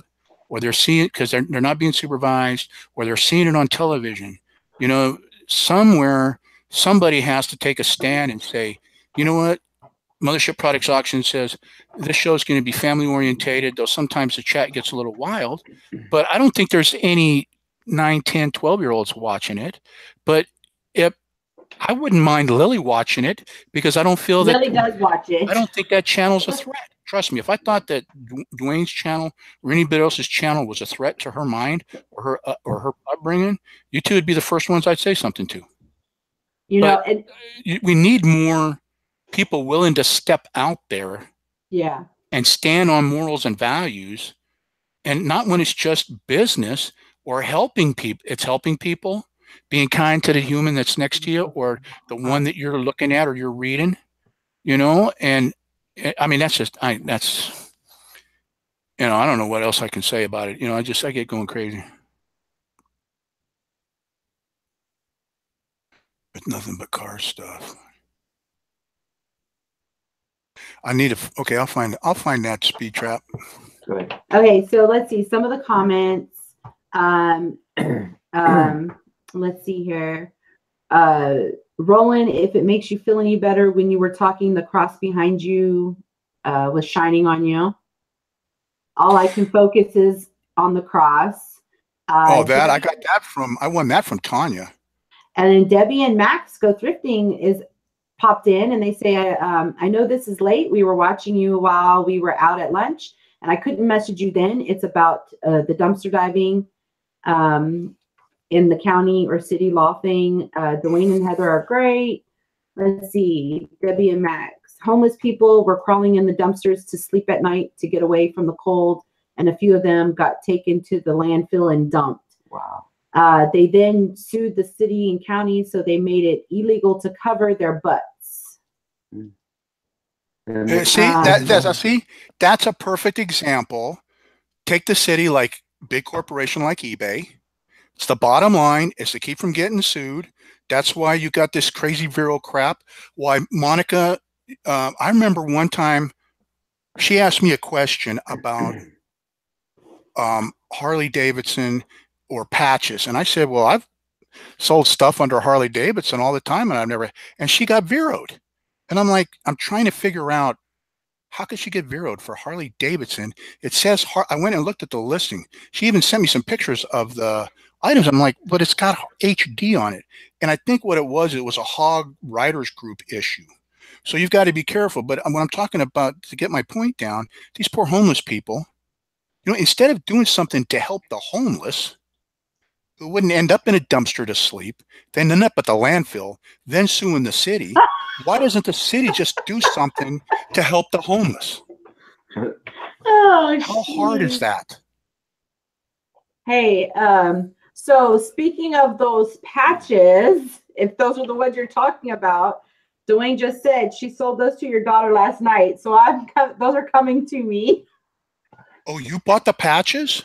or they're seeing it because they're not being supervised, or they're seeing it on television. You know, somewhere somebody has to take a stand and say, you know what? Mothership Products Auction says this show is going to be family orientated, though sometimes the chat gets a little wild. But I don't think there's any 9, 10, 12-year-olds watching it. But if I wouldn't mind Lily watching it because I don't feel that Lily does watch it. I don't think that channel's a threat. Trust me, if I thought that Dwayne's channel or anybody else's channel was a threat to her mind or her upbringing, you two would be the first ones I'd say something to. You know, and We need more people willing to step out there yeah, and stand on morals and values, and not when it's just business or helping people. It's helping people, being kind to the human that's next to you or the one that you're looking at or you're reading, you know. And I mean, that's I don't know what else I can say about it. You know, I get going crazy with nothing but car stuff. I need okay, I'll find that speed trap. Good. okay, so let's see some of the comments. Let's see here. Roland, if it makes you feel any better, when you were talking, the cross behind you was shining on you. All I can focus is on the cross. I won that from Tanya. And then Debbie and Max Go Thrifting is popped in, and they say, I know this is late. We were watching you while we were out at lunch, and I couldn't message you then. It's about the dumpster diving in the county or city law thing. Dwayne and Heather are great. Let's see, Debbie and Max. Homeless people were crawling in the dumpsters to sleep at night to get away from the cold, and a few of them got taken to the landfill and dumped. Wow. They then sued the city and county, so they made it illegal to cover their butts. See, that's a perfect example. Take the city, like big corporation like eBay. It's the bottom line is to keep from getting sued. That's why you got this crazy viral crap. Why Monica, I remember one time she asked me a question about Harley Davidson or patches. And I said, well, I've sold stuff under Harley Davidson all the time and she got zeroed. And I'm like, I'm trying to figure out how could she get zeroed for Harley Davidson? It says, I went and looked at the listing. She even sent me some pictures of the items. I'm like, but it's got HD on it. And I think what it was a Hog Writers Group issue. So you've got to be careful. But when I'm talking about, to get my point down, these poor homeless people, you know, instead of doing something to help the homeless, who wouldn't end up in a dumpster to sleep, then end up at the landfill, then suing the city. Why doesn't the city just do something to help the homeless? Oh, how hard is that? Hey, so speaking of those patches, if those are the ones you're talking about, Dwayne just said she sold those to your daughter last night. So those are coming to me. Oh, you bought the patches?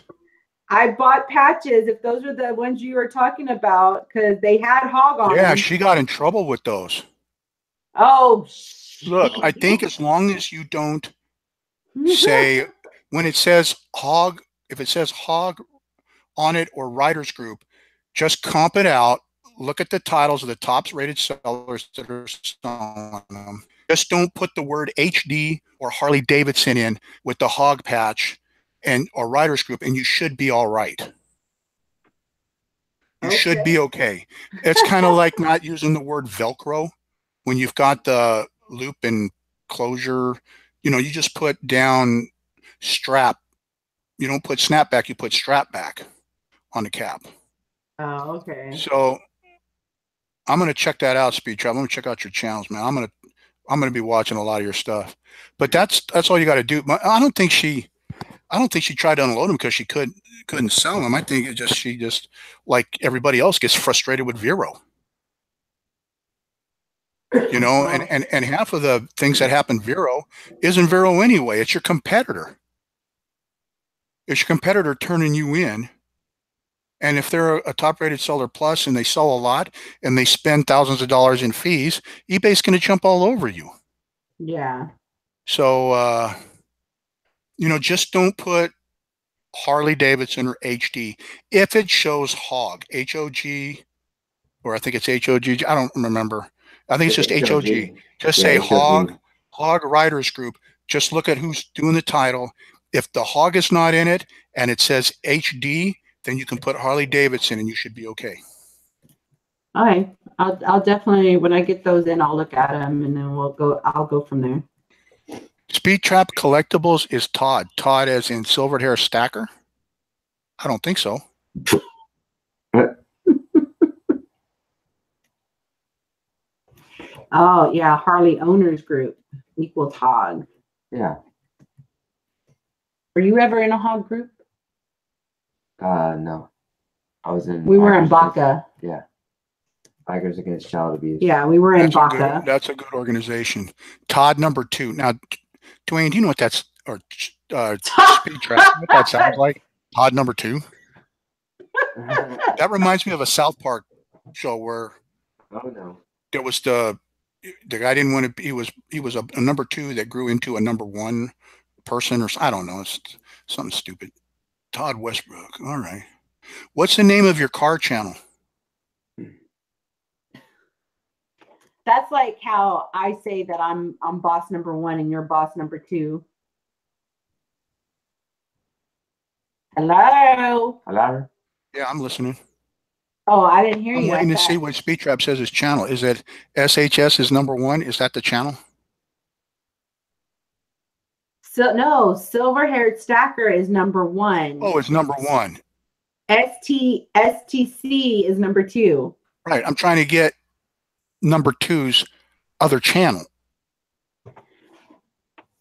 I bought patches, if those are the ones you were talking about, because they had hog on them. Yeah, she got in trouble with those. Oh, look, I think as long as you don't say, when it says hog, if it says hog on it or writers group, just comp it out. Look at the titles of the top rated sellers that are selling them. Just don't put the word HD or Harley Davidson in with the hog patch or writers group, and you should be all right. You should be okay. It's kind of like not using the word Velcro when you've got the loop and closure. You know, you just put down strap. You don't put snapback, you put strap back on the cap. Oh, okay. So I'm going to check that out, Speed Travel. I'm going to check out your channels, man. I'm going to be watching a lot of your stuff. But that's all you got to do. I don't think she tried to unload them because she couldn't sell them. I think she just like everybody else gets frustrated with Vero. You know, and half of the things that happen Vero isn't Vero anyway. It's your competitor. Is your competitor turning you in? And if they're a top-rated seller plus and they sell a lot and they spend thousands of dollars in fees, eBay's going to jump all over you. Yeah. So, just don't put Harley Davidson or HD. If it shows HOG, H-O-G, or I think it's H-O-G, I don't remember. I think it's just H-O-G. Just say HOG. HOG Writers Group. Just look at who's doing the title. If the HOG is not in it and it says HD, then you can put Harley Davidson and you should be okay. All right. I'll definitely, when I get those in, I'll look at them and then I'll go from there. Speed Trap Collectibles is Todd. Todd as in silvered hair stacker? I don't think so. Oh, yeah. Harley Owners Group equals HOG. Yeah. Were you ever in a HOG group? No. I was in. We were in BACA. Yeah. Bikers Against Child Abuse. Yeah, we were in BACA. That's a good organization. Todd number 2. Now, Dwayne, do you know what that's, or Speed Trap, what that sounds like? Todd number 2. That reminds me of a South Park show where there was the guy didn't want to. He was a number 2 that grew into a number 1 person, or I don't know. It's something stupid. Todd Westbrook. All right. What's the name of your car channel? That's like how I say that I'm boss number 1 and you're boss number 2. Hello. Hello. Yeah, I'm listening. Oh, I didn't hear you. I'm waiting to see what Speed Trap says his channel. Is it SHS is number 1? Is that the channel? So no, silver haired stacker is number 1. Oh, it's number 1. STC is number 2. Right. I'm trying to get number 2's other channel.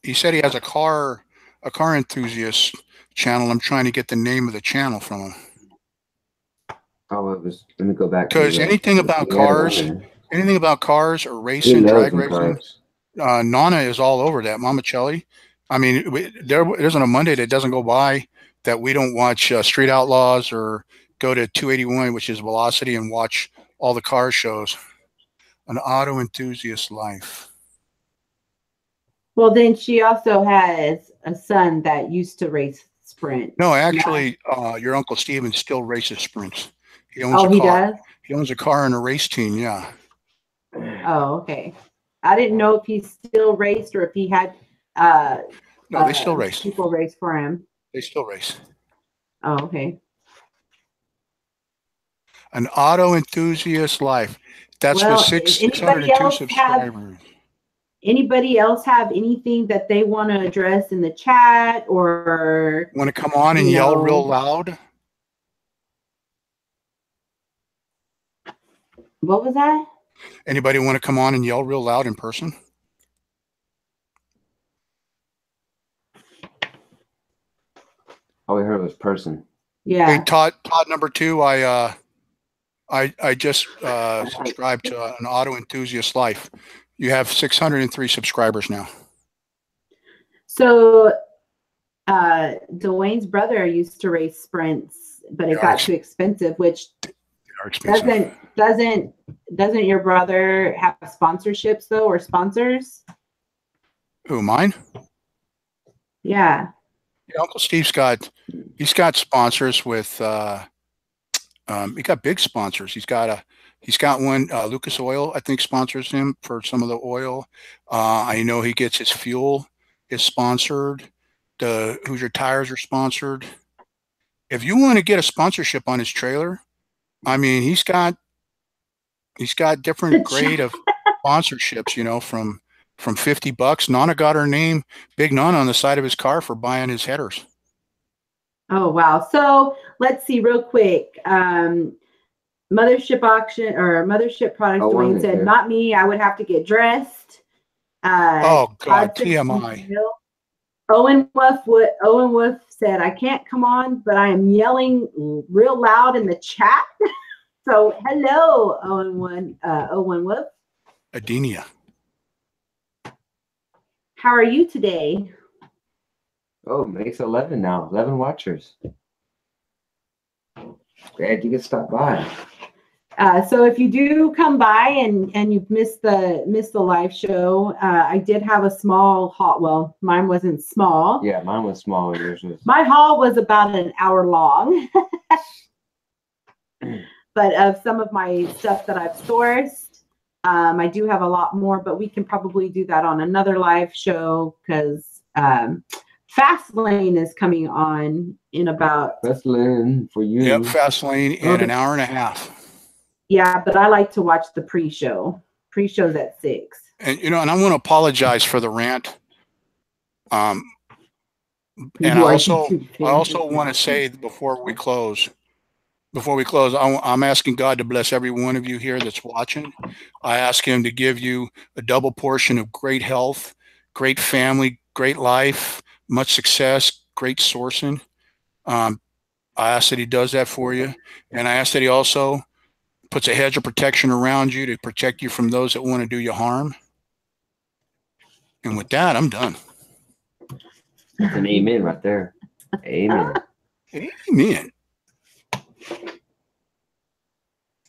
He said he has a car enthusiast channel. I'm trying to get the name of the channel from him. Oh, it was. Let me go back. Because anything about cars or racing, drag racing, Nana is all over that. Mama Chelly. I mean, there isn't a Monday that doesn't go by that we don't watch Street Outlaws or go to 281, which is Velocity, and watch all the car shows. An auto enthusiast life. Well, then she also has a son that used to race sprint. No, actually, your Uncle Steven still races sprints. He owns a car. He does? He owns a car and a race team, yeah. Oh, okay. I didn't know if he still raced or if he had no, they still race. People race for him. They still race. Oh, okay. An auto enthusiast life. That's with 602 subscribers. Anybody else have anything that they want to address in the chat or want to come on and yell real loud? What was that? Anybody want to come on and yell real loud in person? All we heard was person. Yeah. Hey, Todd number 2, I just subscribed to an auto enthusiast life. You have 603 subscribers now. So Dwayne's brother used to race sprints, but it got too expensive, which doesn't your brother have sponsorships though, or sponsors? Who, mine? Yeah. Uncle Steve's got sponsors with he got big sponsors. He's got one, Lucas Oil, I think, sponsors him for some of the oil. I know he gets his fuel is sponsored. The Hoosier Tires are sponsored. If you want to get a sponsorship on his trailer, I mean, he's got different grade of sponsorships, from $50. Nana got her name, Big Nana, on the side of his car for buying his headers. Oh, wow. So let's see real quick. Mothership auction or Mothership products. Dwayne said, not me. I would have to get dressed. Oh, God, TMI. Owen Wolf said, I can't come on, but I am yelling real loud in the chat. So hello, Owen Wolf. Adenia. How are you today? Oh, it makes 11 now. 11 watchers. Glad you could stop by. So if you do come by and you've missed the live show, I did have a small haul. Well, mine wasn't small. Yeah, mine was small. Yours was. My haul was about an hour long. But of some of my stuff that I've sourced, I do have a lot more, but we can probably do that on another live show because Fastlane is coming on in about. Fastlane for you. Yep, Fastlane in an hour and a half. Yeah, but I like to watch the pre-show. Pre-show's at 6. And and I want to apologize for the rant. And I also want to say before we close, I'm asking God to bless every one of you here that's watching. I ask Him to give you a double portion of great health, great family, great life, much success, great sourcing. I ask that He does that for you, and I ask that He also puts a hedge of protection around you to protect you from those that want to do you harm. And with that, I'm done. That's an amen right there. Amen. Amen.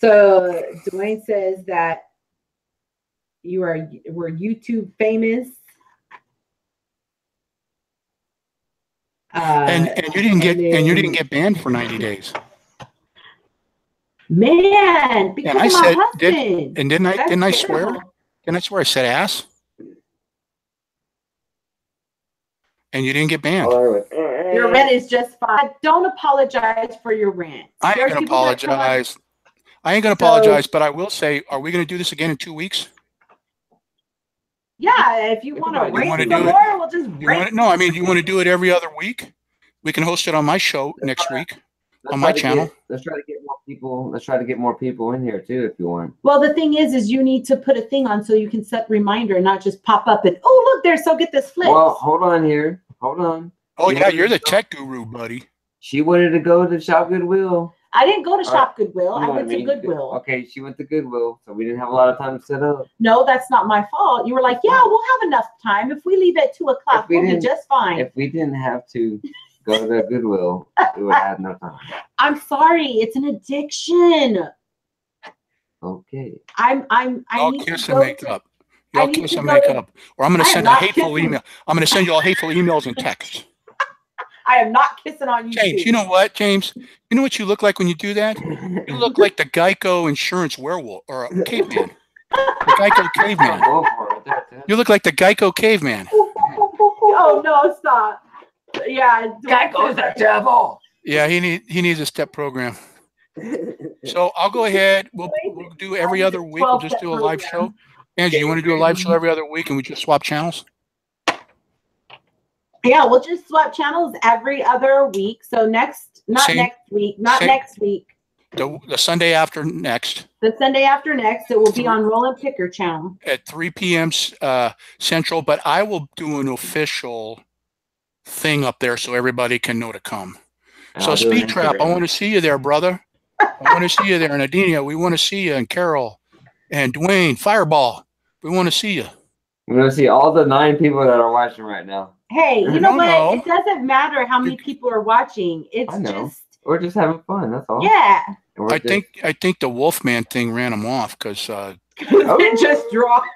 So Dwayne says that were YouTube famous. And you didn't get banned for 90 days. Man, because And I of my said, husband. didn't I swear? Terrible. Didn't I swear I said ass? And you didn't get banned. Your rent is just fine. Don't apologize for your rent. I ain't gonna apologize. But I will say, are we gonna do this again in 2 weeks? Yeah, if you want to rate some more, we'll just rate. No, I mean, you want to do it every other week? We can host it on my show next week on my channel. Let's try to get more people. Let's try to get more people in here too, if you want. Well, the thing is you need to put a thing on so you can set reminder and not just pop up and look there. So get this flip. Well, hold on here. Hold on. Oh yeah, you're the tech guru, buddy. She wanted to go to Shop Goodwill. I didn't go to Shop Goodwill. I went to Goodwill. Okay, she went to Goodwill, so we didn't have a lot of time to set up. No, that's not my fault. You were like, yeah, we'll have enough time. If we leave at 2 o'clock, we'll be just fine. If we didn't have to go to Goodwill, we would have no time. I'm sorry. It's an addiction. Okay. Y'all kiss and make up. Y'all kiss and make up. Or I'm going to send a hateful email. I'm going to send you all hateful emails and texts. I am not kissing on you. James, you know what, James? You know what you look like when you do that? You look like the Geico insurance werewolf or a caveman. The Geico caveman. You look like the Geico caveman. Oh, no, stop. Yeah. Geico's the devil. Yeah, he needs a step program. So I'll go ahead. We'll do every other week. We'll just do a live show. Angie, you want to do a live show every other week and we just swap channels? Yeah, we'll just swap channels every other week. So next week. The Sunday after next. The Sunday after next, it will be on Roland Picker channel. At 3 p.m. Central, but I will do an official thing up there so everybody can know to come. So Speed Trap, I want to see you there, brother. I want to see you there. And Adina, we want to see you. And Carol and Dwayne, Fireball, we want to see you. We want to see all the 9 people that are watching right now. Hey, you know what? It doesn't matter how many people are watching. It's just we're just having fun. That's all. Yeah. I think the Wolfman thing ran them off because it just dropped.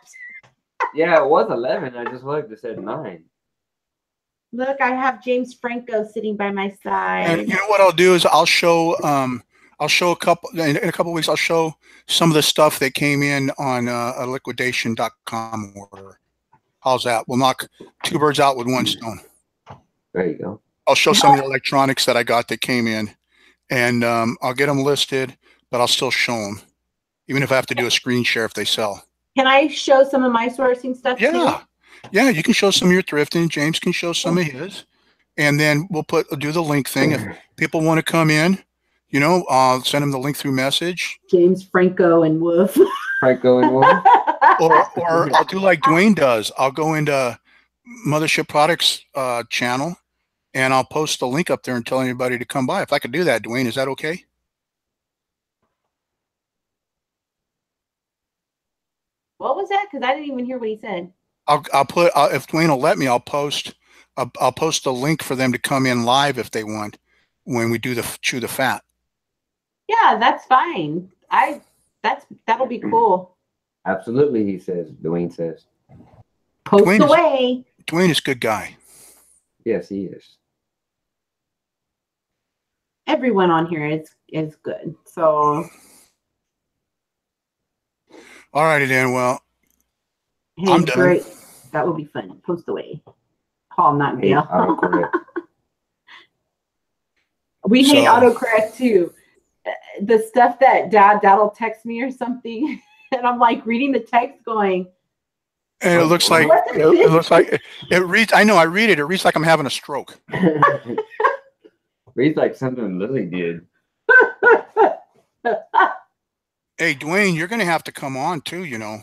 Yeah, it was 11. I just looked. It said 9. Look, I have James Franco sitting by my side. And you know what I'll do is I'll show a couple in a couple of weeks. I'll show some of the stuff that came in on a liquidation.com order. How's that? We'll knock 2 birds out with 1 stone. There you go. I'll show some of the electronics that I got that came in, and I'll get them listed, but I'll still show them, even if I have to do a screen share if they sell. Can I show some of my sourcing stuff too? Yeah, you can show some of your thrifting. James can show some of his, and then we'll do the link thing. If people want to come in, I'll send them the link through message. James Franco and Wolf. Franco and Wolf. Or I'll do like Dwayne does. I'll go into Mothership Products channel, and I'll post the link up there and tell anybody to come by. If I could do that, Dwayne, is that okay? What was that? Because I didn't even hear what he said. I'll put if Dwayne will let me, I'll post I'll post a link for them to come in live if they want when we do the chew the fat. Yeah, that's fine. That'll be cool. Absolutely, he says. Dwayne says. Post Dwayne is- away. Dwayne is a good guy. Yes, he is. Everyone on here is good. So All righty then. Well, hey, I'm done. great. That would be fun. Post away. Paul, not Hate Gail. autocorrect. We hate So- autocorrect too. The stuff that dad'll text me or something, and I'm like reading the text going, And it looks like What is it looks like it reads. I know. I read it. It reads like I'm having a stroke. Reads like something Lily did. Hey, Dwayne, you're going to have to come on too. You know,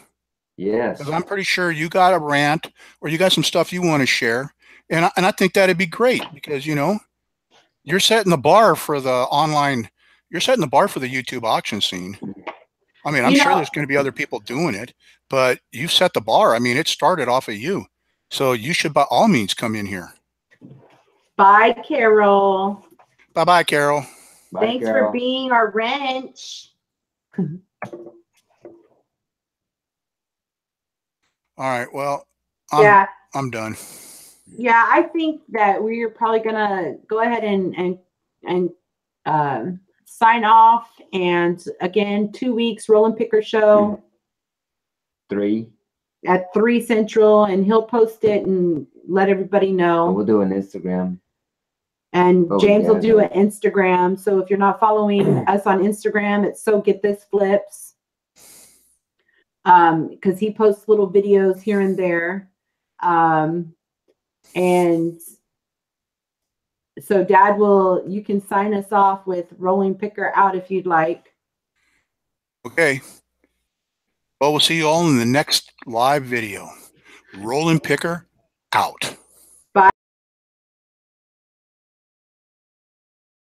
Yes. because I'm pretty sure you got a rant or you got some stuff you want to share, and I think that'd be great because you know you're setting the bar for the online. You're setting the bar for the YouTube auction scene. I mean, I'm You sure know- there's going to be other people doing it, but you set the bar. I mean, it started off of you, so you should by all means come in here. bye, Carol. Bye, bye, Carol. Bye, Thanks Carol. for being our wrench. All right. Well, Yeah. I'm done. Yeah, I think that we're probably gonna go ahead and sign off. And again, 2 weeks, Roland Picker Show 3. at 3 Central, and he'll post it and let everybody know. We'll do an Instagram. And Oh, James will yeah, do yeah. an Instagram. So if you're not following us on Instagram, it's Sogitthis Flips. Because he posts little videos here and there. And so Dad you can sign us off with Rolling Picker out if you'd like. Okay. Well, we'll see you all in the next live video. Roland Picker out.